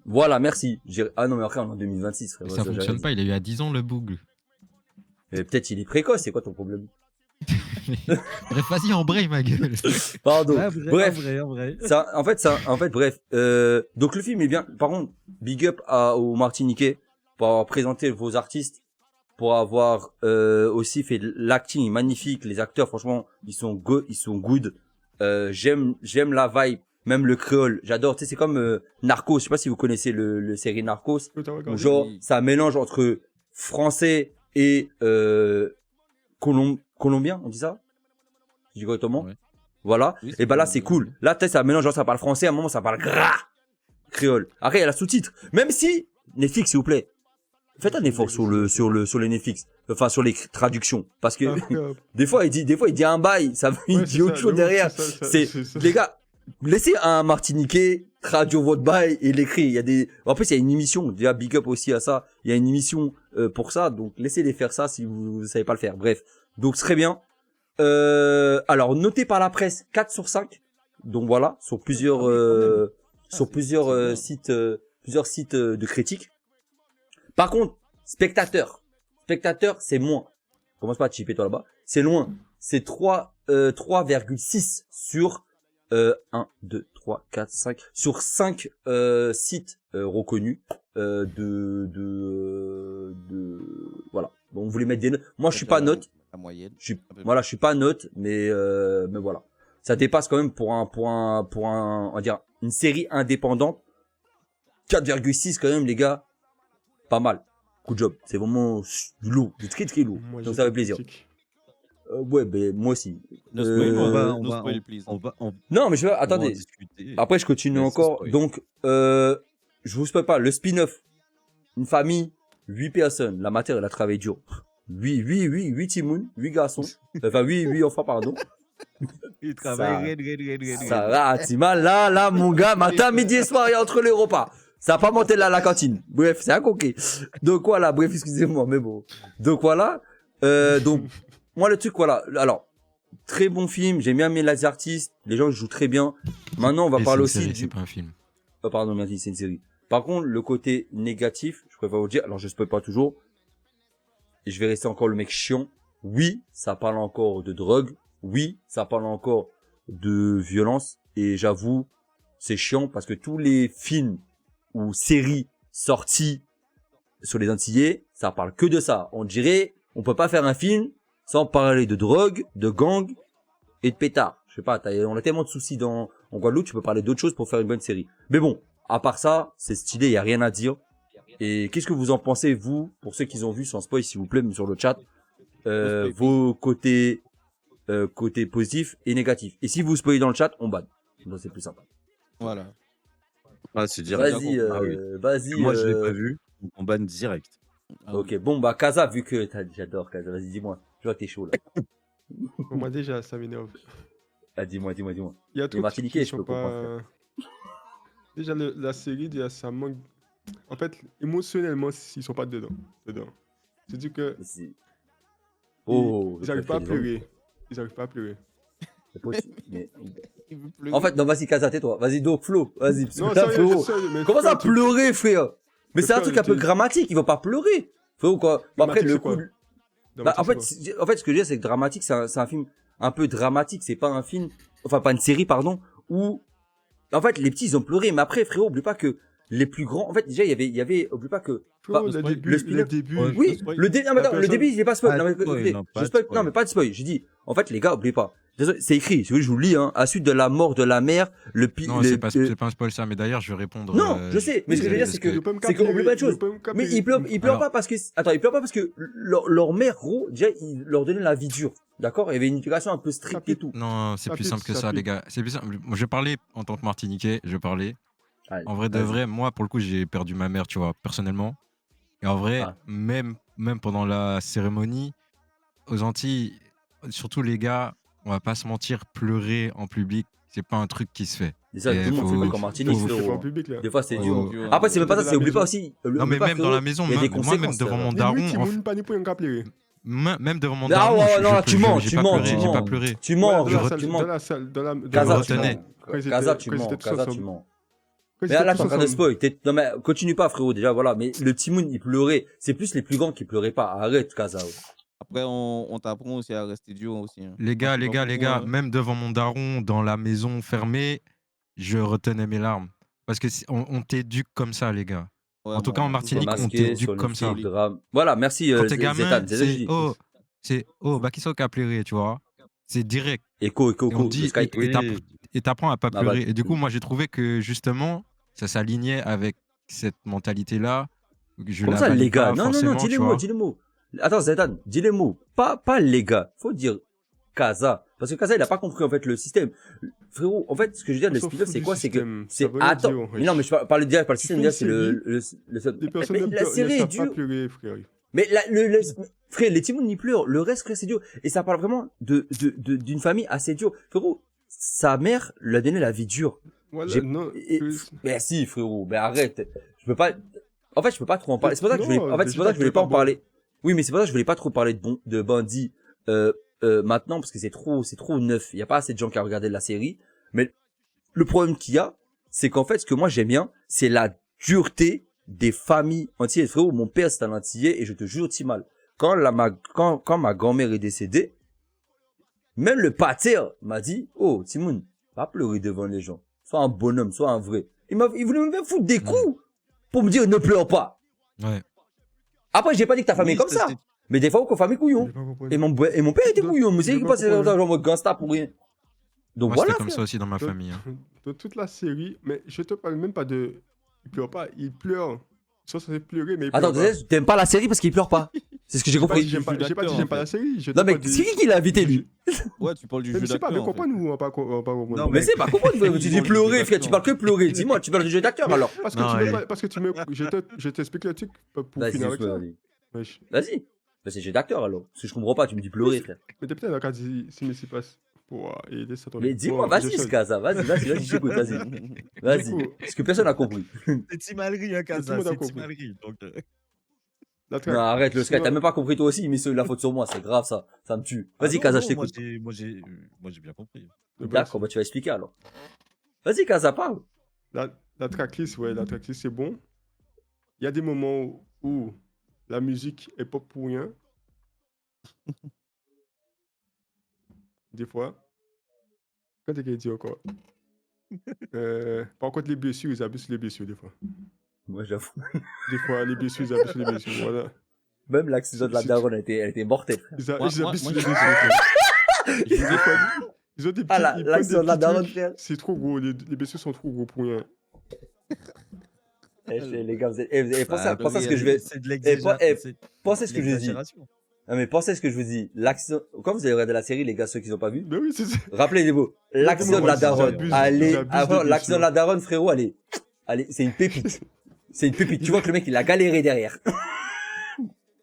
Voilà, merci. Ah non, mais après, on est en 2026, frère. Et ça fonctionne pas, il a eu à 10 ans le bougle. Peut-être il est précoce, c'est quoi ton problème? Bref, vas-y, embraye ma gueule. Pardon. Ah, vrai, Bref. vrai. En fait, bref. Donc le film est bien. Par contre, big up aux Martiniquais pour avoir présenté vos artistes, pour avoir aussi fait l'acting magnifique. Les acteurs, franchement, ils sont good. J'aime la vibe, même le créole. J'adore. Tu sais, c'est comme Narcos. Je sais pas si vous connaissez le série Narcos. T'as Où regardé? genre, Oui. ça mélange entre français et colombien, on dit ça? Je dis correctement? Ouais. Voilà. Oui, Et ben là, c'est colombien. cool. Là, peut-être ça mélange, genre, ça parle français, à un moment, ça parle gras créole. Après, il y a la sous-titre. Même si, Netflix, s'il vous plaît, faites un effort sur les Netflix. Enfin, sur les traductions. Parce que, des fois, il dit un bail, ça veut, il dit autre chose derrière. C'est, les gars, laissez un Martiniquais traduire votre bail et l'écrire. Il y a des, en plus, il y a une émission, déjà big up aussi à ça. Il y a une émission pour ça, donc laissez-les faire ça si vous savez pas le faire. Bref, donc très bien. Alors noté par la presse 4 sur 5. Donc voilà, sur plusieurs sites de critiques. Par contre, spectateur, c'est moins. Commence pas à chipper toi là-bas. C'est loin. C'est 3,6 sur 1, 2, 3, 4, 5 sur 5 sites reconnus voilà. Bon, on voulait mettre des notes. Moi, je suis pas note. La moyenne. Je suis pas note, mais voilà. Ça dépasse quand même pour on va dire, une série indépendante. 4,6 quand même, les gars. Pas mal. Good job. C'est vraiment du lourd, du très très lourd. Moi, Donc ça fait plaisir. Ouais, ben moi aussi. Ne spoil on va- pas, on no va- spoil, please. Non, mais je vais, On va en attendez. discuter. Après, je continue Laisse encore. spoil. Donc, je vous spoil pas. Le spin-off. Une famille, 8 personnes. La matière, elle a travaillé dur. 8 timouns, 8 garçons. Enfin, 8 enfants, pardon. Il travaille Ça rate. Là, mon gars, matin, midi et soir, et entre les repas. Ça a pas monté là à la cantine. Bref, c'est un coquet. Donc voilà, bref, excusez-moi, mais bon. Donc voilà. Donc, moi, le truc, voilà. Alors, très bon film. J'ai bien aimé les artistes. Les gens jouent très bien. Maintenant, on va Et parler c'est une aussi série, c'est pas un film. Oh, pardon, merci, c'est une série. Par contre, le côté négatif, je préfère vous dire, alors je spoil pas toujours, et je vais rester encore le mec chiant. Oui, ça parle encore de drogue. Oui, ça parle encore de violence. Et j'avoue, c'est chiant parce que tous les films ou séries sorties sur les Antillais, ça parle que de ça. On dirait, on peut pas faire un film sans parler de drogue, de gang et de pétard. Je sais pas, on a tellement de soucis en Guadeloupe, tu peux parler d'autres choses pour faire une bonne série. Mais bon, à part ça, c'est stylé, y a rien à dire. Et qu'est-ce que vous en pensez, vous, pour ceux qui ont vu, sans spoil, s'il vous plaît, même sur le chat, vos côtés positifs et négatifs. Et si vous spoilez dans le chat, on banne. Donc c'est plus sympa. Voilà. Ah, c'est direct. Vas-y, Ah oui. vas-y. Moi, je l'ai pas vu. Donc on banne direct. Ah Ok, oui. bon, bah, Kaza, vu que j'adore Kaza, vas-y, dis-moi. Je vois que t'es chaud, là. Pour moi, déjà, ça m'énerve. Ah, dis-moi. Il y a trop Les de trucs Martiniquais, qui je sont peux comprendre, pas. Déjà, la série, déjà, ça manque. En fait, émotionnellement, ils sont pas dedans. C'est-à-dire que C'est- ils Oh, ils arrivent pas à préfère les hommes. pleurer. Ils arrivent pas à pleurer. C'est possible, mais- Il veut pleurer. En fait, non, vas-y, Kaza, tais-toi. Vas-y, donc, Flo, vas-y. parce que Non, là, sérieux, frérot, sérieux, mais comment ça frère, tu- pleurer, frère? Mais Mais c'est un frère, truc un peu t'es- grammatique, il va pas pleurer. Frérot, quoi. Bon, après, Dramatique, le c'est quoi coup. Bah, Dramatique, en fait, c'est quoi en fait, ce que je veux dire, c'est que dramatique, c'est un film un peu dramatique. C'est pas un film, enfin, pas une série, pardon, où, en fait, les petits, ils ont pleuré. Mais après, frérot, oublie pas que les plus grands, en fait, déjà, il y avait, oublie pas que, Frérot, bah, le début, le spin-off- Ouais. oui, spoil. le début, non, mais La attends, le personne- début, j'ai pas spoil. Pas Non, mais de spoil, écoutez, non, je pas de spoil, spoil. non, mais pas de spoil. J'ai dit, en fait, les gars, oubliez pas. Désolé, c'est écrit, si vous voulez, je vous le lis, hein. À la suite de la mort de la mère, Non, c'est pas un spoil ça, mais d'ailleurs, je vais répondre. Non, je sais, mais ce que je veux dire, c'est que, oublie pas de choses. Mais il pleure Alors- pas parce que, attends, il pleure pas parce que leur mère, gros, déjà, il leur donnait la vie dure. D'accord? Il y avait une éducation un peu stricte et tout. Non, c'est Ça plus pique, simple que ça ça, les pique. gars. C'est plus simple. Moi, je parlais en tant que Martiniquais, je parlais. Allez, En vrai de vas-y. vrai, moi, pour le coup, j'ai perdu ma mère, tu vois, personnellement. Et en vrai, Ah. même pendant la cérémonie, aux Antilles, surtout les gars, on va pas se mentir, pleurer en public, c'est pas un truc qui se fait. C'est ça, Et tout le monde faut- fait pas qu'en Martinique, faut- C'est pas en frérot. public, là. Des fois, c'est faut- dur. dur, Après, c'est même pas de ça, la c'est, oublie pas maison. aussi. Non, oublie mais pas, même dans frérot, la maison, il y a des moi, même conséquences, devant mon Ni daron, oui, Timoun, pas ni pour un pleurer. même devant mon Ah daron, ouais, je- non, je- tu je- mens, j'ai tu pas mens, pleuré, tu j'ai pas mens. pleuré. Tu mens, Ouais, tu mens. dans la salle, dans la. Kaza, je tu retenais. mens. Quand ils Kaza, étaient- tu quand ils mens. étaient tous Kaza, tu ensemble. mens. Quand ils Mais là, étaient t'es tous en train de ensemble. spoil. Non, mais continue pas, frérot, déjà, voilà. Mais le Timoun, il pleurait. C'est plus les plus grands qui pleuraient pas. Arrête, Kaza. Après, on t'apprend aussi à rester dur aussi. Hein. Les Moi, gars, c'est les pas gars, pour les vous. gars, Hein. même devant mon daron, dans la maison fermée, je retenais mes larmes. Parce que on t'éduque comme ça, les gars. Ouais, En tout cas, en moi, C'est Martinique, on masqué t'éduque sur une comme ça. fille désolé. drame. Voilà, merci Quand t'es Zetan, gamin, c'est ça que je dis. bah, qui sont qu'à pleurer, tu vois. C'est direct. Écho, Et on le dit, Sky. Oui, Oui, et t'apprends à pas ma bad. pleurer. Et du coup, moi, j'ai trouvé que justement, ça s'alignait avec cette mentalité-là. Je Comme la ça, les valide gars. pas Non, non, non, forcément, dis les tu mots, vois. dis les mots. Attends, Zetan, dis les mots. Pas les gars. Faut dire Kaza. Parce que Kaza, il a pas compris, en fait, le système. Frérot, en fait, ce que je veux dire, On le s'en spin-off, fout c'est du quoi? C'est que, système. Ça c'est, veut rien attends. dire, Mais non, mais wesh. je parle direct, par le Tu système, fais déjà, une c'est le Les personnes mais ne la pleurent, ne série est savent pas dure. pleurer, frère. Mais frère, les Timons n'y pleurent. Le reste, frère, c'est dur. Et ça parle vraiment d'une famille assez dure. Frérot, sa mère lui a donné la vie dure. Voilà, non. Mais si, frérot, mais arrête. Je peux pas, en fait, je peux pas trop en parler. C'est pour ça que je voulais, Non, en fait, le c'est pour ça que je voulais jeu pas en d'acteur est pas parler. Oui, mais c'est pour ça que je voulais pas trop parler de Bandit, maintenant, parce que c'est trop neuf. Il y a pas assez de gens qui ont regardé la série. Mais le problème qu'il y a, c'est qu'en fait, ce que moi j'aime bien, c'est la dureté des familles antillaises. Frérot, mon père c'est un antillais et je te jure, mal. Quand ma grand-mère est décédée, même le pater m'a dit, oh, Timoun, va pleurer devant les gens. Sois un bonhomme, sois un vrai. Il voulait me faire foutre des coups pour me dire, ne pleure pas. Ouais. Après, j'ai pas dit que ta famille est comme ça. Mais des fois, qu'on famille couillon. J'ai pas compris. Et mon père était Donc, couillon. Mais c'est j'ai qui pas passe compris. genre mode gangsta pour rien. Donc Moi, voilà, c'était comme frère. ça aussi dans ma Dans- famille. Hein. Dans toute la série, mais je te parle même pas de. Il pleure pas, il pleure. Ils sont censés pleurer, mais il Attends, pleure pas. t'aimes pas la série parce qu'il pleure pas. C'est ce que j'ai J'ai pas dit compris. j'aime pas, j'ai pas dit d'acteur, j'aime en pas la fait. série. Je Non, te mais parle du- c'est qui l'a invité, lui? Ouais, tu parles du Mais jeu c'est pas d'acteur. bien en fait. comprendre ou on va pas comprendre. Non, Mais c'est pas comprendre, frère. Tu dis Ils ont pleurer, des frère. Tu parles que pleurer. Dis-moi, tu parles du jeu d'acteur alors. Parce que Non, tu allez. veux pas, parce que tu me, je t'explique le truc pour Vas-y, finir avec ça. vas-y. Wesh. Vas-y. Bah, c'est jeu d'acteur alors. Parce que je comprends pas, tu me dis pleurer, frère. Mais t'es peut-être dans le cas si mais s'y passe pour aider ça. Mais dis-moi, vas-y, Skaza. Vas-y, j'écoute, vas-y. Vas-y. coup- Parce que personne n'a compris. C'est Timalri, hein, Tout le Kaza, monde a c'est compris. Timalri. Donc, La traque. Non, arrête, le Sky. Sinon- T'as même pas compris toi aussi. Il met la faute sur moi. C'est grave, ça. Ça me tue. Ah Vas-y, non, Kaza, non, je t'écoute. moi, j'ai bien compris. de base. D'accord, bah, tu vas expliquer alors. Vas-y, Kaza, parle. La tracklist, ouais, la tracklist, c'est bon. Il y a des moments où la musique est pas pour rien. Des fois. Quand t'es qu'à dire encore. Par contre, les blessures, ils abusent sur les blessures, des fois. Moi, j'avoue. Des fois, les blessures, ils abusent sur les blessures. Voilà. Même l'accident de la daronne, elle était mortelle. Ils, Moi- ils moi- abusent moi, sur les je- blessures. Des fois, ils ont des petits, Ah, ils prennent l'accident de la des petits daronne, trucs. frère. C'est trop gros, les blessures sont trop gros pour rien. Les gars, pensez à ce oui, que je vais, C'est de pensez ce que je dis. Non, mais pensez ce que je vous dis. L'accident, quand vous avez regardé la série, les gars, ceux qui n'ont pas vu, Ben oui, c'est ça. rappelez-vous, l'accident de la Ils daronne. abusent, Allez, ils abusent avant, des l'accident de la blessures. daronne, frérot, allez, c'est une pépite. C'est une pépite. Tu vois que le mec, il a galéré derrière.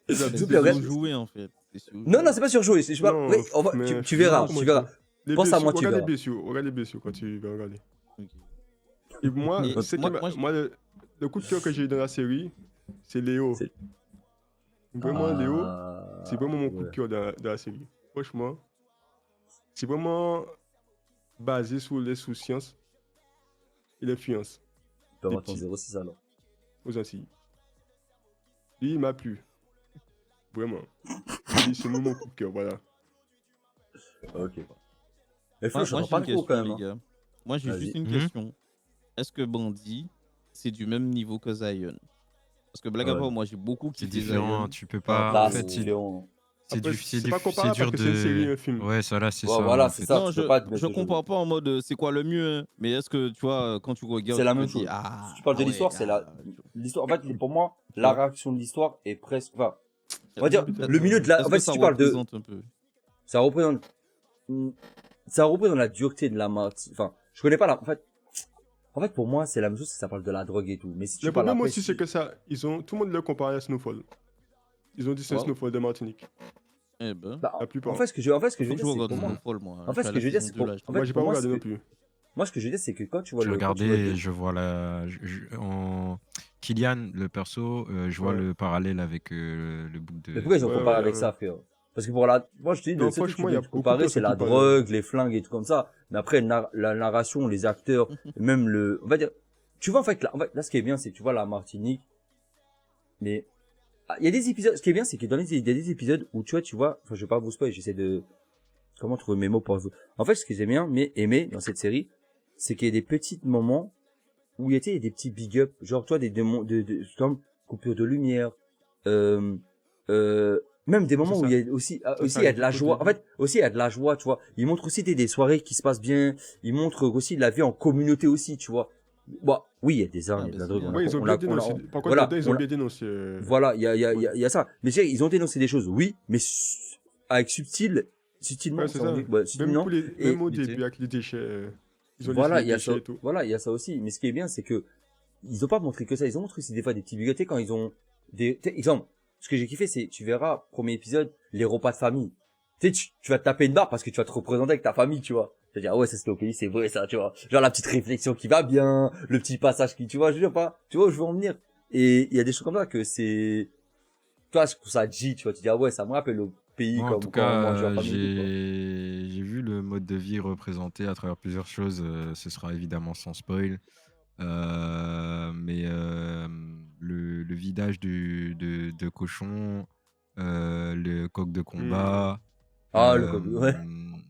Ils abusent S'il vous des plaît, regarde. blessures. jouer en fait. Non, non, c'est pas surjoué. Je sais pas, Non, ouais, mais- tu verras, comment tu verras. Les Pense à blessures, moi, tu regarde verras. regarde les blessures quand tu vas regarder. Ok. Et moi, Et c'est moi- que moi, je- moi, le coup de cœur que j'ai eu dans la série, c'est Léo. C'est- Vraiment, Léo, Ah, c'est vraiment mon coup de ouais. cœur dans la série. Franchement, c'est vraiment basé sur les sous-sciences et l'influence Tu peux avoir des ton petits. 06 alors. aux Antilles. Lui, il m'a plu. Vraiment. Lui, c'est mon coup de cœur, voilà. Ok. Mais Flo, Moi, je moi, t'entends j'ai pas une trop question, quand même. les Hein. gars. Moi, j'ai Vas-y. juste une Mhm. question. Est-ce que Bandit, c'est du même niveau que Zion? Parce que blague à Ouais. part, moi, j'ai beaucoup C'est kiffé différent, Zion. tu peux Ah, pas. là, En fait, c'est Léon. Après, c'est c'est pas comparable dur parce que c'est une série et de. un film. Ouais, ça là, c'est Ouais, ça. voilà, en c'est fait. ça. Non, tu peux pas te mettre je ce compare jeu. pas en mode c'est quoi le mieux, hein, mais est-ce que tu vois, quand tu regardes, C'est la tu même te dis, chose. ah, Si tu parles de ah ouais, l'histoire, c'est ah, l'histoire. En fait, pour moi, la réaction de l'histoire est presque, enfin, on va dire, Peut-être. le milieu de la, Est-ce en que fait, si ça tu parles de, représente un peu? ça représente, ça représente la dureté de la mort. Enfin, je connais pas la, en fait, pour moi, c'est la même chose que ça parle de la drogue et tout. Mais si tu Le parles problème après, aussi, c'est que ça, tout le monde le compare à Snowfall. Ils ont dit c'est Wow. Snowfall de Martinique. Eh ben, bah, La plupart. en fait, ce que je veux faut dire, que je c'est regarde pour moi. Snowfall, moi. En fait, ce que je veux dire, c'est pour, en Moi, fait, j'ai pour pas moi, regardé c'est non que- plus. moi, ce que je veux dire, c'est que quand tu vois Je quand tu vois regardais, le- je vois Kylian, le perso, je vois Ouais. le parallèle avec le bouc de. Mais pourquoi ils ont Ouais, comparé ouais, avec ouais. ça, frère? Parce que moi, je te dis, Non, le seul truc franchement, que il y a tu peux beaucoup comparer, de c'est la personnes qui parlent. drogue, les flingues et tout comme ça. Mais après, la narration, les acteurs, même on va dire, tu vois, en fait, là, ce qui est bien, c'est que tu vois la Martinique, mais il y a des épisodes, ce qui est bien, c'est que il y a des épisodes où, tu vois, enfin, je vais pas vous spoiler, j'essaie de, comment trouver mes mots pour vous. En fait, ce que j'ai bien aimé dans cette série, c'est qu'il y a des petits moments où il y a des petits big up, genre, toi, comme coupure de lumière, euh, même des C'est moments où ça. il y a aussi, Ça, aussi ça il y a arrive de la au joie. En début. fait, aussi il y a de la joie, tu vois. Ils montrent aussi des soirées qui se passent bien. Ils montrent aussi la vie en communauté aussi, tu vois. Bon, oui, il y a des armes, Ah, il y a de ben la c'est drogue, bien. Ouais, ils ont bien dénoncé. Par contre, voilà, là-dedans, ils ont bien dénoncé. voilà, Ouais, il y a ça. Mais c'est vrai, ils ont dénoncé des choses, oui, mais avec subtilement, ouais, c'est ça on ça. dit, ouais, subtilement. Même Et au Limité. début, avec les déchets, ils ont laissé voilà, les déchets et tout. il y a ça aussi. Mais ce qui est bien, c'est que ils ont pas montré que ça. Ils ont montré aussi des fois des petits bigotés quand ils ont exemple. Ce que j'ai kiffé, c'est, tu verras, premier épisode, les repas de famille. Tu sais, tu vas te taper une barre parce que tu vas te représenter avec ta famille, tu vois. Tu vas dire, ah ouais, ça c'était au pays, c'est vrai, ça, tu vois. Genre la petite réflexion qui va bien, le petit passage qui, tu vois, je veux pas, tu vois où je veux en venir. Et il y a des choses comme ça que c'est, tu vois, je trouve ça G, tu vois, tu dis, ah ouais, ça me rappelle le pays Moi, en tout comme cas, quand on mangeait en famille et tout, tu vois. j'ai vu le mode de vie représenté à travers plusieurs choses. Ce sera évidemment sans spoil. Mais le vidage de cochon, le coq de Hmm. combat, Ah, le code, ouais.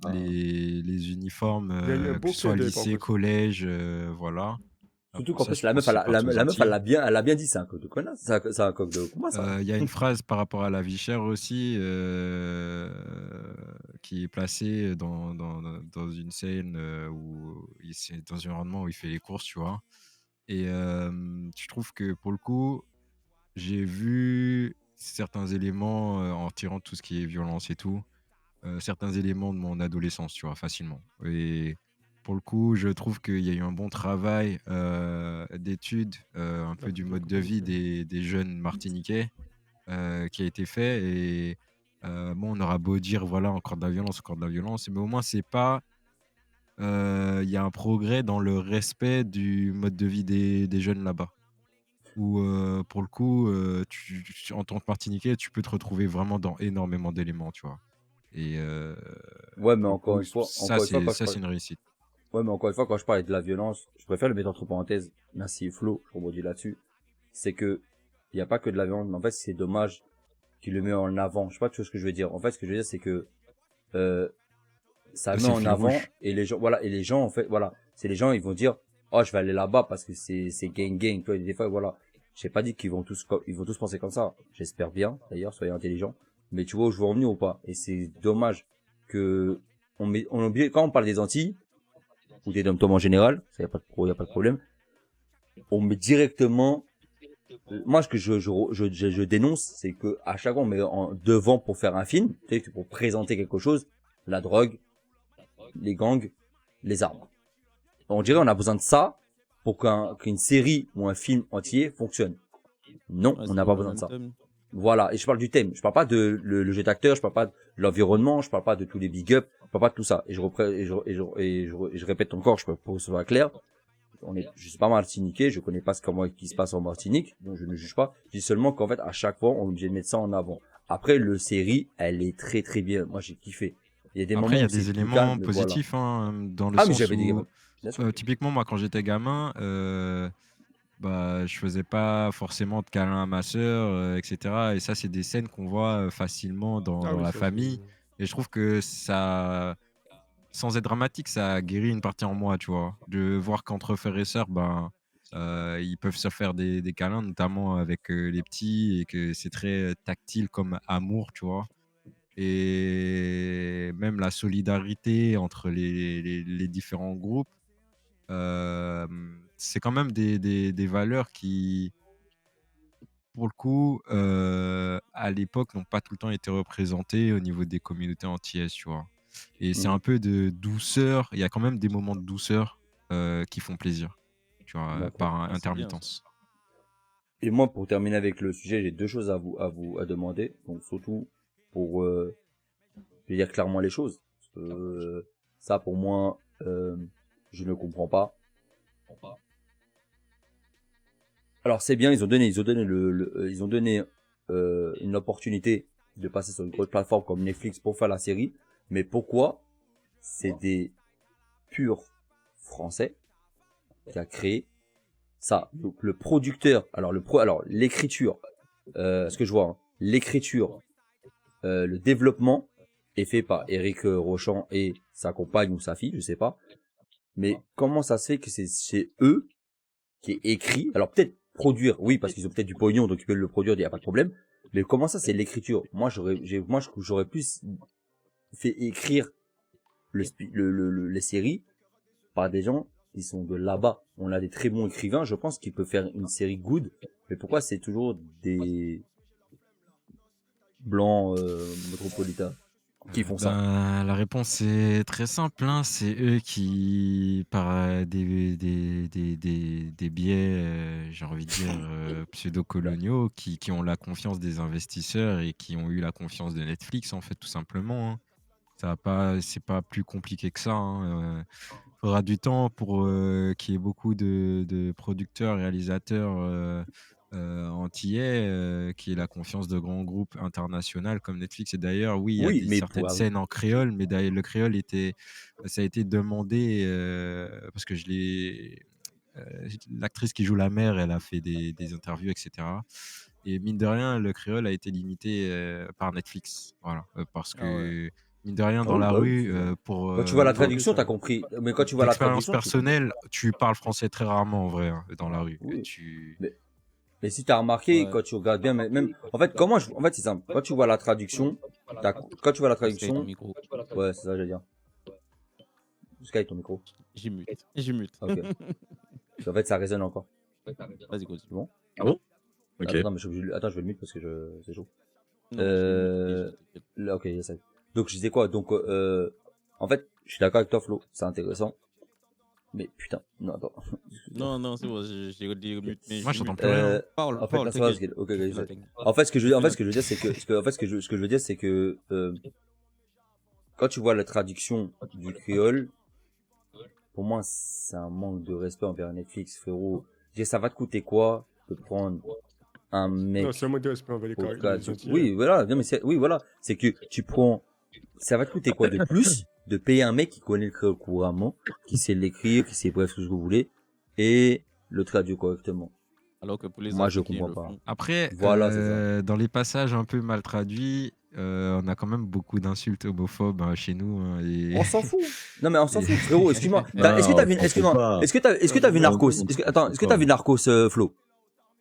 Ah. les uniformes, Il y a eu un que beau ce soit clin d'œil, par lycée, contre. collège, voilà. Surtout Bon, qu'en ça, plus, je pense que c'est pas très la meuf, gentil. c'est un coq de connasse, c'est un coq de combat, ça. Il y a une phrase par rapport à la vie chère aussi, qui est placée dans une scène, où c'est dans un environnement où il fait les courses, tu vois? Et je trouve que pour le coup, j'ai vu certains éléments, en retirant tout ce qui est violence et tout, certains éléments de mon adolescence, tu vois? Facilement. Et pour le coup, je trouve qu'il y a eu un bon travail, d'étude, un La peu du prise de mode de vie commentaire. des jeunes martiniquais, qui a été fait. Et bon, on aura beau dire: «Voilà, encore de la violence», mais au moins c'est pas, il y a un progrès dans le respect du mode de vie des jeunes là-bas. Où, pour le coup, en tant que martiniquais, tu peux te retrouver vraiment dans énormément d'éléments, tu vois? Et Ouais, mais pour le coup, quand je ça parle, c'est une réussite. ouais, mais encore une fois, quand je parlais de la violence, je préfère le mettre entre parenthèses. Merci Flo, je rebondis là-dessus. C'est que, il n'y a pas que de la violence, mais en fait, c'est dommage qu'il le met en avant. Je sais pas, tu vois ce que je veux dire. En fait, ce que je veux dire, c'est que, euh, ça Ça, met c'est le en fil avant, rouge. et les gens, voilà, et les gens, en fait, voilà. C'est les gens, ils vont dire, oh, je vais aller là-bas parce que c'est gang gang, tu vois, et des fois, voilà. J'ai pas dit ils vont tous penser comme ça. J'espère bien, d'ailleurs, soyez intelligents. Mais tu vois où je veux en venir ou pas. Et c'est dommage que, on oublie, quand on parle des Antilles, ou des dom-toms en général, ça y a pas y a pas de problème, on met directement, moi ce que je dénonce, c'est que à chaque fois on met en devant pour faire un film, tu sais, pour présenter quelque chose, la drogue, les gangs, les armes. On dirait on a besoin de ça pour qu'une série ou un film entier fonctionne. Non, Ouais, on c'est n'a dans pas le besoin de même ça. thème. Voilà, et je parle du thème. Je parle pas de le jeu d'acteur, je parle pas de l'environnement, je parle pas de tous les big up, je parle pas de tout ça. Et je répète encore, je peux pour que ce soit clair. Je suis pas martiniquais, je connais pas comment qui se passe en Martinique, donc je ne juge pas. Je dis seulement qu'en fait, à chaque fois, on est obligé de mettre ça en avant. Après, le série, elle est très très bien. Moi, j'ai kiffé. Il y a des Après, il moments y où a c'est des plus calme, éléments mais voilà. positifs, hein, dans le Ah, mais sens j'avais des, où, bien sûr. typiquement, moi, quand j'étais gamin, bah, je faisais pas forcément de câlins à ma sœur, et cetera. Et ça, c'est des scènes qu'on voit, facilement Ah dans oui, la ça, c'est. famille. Et je trouve que ça, sans être dramatique, ça a guéri une partie en moi, tu vois? De voir qu'entre frères et sœurs, ben, ils peuvent se faire des câlins, notamment avec, les petits, et que c'est très, tactile comme amour, tu vois? Et même la solidarité entre les différents groupes, c'est quand même des valeurs qui, pour le coup, à l'époque, n'ont pas tout le temps été représentées au niveau des communautés antillaises, tu vois? Et c'est Mhm. un peu de douceur, il y a quand même des moments de douceur, qui font plaisir, tu vois? D'accord. Par Ah, c'est bien ça. intermittence. Et moi, pour terminer avec le sujet, j'ai deux choses à demander. Donc, surtout, pour, je vais dire clairement les choses. Parce que, ça, pour moi, je ne comprends pas. Alors c'est bien, ils ont donné une opportunité de passer sur une grosse plateforme comme Netflix pour faire la série, mais pourquoi c'est des purs Français qui a créé ça. Donc le producteur, alors l'écriture, ce que je vois, hein, l'écriture, le développement est fait par Eric Rochant et sa compagne ou sa fille, je sais pas. Mais comment ça se fait que c'est eux qui est écrit? Alors peut-être produire, oui, parce qu'ils ont peut-être du pognon, donc ils peuvent le produire, il n'y a pas de problème. Mais comment ça, c'est l'écriture? J'aurais plus fait écrire les séries par des gens qui sont de là-bas. On a des très bons écrivains, je pense, qui peuvent faire une série good. Mais pourquoi c'est toujours des blancs métropolitains qui font ça? Ben, la réponse est très simple, hein. C'est eux qui, par des biais, j'ai envie de dire, pseudo-coloniaux, qui ont la confiance des investisseurs et qui ont eu la confiance de Netflix, en fait, tout simplement, hein. C'est pas plus compliqué que ça, hein. Faudra du temps pour, qu'il y ait beaucoup de producteurs, réalisateurs, antillais, qui aient la confiance de grands groupes internationaux comme Netflix. Et d'ailleurs, oui, il y a Oui, des mais certaines scènes en créole, mais d'ailleurs le créole ça a été demandé, parce que l'actrice qui joue la mère, elle a fait des interviews et cetera, et mine de rien, le créole a été limité, par Netflix. Voilà, parce Ah ouais. que mine de rien ah dans oui, la bah oui, rue, pour, quand tu vois la C'est vrai traduction, t'as ça. compris. Mais quand tu vois la d'expérience traduction, tu comprends. personnelle, tu parles français très rarement en vrai, hein, dans la rue. Oui. Tu Mais, mais si t'as remarqué, Ouais. quand tu regardes bien, même, en fait, en fait, c'est simple. Quand tu vois la traduction, quand tu vois la Parce qu'il y a ton traduction, micro. ouais, c'est ça, j'allais dire. Sky, ton micro. J'ai mute. J'ai mute. Ok. En fait, ça résonne encore. Vas-y, continue. C'est bon? Ah bon? Ok. Attends, mais attends, je vais le mute parce que c'est chaud. Non, mais je l'ai muté déjà, t'inquiète. Là, ok, yes, donc, je disais quoi? Donc, en fait, je suis d'accord avec toi, Flo. C'est intéressant. Mais putain, non, attends. Non, non, c'est bon, j'ai dit mute, mais moi j'ai j'entends mute. plus rien. Parle, En fait, parle, là, ça va, t'inquiète. ok, Je fais ok, la ok. technique. En fait, ce que je veux dire, c'est que, ce que je veux dire, c'est que, quand tu vois la traduction du créole, pour moi, c'est un manque de respect envers Netflix, frérot. Je dis, ça va te coûter quoi de prendre un Non, mec c'est un mode de respect envers pour les Antillais. oui, voilà, non, mais oui, voilà. C'est que tu prends, ça va te coûter quoi de plus de payer un mec qui connaît le créole couramment, qui sait l'écrire, qui sait bref tout ce que vous voulez, et le traduire correctement. Alors que pour les Moi, je Africains, ils comprends le pas. font. Après, Voilà, c'est ça. dans les passages un peu mal traduits, on a quand même beaucoup d'insultes homophobes, chez nous, hein, et On s'en fout. Non, mais on s'en et fout, frérot. Excuse-moi. Non, Est-ce que t'as on vu, s'en fout excuse-moi. pas. Est-ce que t'as vu Non, Narcos? non, Est-ce que t'as vu Narcos, Flo?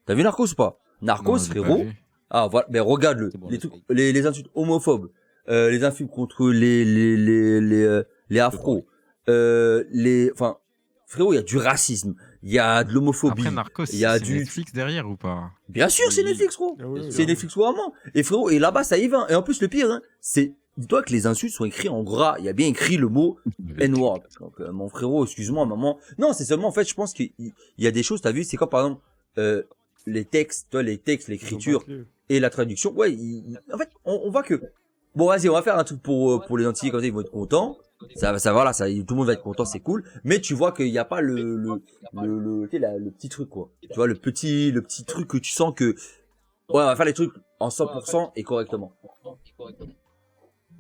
T'as vu Narcos ou pas? Narcos, non, je l'ai pas frérot. vu. Ah, voilà. Ben, regarde-le. C'est bon, Les le trucs, Sky. les insultes homophobes, les insultes contre les afros, enfin, frérot, il y a du racisme, il y a de Après l'homophobie, Narcos, il y a c'est du, Netflix derrière ou pas? bien sûr, Oui, c'est oui. Netflix, gros. Ah oui, Bien C'est sûr. Netflix couramment. Et frérot, et là-bas, ça y va. Et en plus, le pire, hein, c'est, dis-toi que les insultes sont écrits en gras. Il y a bien écrit le mot N-word. Donc, mon frérot, excuse-moi, maman. Non, c'est seulement, en fait, je pense qu'il y a des choses, t'as vu, c'est comme, par exemple, les textes, toi, les textes, Ils ont l'écriture bâclé. et la traduction. Ouais, en fait, on voit que, bon, vas-y, on va faire un truc pour les Antillais, comme ça, ils vont être contents. Ça, voilà, ça, tout le monde va être content, c'est cool. Mais tu vois qu'il n'y a pas tu sais, le petit truc, quoi. Tu vois, le petit truc que tu sens que, ouais, on va faire les trucs en 100% et correctement.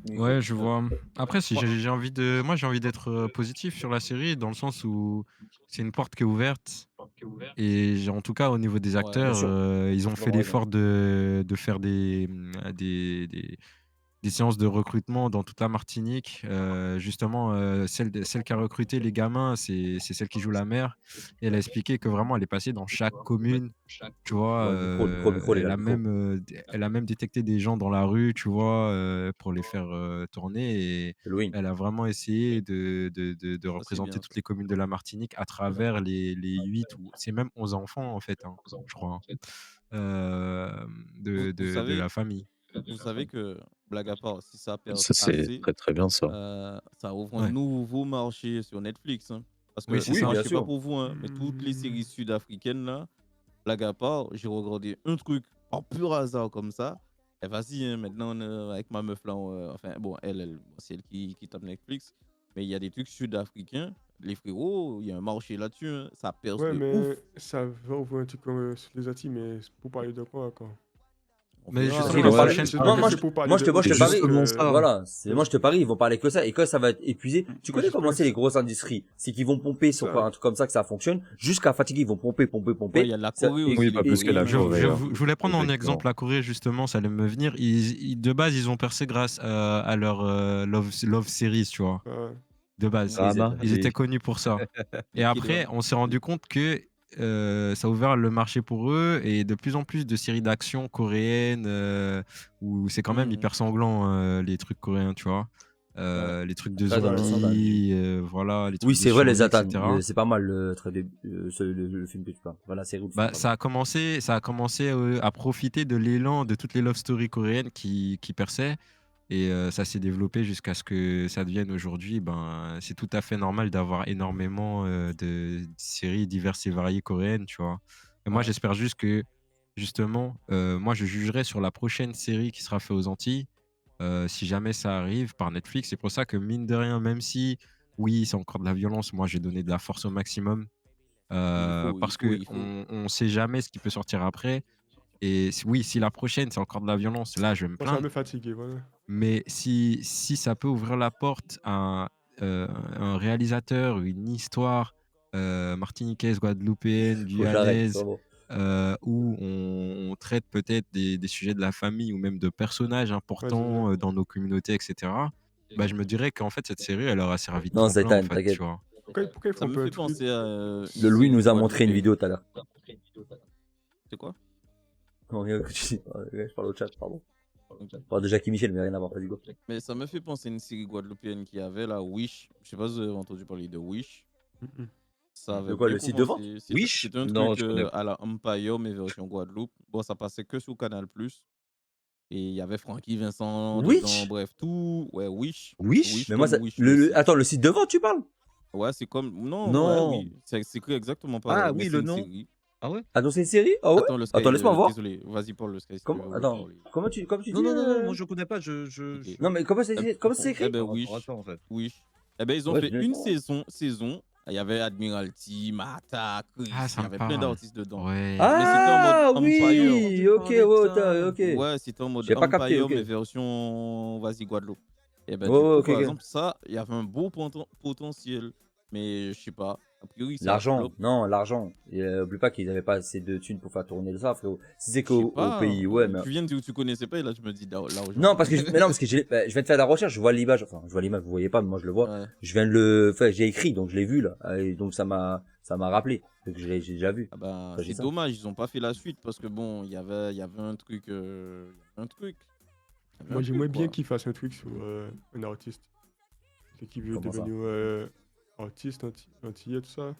Ouais, je vois. Après, si j'ai envie d'être, positif sur la série, dans le sens où c'est une porte qui est ouverte, et en tout cas au niveau des Ouais. Bien acteurs, sûr. ils ont Totalement fait raison. l'effort de faire des séances de recrutement dans toute la Martinique. Justement, celle qui a recruté les gamins, c'est celle qui joue la mère, et elle a expliqué que vraiment elle est passée dans chaque commune, tu vois? Bon, le micro, les gars, le micro. Elle a même détecté des gens dans la rue, tu vois? Pour les faire, tourner, et Halloween. elle a vraiment essayé de Ça, c'est représenter bien. toutes les communes de la Martinique à travers les 8, ou c'est même 11 enfants en fait, hein, je crois, hein, Vous, vous de savez, la famille. vous savez que, blague à part, si ça perce Ça, c'est assez, très très bien ça. ça ouvre un Ouais. nouveau marché sur Netflix, hein. Parce Oui, que c'est Oui, ça. moi, je bien sais pas sûr. pour vous, hein, mais toutes les séries sud-africaines, là, blague à part, j'ai regardé un truc en pur hasard comme ça. Et vas-y, hein, maintenant, avec ma meuf là, enfin, bon, c'est elle qui tape Netflix. Mais il y a des trucs sud-africains. Les frérots, il y a un marché là-dessus, hein, ça perce Ouais, de ouf. mais ça va ouvrir un truc comme sur les Antilles, mais c'est pour parler de quoi encore? On Mais verra. Parce justement, qu'ils vont la parler. prochaine c'est Non, que moi, c'est je, pour parler moi, je te, de moi, je C'est te parie. justement ça. Voilà. Moi, je te parie, ils vont parler que ça. Et quand ça va être épuisé, tu Moi, connais je comment c'est les pense grosses industries. C'est qu'ils vont pomper sur ça. un truc comme ça que ça fonctionne. Jusqu'à fatiguer, ils vont pomper, pomper, Ouais, il pomper. y a de la Ça, Corée et, aussi, Oui, les pas plus que et, la Coréens. Corée, hein, Je voulais prendre en effectivement. exemple la Corée, justement, ça allait me venir. De base, ils ont percé grâce à leur love series, tu vois. Ouais. De base. et Z. Drama, Ils étaient oui. connus pour ça. Et Les après, K-dramas. on s'est rendu compte que ça a ouvert le marché pour eux et de plus en plus de séries d'action coréennes où c'est quand même Mhm. hyper sanglant, les trucs coréens, tu vois. Ouais. Les trucs de Très Ouais, intéressant, Dan. zombies, voilà, les Oui, trucs de c'est vrai, les survie, attaques. etc. C'est pas mal le film que tu parles. Voilà, la série ou le film, Bah, pardon. ça a commencé à profiter de l'élan de toutes les love stories coréennes qui perçaient. Et ça s'est développé jusqu'à ce que ça devienne aujourd'hui, ben, c'est tout à fait normal d'avoir énormément de séries diverses et variées coréennes, tu vois. Et moi, Ouais. j'espère juste que, justement, moi, je jugerai sur la prochaine série qui sera faite aux Antilles, si jamais ça arrive par Netflix. C'est pour ça que, mine de rien, même si, oui, c'est encore de la violence, moi, j'ai donné de la force au maximum, Il faut, il parce faut, que il faut. on sait jamais ce qui peut sortir après. Et oui, si la prochaine, c'est encore de la violence, là, je vais me Moi, ça plaindre. me fatigue, voilà. Mais si ça peut ouvrir la porte à un réalisateur, une histoire, martiniquaise, guadeloupéenne, Faut que j'arrête, guyanaise, vraiment. où on traite peut-être des sujets de la famille ou même de personnages Ouais, c'est ça. importants, dans nos communautés et cetera, bah, je me dirais qu'en fait, cette série, elle aura servi de Non, tremplin, en Zaitan, fait, tu t'inquiète. vois? Pourquoi ils Ça font me pas un fait truc? penser à Le une Louis série nous a montré une guadeloupéenne. vidéo tout à l'heure. C'est quoi? Non, rien que tu dis. Je parle au chat, pardon. Ok. Je parle de Jackie Michel, mais rien à voir, vas-y, go. Mais ça me fait penser à une série guadeloupéenne qui avait là, Wish. Je sais pas si vous avez entendu parler de Wish. Mhm. Ça avait De quoi, bien le site de vente? commencé. Wish? C'était un Non, truc je connais pas. à la Empire, mais version Guadeloupe. Bon, ça passait que sur Canal+. Et il y avait Francky Vincent dedans, Witch? bref, tout. Ouais, Wish. Wish? Wish Mais moi, comme ça... Wish, le site. Attends, le site de vente, tu parles? Ouais, c'est comme. Non, ouais, Non. oui. C'est écrit exactement pareil, Ah mais oui, c'est le une nom. série. Ah ouais? Attends, c'est une série? Ah ouais? Attends, le Sky, Attends, laisse-moi voir. désolé, vas-y, parle le Sky si tu Comment? veux Attends, parler. comment tu Non, dis? non, non, non, moi je connais pas. Ok. Non, mais comment c'est Eh écrit? ben, Par rapport à Wish. ça, en fait. Wish. Eh ben, ils ont Ouais, je fait viens de une voir. saison. Il y avait Admiralty, Mata, Chris, Ah, il ça y me avait plein parle. d'artistes dedans. Ouais. Mais c'était en mode Ah Empire. J'ai oui, entendu ok, parler de ouais, ça. ok. Ouais, c'était en mode J'ai pas capté, Empire, ok. mais version, vas-y, Guadeloupe. Et ben, Ouais, du ouais, coup, ok, par ok. exemple, ça, il y avait un beau potentiel. Mais je sais pas, a priori, ça L'argent, flop. non, l'argent. Oublie pas qu'ils avaient pas assez de thunes pour faire tourner ça, frérot. Si c'est Je sais qu'au pas. pays, ouais, mais. Tu viens de dire que tu connaissais pas, et là, tu me dis l'argent. Non, parce que mais non, parce que je viens de faire la recherche, je vois l'image, enfin, je vois l'image, vous voyez pas, mais moi je le vois. Ouais. Je viens de le, enfin, j'ai écrit, donc je l'ai vu là, et donc ça m'a rappelé, donc j'ai déjà vu. Ah bah, Ça, j'ai c'est ça. dommage, ils ont pas fait la suite parce que bon, il y avait un truc. Il y avait un truc. Il y avait Moi, un j'aimerais truc, bien quoi. qu'ils fassent un truc sur un artiste. C'est qui veut Comment ça? devenir artiste, antillais, tout ça.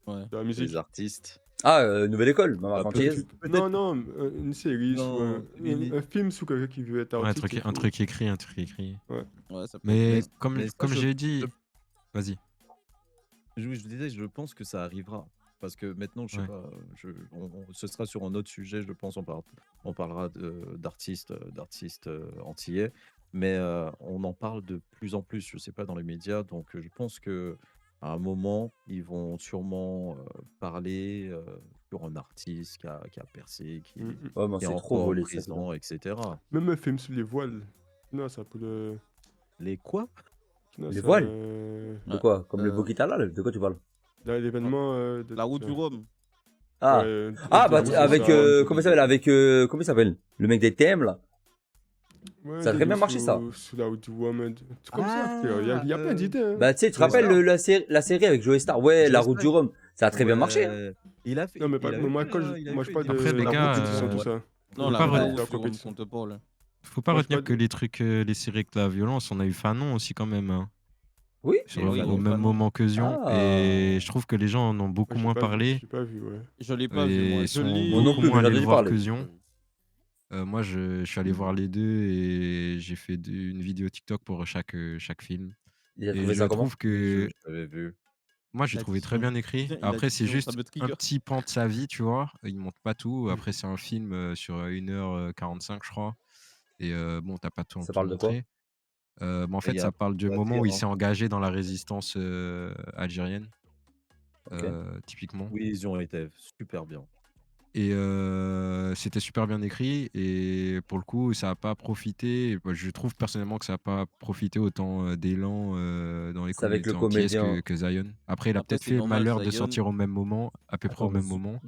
Ouais. De la musique. Les artistes. Ah, Nouvelle École, Maman Bah, Antillaise. Non, non, une série, sur Non, un film sur quelqu'un qui veut être Ouais, artiste. un truc écrit, un truc écrit. Ouais, ça peut Mais être. mais ça, comme je- j'ai dit, je- vas-y. je disais, je pense que ça arrivera. Parce que maintenant, je sais Ouais. pas, ce sera sur un autre sujet, je pense, on parlera d'artistes antillais, mais on en parle de plus en plus, je sais pas, dans les médias, donc je pense que à un moment, ils vont sûrement parler sur un artiste qui a percé, Mhm. Ouais, mais qui est c'est trop encore volé, ça. présent, etc. Même un film sur les voiles. Non, ça peut. Les quoi? Non, Les ça, voiles? De Ouais. quoi? Comme le Euh, Bokitala, là? De quoi tu parles? dans l'événement de. La route du Rhum. Ah. Ouais, Ah, bah, de- ouais, avec, ça, comment il s'appelle? Avec, comment il s'appelle? Le mec des thèmes, là. Ouais, Ça a des très bien gars marché, ça. Sur la route du Rhum, un truc comme ça, Ah, frère. Il y a plein d'idées. Hein. Bah, tu sais, tu te Joey rappelles Star. la série avec Joey Star? Ouais, Joey La Route du Star. Rhum. Ça a très bien marché, hein. Ouais. Il a fait. Non, mais il avait moi, fait, je il avait fait parle une de Après, les la gars, compétition, tout ça. Non, Faut la pas route re- du la Rhum compétition. compte pas, là. faut pas Moi, je retenir parle que de- les trucs, les séries avec la violence, on a eu Fanon aussi quand même, hein, Oui? Et Oui, il y a au eu même Fanon. moment que Zion. Ah. Et je trouve que les gens en ont beaucoup moins parlé J'ai pas vu, ouais. Je l'ai pas vu, moi. et Je sont l'ai. Moi non beaucoup plus, mais moins j'en ai allés le entendu voir parler. que Zion. Moi, je suis allé voir les deux et j'ai fait une vidéo TikTok pour chaque film. Il a Et trouvé je ça comment? trouve que je l'avais vu. moi, j'ai Il a trouvé dit très Zion. bien écrit. Putain, il a Après, dit c'est Zion, ça juste me un trigger. petit pan de sa vie, tu vois. Il montre pas tout. Après, c'est un film sur 1h45, je crois. Et bon, t'as pas tout Ça parle de quoi? montré. Mais en Et il fait, y a ça un parle du truc à moment où dire, il hein. s'est engagé dans la résistance algérienne, Ok. typiquement. Oui, ils ont été super bien. et c'était super bien écrit et pour le coup, ça a pas profité bah, je trouve personnellement que ça a pas profité autant, d'élan, dans les C'est avec le communautés antillaises comédien. que Zion. Après, il a Après, peut-être c'est fait le normal, malheur de Zion. sortir au même moment, à peu près au Attends, même moment,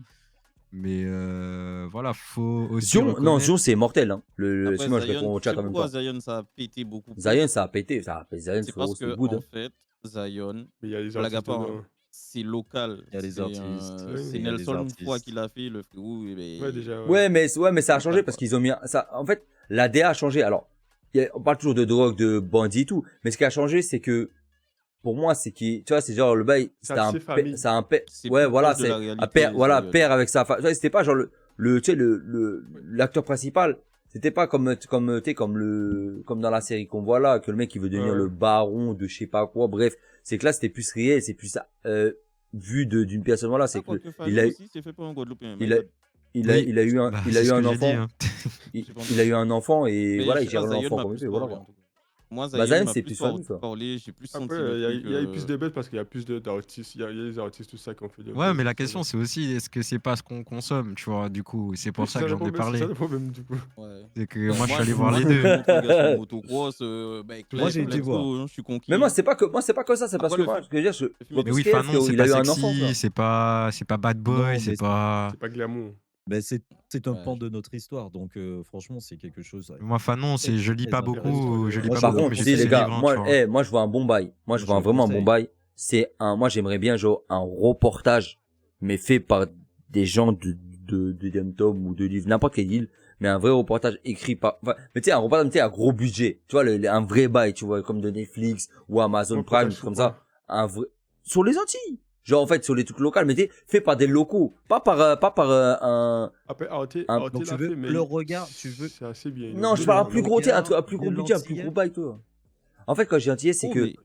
mais voilà, faut aussi Zion, non, Zion, reconnaître c'est mortel, hein. Après, Excuse-moi, je Zion, réponds au tu chat sais en même pourquoi temps. Zion, ça a pété beaucoup plus? Zion, ça a pété. Zion, C'est frérot, parce c'est que, good. en fait, Zion, Mais il y a les blague à artistes part, hein, dedans. c'est local. Il y a les artistes, Oui. C'est il y a les Nelson une fois artistes. qu'il a fait, le frérot. Ouais, déjà. Ouais, mais ça a Local, changé parce quoi. qu'ils ont mis ça. En fait, la DA a changé. Alors, on parle toujours de drogue, de bandits et tout, mais ce qui a changé, c'est que pour moi, c'est qui, tu vois, c'est genre le bail, C'est c'était assez famille. c'est un père. C'est Ouais, plus voilà, proche de c'est la un réalité, père, voilà, Zion. père avec sa femme. C'était pas genre tu sais, l'acteur principal. C'était pas comme, tu sais, comme dans la série qu'on voit là, que le mec il veut devenir Ouais. le baron de je sais pas quoi. Bref, c'est que là, c'était plus réel, c'est plus vu d'une personne. Voilà, c'est Ah, que quoique il Fano a, aussi, c'est fait pour un Guadeloupéen. il my a, bad. oui, il a eu un, bah, il c'est a eu ce un que j'ai dit, enfant. hein. Il a eu un enfant et Mais voilà, je il sais pas, gère Zion l'enfant m'a comme il plus fait. Voilà parlé, quoi. en tout cas. Moi, Bah, Zion Zion, m'a c'est plus plus famille quoi. parlé, j'ai plus senti Après, le truc. il y a plus de bêtes parce qu'il y a plus d'artistes. Il y a les artistes, tout ça, qui ont fait des Ouais, buzz, mais la tout ça, question, là. c'est aussi, est-ce que c'est pas ce qu'on consomme, tu vois, du coup, c'est Oui, pour ça que j'en ai c'est ça parlé. le problème, du coup. Ouais. C'est que moi, je suis Moi, allé voir moi, les je suis deux. montre un gars sur motocross, Moi, j'ai let's été voir. go, hein, je suis Mais conquis. moi, c'est pas que ça, c'est parce Après, que moi, ce que je veux dire, je film vois est Mais plus oui, ce qu'il Fanon, c'est il a pas eu un enfant, frère. sexy, c'est pas bad boy, Non, c'est mais pas. C'est pas glamour. mais c'est un Ouais. pan de notre histoire, donc franchement, c'est quelque chose Moi, Fanon, très, je lis très pas Il reste sur beaucoup, les- je lis Moi, pas je Par le beaucoup, contre, mais tu j'ai sais, tous les ses gars, livres, hein, tu vois. moi, je vois un bon bail. Moi, je Moi, vois je le vraiment un bon conseille. bail. Moi, j'aimerais bien, genre, un reportage, mais fait par des gens de Dom ou de livre, n'importe quelle île, mais un vrai reportage écrit par, enfin, mais tu sais, un reportage, tu sais, à gros budget. Tu vois, un vrai bail, tu vois, comme de Netflix ou Amazon Prime, Reportage sur comme ça. quoi? Un vrai, sur les Antilles. Genre, en fait, sur les trucs locaux, mais tu sais, fait par des locaux. Pas par Après, Arte un, Donc, tu l'a veux fait, mais le regard, tu veux c'est assez bien. Ils ont non, je fait parle un le plus gros, tu sais, regard un plus gros des budget, un plus gros Lantillais. bail, toi. En fait, quand j'ai antillais, c'est Oh, que, mais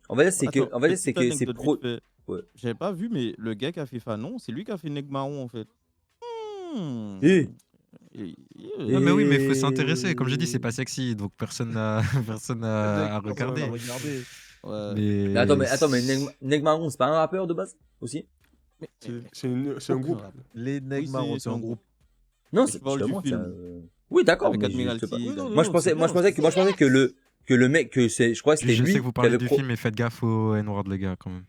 on va dire, c'est que, attends, on va dire, c'est petite que c'est anecdote pro, vite fait. ouais. J'avais pas vu, mais le gars qui a fait Fanon, c'est lui qui a fait Neg Marron, en fait. Hmm. Et, Non, mais oui, mais il faut Et- s'intéresser. Comme j'ai dit, c'est pas sexy, donc personne n'a personne n'a à Personne n'a regarder. regardé. Ouais. Mais attends, mais Neg Marron, c'est pas un rappeur de base, aussi? Mais- C'est un aucun groupe. rapport. Les Oui, Negmarons, c'est un groupe. Non, Mais je parle du justement, film. oui, d'accord, Avec mais je sais Admiralty. pas. Oui, non, Moi, je pensais que le mec, je crois que c'était je lui sais que vous qui parlez avait du film, mais faites gaffe au N-word, les gars, quand même.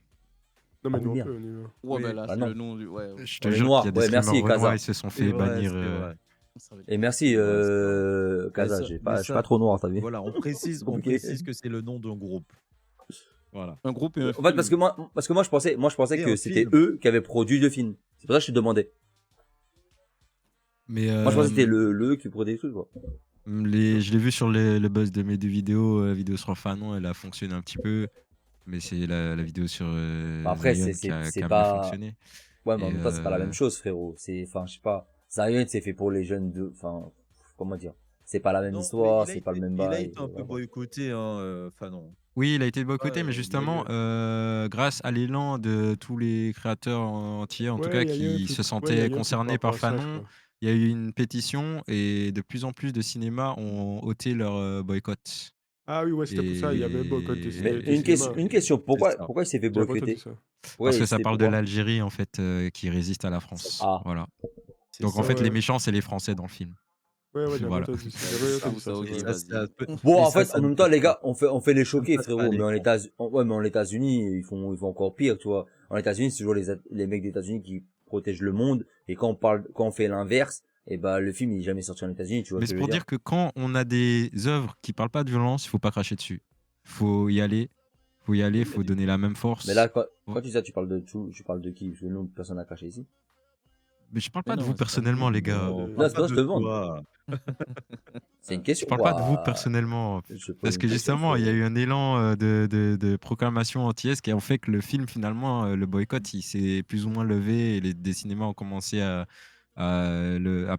Non, mais Ah, nous, oui, on peut, on y va. Ouais, Oui. ben là, Ah, c'est non. le nom du. Ouais. Je te On est jure noir. qu'il y a des Ouais, streamers merci, renois, Kaza. ils se sont C'est fait vrai, bannir. c'est vrai. Ça va être- Et merci, Ouais, c'est Kaza, Mais ça- je mais suis ça- pas trop noir, t'as vu? Voilà, on précise compliqué. que c'est le nom d'un groupe. Voilà. Un groupe et un En fait, film. parce que moi, je pensais Et que un c'était film. eux qui avaient produit le film. C'est pour ça que je te demandais. Mais Moi, je pensais que c'était eux qui produisait le truc, quoi. je l'ai vu sur le buzz de mes deux vidéos. La vidéo sur Fanon, elle a fonctionné un petit peu. Mais c'est la vidéo sur Bah, après, Zion c'est qui a mieux pas, fonctionné. ouais, mais en Et, même temps, c'est pas la même chose, frérot. Enfin, je sais pas. Zion, c'est fait pour les jeunes enfin, comment dire. C'est pas la même Non, histoire, mais c'est pas le même il a bail. été un peu voilà. boycotté, Fanon. Oui, il a été boycotté, Ouais, mais il y a justement, eu- grâce à l'élan de tous les créateurs entiers, en tout cas, Ouais, il y a eu un qui truc. se Ouais, il y a sentaient eu un truc concernés par par rapport à ça, je Fanon, crois. il y a eu une pétition et de plus en plus de cinémas ont ôté leur boycott. Ah oui, ouais, c'était pour ça. Il y avait un boycott Et- Mais du cinéma. une question, C'est ça. pourquoi il s'est fait J'avais pas entendu boycotter? ça. Ouais, Parce que ça c'était parle de pourquoi? l'Algérie, en fait, qui résiste à la France. Ah. Voilà. C'est Donc, ça. en fait, les Ouais. méchants, c'est les Français dans le film. Ouais, ouais, j'avais Voilà. entendu ça. J'avais entendu ça, Ça, c'est ok, vrai. Ça, c'est un peu- Bon, Et en ça, fait, ça en ne même temps, passe les pas. gars, on fait les choquer, passe pas frérot. à Mais l'écran. ouais, mais en États-Unis, ils font encore pire, tu vois. En États-Unis, c'est toujours les mecs des États-Unis qui protègent le monde. Et quand on fait l'inverse, et bah, le film, il est jamais sorti en États-Unis, tu vois Mais ce c'est que je pour veux dire que quand on a des œuvres qui parlent pas de violence, il faut pas cracher dessus. Faut y aller. Faut donner la même force. Mais là, quand Ouais. tu dis ça, tu parles de tout, tu parles de qui? Parce que nous, personne n'a craché ici. Mais je parle Mais pas de non, vous c'est pas personnellement, nous. les gars. Non, Non, parle c'est pas pas, je te de demande. toi. C'est une Je question. parle pas de vous Ouah. personnellement. Je pose Parce une que question, justement, il y a frérot. eu un élan de proclamation anti-est qui ont fait que le film, finalement, le boycott, il s'est plus ou moins levé et des cinémas ont commencé à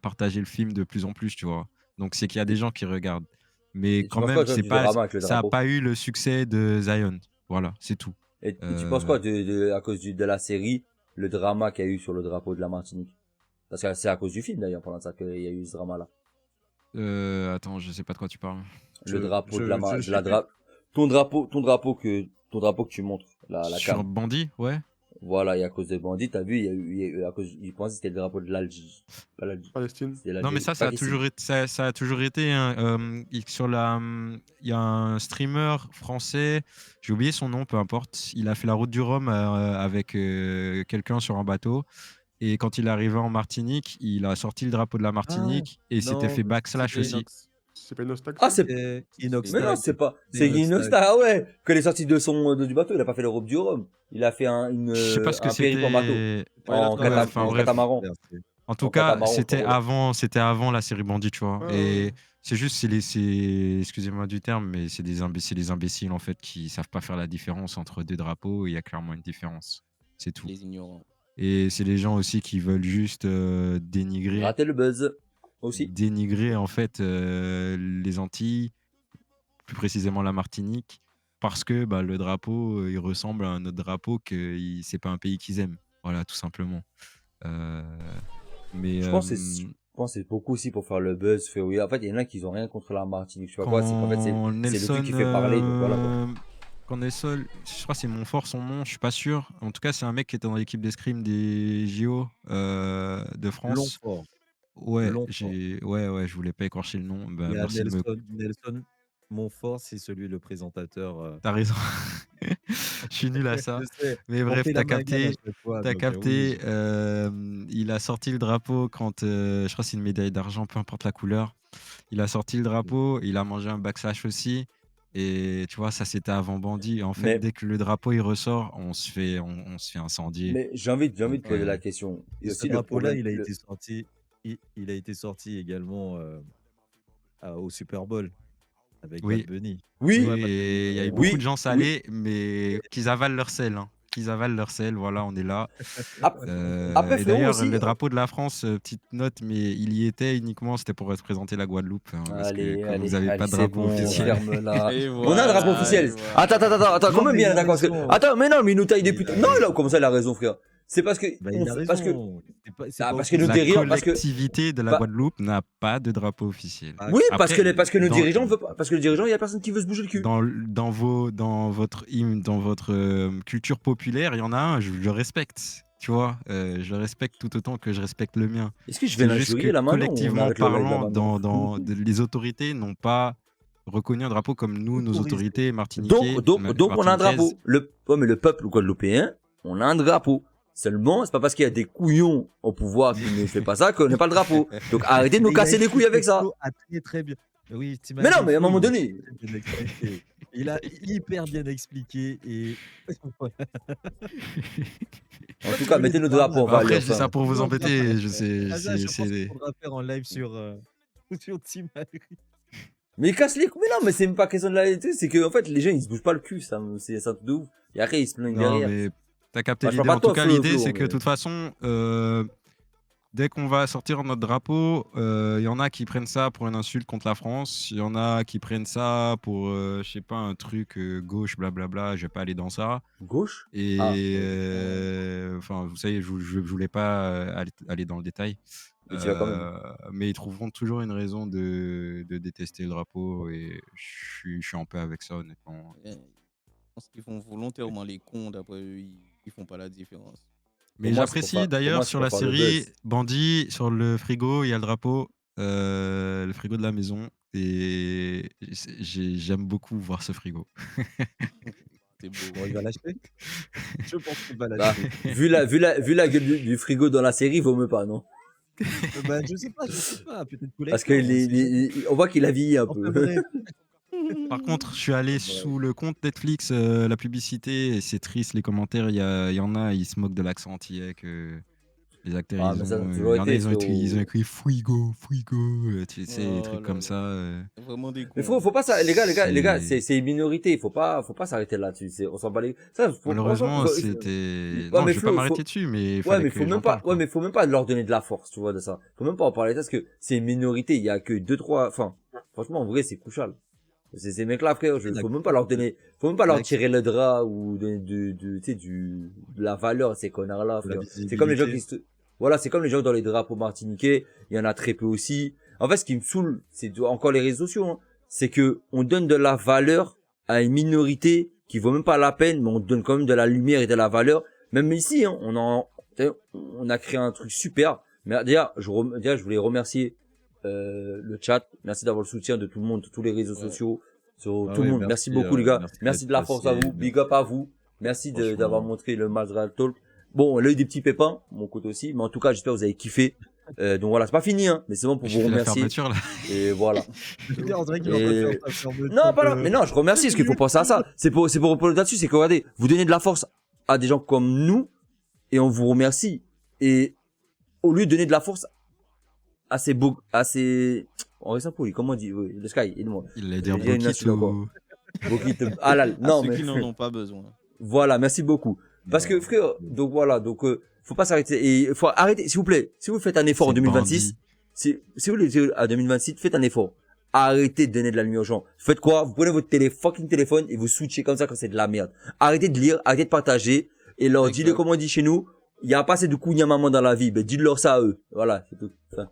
partager le film de plus en plus, tu vois. Donc, c'est qu'il y a des gens qui regardent. Mais Et tu quand penses quoi, même, toi, du drama avec le ça n'a drapeau? pas eu le succès de Zion. Voilà, c'est tout. Et tu penses Euh, quoi à cause de la série, le drama qu'il y a eu sur le drapeau de la Martinique? Parce que c'est à cause du film, d'ailleurs, pendant ça qu'il y a eu ce drama-là. Attends, je sais pas de quoi tu parles. Le drapeau je- de la, je de sais la plus. ton drapeau que tu montres, la Sur cam. Bandit, ouais. Voilà, et à cause de bandits, t'as vu, il y a eu à cause, ils pensaient que c'était le drapeau de l'Algérie. Pas l'Algérie, Palestine. c'était Non, mais l'Algérie. ça a Palestine. toujours été, ça a toujours été hein, il y a un streamer français, j'ai oublié son nom, peu importe. Il a fait la route du Rhum avec quelqu'un sur un bateau. Et quand il est arrivé en Martinique, il a sorti le drapeau de la Ah, Martinique et s'était non, fait mais backslash c'était aussi. Inox. C'est pas une obstacle, Ah, ça? c'est, C'est mais non, Inoxtag. c'est pas, C'est c'est Inox Inoxtag. Star, ah ouais, quand il est sorti de du bateau, il a pas fait l'Europe du Rhum. Il a fait Je sais pas ce que un périple en bateau. c'était. Ouais, il a En, travaillé Ouais, avec enfin en bref. catamaran. En tout En cas, catamaran, c'était avant la série Bandit, tu vois. Ouais, ouais, Et ouais. c'est juste, excusez-moi du terme, mais c'est des imbéciles en fait qui savent pas faire la différence entre deux drapeaux. Il y a clairement une différence. C'est tout. les ignorants. Et c'est les gens aussi qui veulent juste dénigrer Rater le buzz. Aussi. dénigrer en fait les Antilles, plus précisément la Martinique, parce que bah, le drapeau, il ressemble à un autre drapeau que c'est pas un pays qu'ils aiment. Voilà, tout simplement. Euh, mais Je pense que c'est beaucoup aussi pour faire le buzz. Oui, en fait, il y en a qui ont rien contre la Martinique. Je sais pas quoi. C'est qu'en fait, c'est le Nelson, truc qui fait parler. Donc voilà, quoi. quand Nelson, je crois que c'est Montfort son nom, je suis pas sûr. En tout cas, c'est un mec qui était dans l'équipe d'escrime des JO de France. Longfort. Ouais, Longfort. ouais, je voulais pas écorcher le nom. Bah, Il y a merci de me. Nelson Montfort, c'est celui, le présentateur. T'as raison. Je suis nul à ça. Je sais, Mais on bref, fait t'as la magane à capté. chaque fois, T'as donc, capté. oui. Il a sorti le drapeau quand. Je crois que c'est une médaille d'argent, peu importe la couleur. Il a sorti le drapeau, il a mangé un backslash aussi. Et tu vois, ça c'était avant Bandit. En fait, Mais, dès que le drapeau il ressort, on se fait incendier. mais j'ai envie de Donc, poser la question. Il y Et a ce aussi le drapeau-là, problème. il a été sorti également au Super Bowl avec Oui. Bad Bunny. Oui, Oui, et il y a eu oui, beaucoup de gens salés, mais qu'ils avalent leur sel. Hein. Qu'ils avalent leur sel, voilà, on est là. Après, Et Florent d'ailleurs, aussi. le drapeau de la France, petite note, mais il y était uniquement, c'était pour représenter la Guadeloupe. Hein, parce que Allez, comme vous allez, n'avez pas allez, de c'est drapeau bon, officiel. ferme-la. Et On a un drapeau voilà, officiel. et voilà. Attends, Non, combien mais bien il a d'accord parce que... raison. Attends, mais non, mais il nous taille des Il putains. a Non, raison. comment ça, il a raison, frère? C'est parce que... Bah, il a raison. Parce que... C'est Ah, pas parce que nos La dirigeants... Parce que... collectivité de la Bah- Guadeloupe n'a pas de drapeau officiel. Ah, Oui, Après, parce que nos dans- dirigeants veulent pas. Parce que le dirigeant, il y a personne qui veut se bouger le cul. dans votre hymne, dans votre culture populaire, il y en a un, je le respecte. Tu vois, je le respecte tout autant que je respecte le mien. Est-ce que je vais C'est juste l'injurier que là maintenant ou on collectivement arrête le live là parlant, maintenant? les autorités n'ont pas reconnu un drapeau comme nous, nos Autorisé. autorités martiniquaises. Donc on a un drapeau. Ouais, mais le peuple guadeloupéen, on a un drapeau. Seulement, c'est pas parce qu'il y a des couillons au pouvoir qui ne fait pas ça qu'on n'a pas le drapeau. Donc arrêtez de nous Mais il a casser les couilles avec ça. expliqué Flo a très bien. Oui, Mais non, mais à un moment donné. Il a hyper bien expliqué et En tout cas, mettez le drapeau, on va Après, aller je dis ça pour vous Non, embêter. Je sais, Ah, ça, je pense c'est. qu'on faudra faire en live sur Team Madrid. Mais il casse les couilles. Mais non, mais c'est même pas question de la réalité. C'est que, en fait, les gens, ils se bougent pas le cul. C'est un truc de ouf. Et après, ils se plaignent Non, derrière. mais t'as capté Moi, je l'idée. parle En pas tout de cas, toi, Flo, l'idée, Flo, c'est que mais- de toute façon, dès qu'on va sortir notre drapeau, il y en a qui prennent ça pour une insulte contre la France. Il y en a qui prennent ça pour, je sais pas, un truc gauche, blablabla. Je vais pas aller dans ça. Gauche? Et Ah. enfin, vous savez, je voulais pas aller dans le détail. Mais tu vas quand même. Mais ils trouveront toujours une raison de détester le drapeau et je suis en paix avec ça, honnêtement. Je pense qu'ils font volontairement les cons, d'après eux, ils font pas la différence. Mais Pour moi, c'est pour j'apprécie pour d'ailleurs moi, c'est sur pour la faire le série buzz. Bandit, sur le frigo, il y a le drapeau, le frigo de la maison. Et j'aime beaucoup voir ce frigo. C'est beau. Bon, il va l'acheter. Je pense qu'il va Bah, l'acheter. vu la gueule du frigo dans la série, il vaut mieux pas, non? Bah, je sais pas. Peut-être Parce collector, on voit qu'il a vieilli un Enfin, peu. bref. Par contre, je suis allé sous le compte Netflix, la publicité, et c'est triste, les commentaires, il y en a, ils se moquent de l'accent antillais que les acteurs, Ah, ils mais ça a ont, toujours il y en a, été, ils ont frérot. écrit Fuigo, tu sais, des Oh trucs là comme là. ça. C'est vraiment des cons. Mais faut pas ça, les gars, C'est- c'est une minorité. Faut pas s'arrêter là-dessus. On s'en bat les. Ça, Malheureusement, franchement, c'était. Ouais, Non, mais je vais pas Flo, m'arrêter dessus, mais il Ouais, fallait mais que faut même j'en pas, parle, quoi. mais faut même pas leur donner de la force, tu vois, de ça. Faut même pas en parler parce que c'est une minorité. Il y a que 2-3, enfin, franchement, en vrai, c'est crucial. C'est ces mecs-là, frère, faut même pas leur donner, faut même pas leur tirer le drap ou tu sais, de la valeur à ces connards-là, De la frère. C'est comme les gens qui visibilité. voilà, c'est comme les gens dans les drapeaux martiniquais. Il y en a très peu aussi. En fait, ce qui me saoule, c'est encore les réseaux sociaux, hein. C'est que on donne de la valeur à une minorité qui vaut même pas la peine, mais on donne quand même de la lumière et de la valeur. Même ici, hein, on a créé un truc super. Mais déjà, je voulais remercier le chat. Merci d'avoir le soutien de tout le monde, de tous les réseaux Ouais. sociaux, sur Ah tout le ouais, monde. Merci beaucoup les gars. merci Merci d'être de la force à passé, vous. Big up à vous. Merci d'avoir franchement. montré le Madral Talk. Bon, il a eu des petits pépins, mon côté aussi, mais en tout cas, j'espère que vous avez kiffé. Donc voilà, c'est pas fini, hein, mais c'est bon pour Je vous fais la remercier. fermeture là. Et voilà. On dirait qu'il va pas Et- faire sa fermeture Non, pas là. de- Mais non, je remercie parce qu'il faut penser à ça. C'est pour reprendre là-dessus, c'est que regardez, vous donnez de la force à des gens comme nous et on vous remercie. Et au lieu de donner de la force à ces on reste impoli, comment on dit, oui, le Sky, aide-moi. Il allait dire Il y a une Bokit insulte encore. ou... Halal. À Non, ceux mais. qui n'en ont pas besoin. Voilà, merci beaucoup. Parce que, frère, donc voilà, donc, faut pas s'arrêter. Et il faut arrêter, s'il vous plaît. Si vous faites un effort en C'est 2026, si vous voulez à 2026, faites un effort. Arrêtez de donner de la lumière aux gens. Faites quoi? Vous prenez votre fucking téléphone et vous switchez comme ça quand c'est de la merde. Arrêtez de lire, arrêtez de partager et leur Exact. dites-le comme on dit chez nous. Il y a pas assez de couilles maman dans la vie. Ben, dites-leur ça à eux. Voilà, c'est tout. Enfin,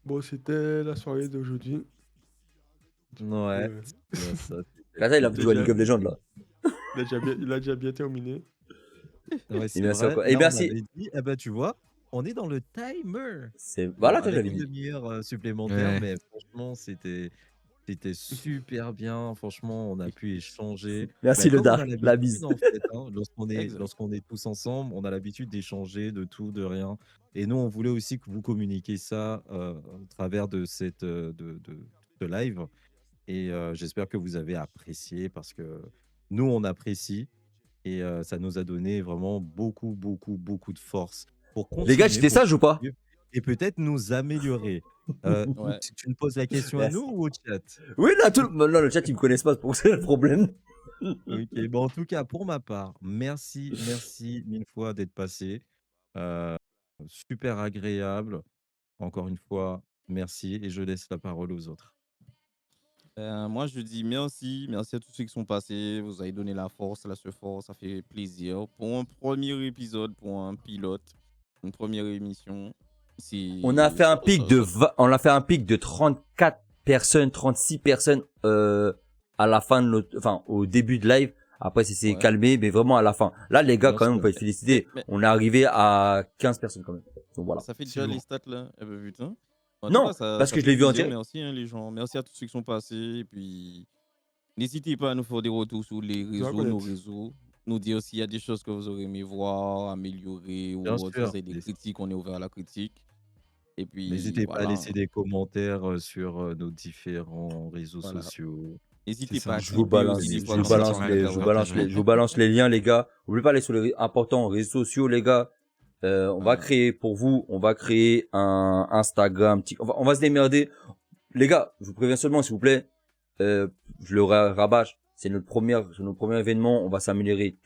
Bon, c'était la soirée d'aujourd'hui. Ouais. Euh, Ouais, ça, là, ça, il a joué à League of Legends, là. il a déjà bien terminé. ouais, c'est merci vrai. encore. Et Là, on merci. avait dit, eh ben, tu vois, on est dans le timer. Voilà, toi, Avec j'avais une dit. demi-heure supplémentaire, Ouais. mais franchement, c'était super bien. Franchement, on a pu échanger. Merci, Bah, le comme on a dark, la l'habitude, bise. en fait, hein, Exact. lorsqu'on est tous ensemble, on a l'habitude d'échanger de tout, de rien. Et nous, on voulait aussi que vous communiquiez ça au travers de cette de ce live. Et j'espère que vous avez apprécié parce que nous, on apprécie. Et ça nous a donné vraiment beaucoup, beaucoup, beaucoup de force pour Les gars, continuer, j'étais pour sage ou pas? poursuivre et peut-être nous améliorer. Ouais. Tu me poses la question à Merci. nous ou au chat? Oui, là, non, le chat, ils me connaissent pas, c'est pour ça le problème. Ok, bon, en tout cas, pour ma part, merci mille fois d'être passé. Euh, super agréable. Encore une fois, merci et je laisse la parole aux autres. Moi, je dis merci à tous ceux qui sont passés. Vous avez donné la force, la force, ça fait plaisir. Pour un premier épisode, pour un pilote, une première émission, On a fait un pic on a fait un pic de 34 personnes, 36 personnes, à la fin de au début de live. Après, ça s'est Ouais. calmé, mais vraiment à la fin. Là, les gars, Bien quand même, sûr. on peut être féliciter. Mais- On est arrivé à 15 personnes quand même. Donc voilà. Ça fait C'est déjà lourd. les stats là. Eh ben, putain. En Non, tout cas, ça parce que fait je l'ai vu en plaisir. direct. Merci les gens. Merci à tous ceux qui sont passés. Et puis, n'hésitez pas à nous faire des retours sur les réseaux, nos reconnaître. réseaux. Nous dire s'il y a des choses que vous aurez aimé voir, améliorer ou Bien autre. Si sûr. vous avez des critiques, on est ouvert à la critique. Et puis, N'hésitez pas à voilà. laisser des commentaires sur nos différents réseaux Voilà. sociaux. N'hésitez C'est pas ça. à Je vous cliquer balance, aussi des je fois vous quand balance c'est les, pas je vous le balance cas. les, je vous balance les liens, les gars. N'oubliez pas aller sur les importants réseaux sociaux, les gars. On va créer pour vous, on va créer un Instagram, on va se démerder. Les gars, je vous préviens seulement, s'il vous plaît. Je le rabâche. C'est notre premier événement. On va s'améliorer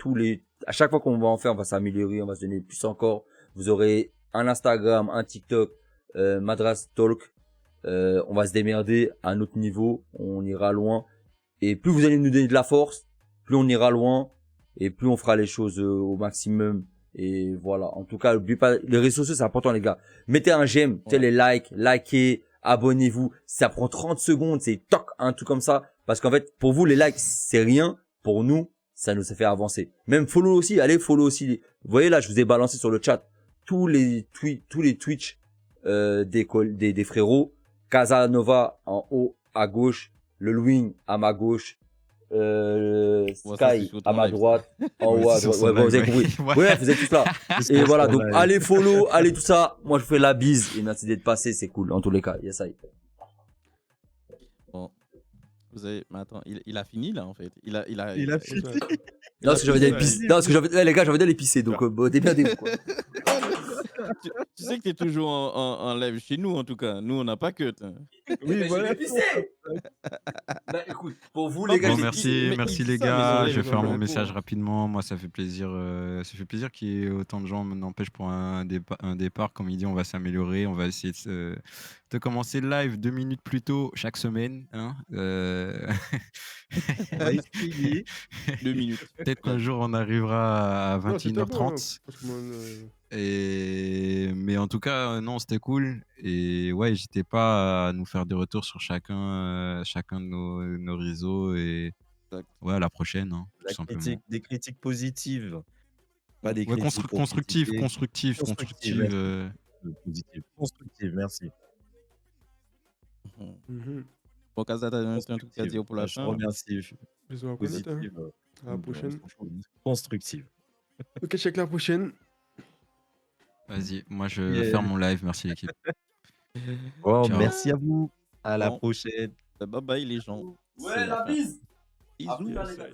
à chaque fois qu'on va en faire, on va s'améliorer, on va se donner plus encore. Vous aurez un Instagram, un TikTok, Madras Talk. On va se démerder à un autre niveau. On ira loin. Et plus vous allez nous donner de la force, plus on ira loin. Et plus on fera les choses au maximum. Et voilà. En tout cas, n'oubliez pas, les réseaux sociaux, c'est important, les gars. Mettez un j'aime, Ouais. les likes, likez, abonnez-vous. Ça prend 30 secondes, c'est toc, un truc comme ça. Parce qu'en fait, pour vous, les likes, c'est rien. Pour nous, ça nous fait avancer. Même follow aussi, allez follow aussi. Vous voyez là, je vous ai balancé sur le chat tous les Twitch des frérots. Casanova en haut à gauche, le Louis à ma gauche, Ouais, ça, c'est Sky sur à ton ma live, ça. droite, en Ouais, haut à c'est sur droite. son Ouais, bon, vous live, avez compris. ouais. Ouais, vous êtes tous là. C'est Et sur voilà, son donc live. allez follow, allez tout ça. Moi, je vous fais la bise et merci d'être passé, c'est cool. En tous les cas, yes, I. Bon. Vous avez... Mais attends, il a fini là en fait. Il a fini. Non, parce que j'avais Ouais. pisser. Non, parce que les gars, j'avais d'aller pisser, donc bon, démerdez-vous, quoi. tu sais que t'es toujours en live chez nous en tout cas. Nous on n'a pas cut. Hein. Oui, voilà. Bah écoute, pour vous les gars, Bon, mais merci, il- mais merci il les dit ça, mais gars. c'est Je vais vrai, faire les mon gens message le rapidement. Moi, ça fait plaisir qu'il y ait autant de gens. N'empêche, pour un départ, comme il dit, on va s'améliorer. On va essayer de commencer le live 2 minutes plus tôt chaque semaine. Hein. On va essayer. 2 minutes. Peut-être qu'un jour, on arrivera à Non, c'était bon, hein, 21h30. franchement, Mais en tout cas, non, c'était cool. Et ouais, n'hésitez pas à nous faire des retours sur chacun de nos réseaux. Et Exact. ouais, à la prochaine, hein, tout simplement. Des critiques positives. Pas des Ouais, critiques pour constructif, critiquer. constructif, Constructive, constructif. merci. Positive. Constructive, merci. Mhm. Mhm. Bon, Kazat, t'as un truc à Constructive. dire pour la Je te fin? remercie. Bisous à connaître. Hein. Positive. À la prochaine. franchement, constructive. Ok, check la prochaine. Vas-y, moi je Yeah. ferme mon live. Merci l'équipe. Bon, Ciao. merci à vous. À la Bon. prochaine. Bye bye les gens. Ouais, C'est la la fin. bise. Bisous. Après, Yes, les I- gars,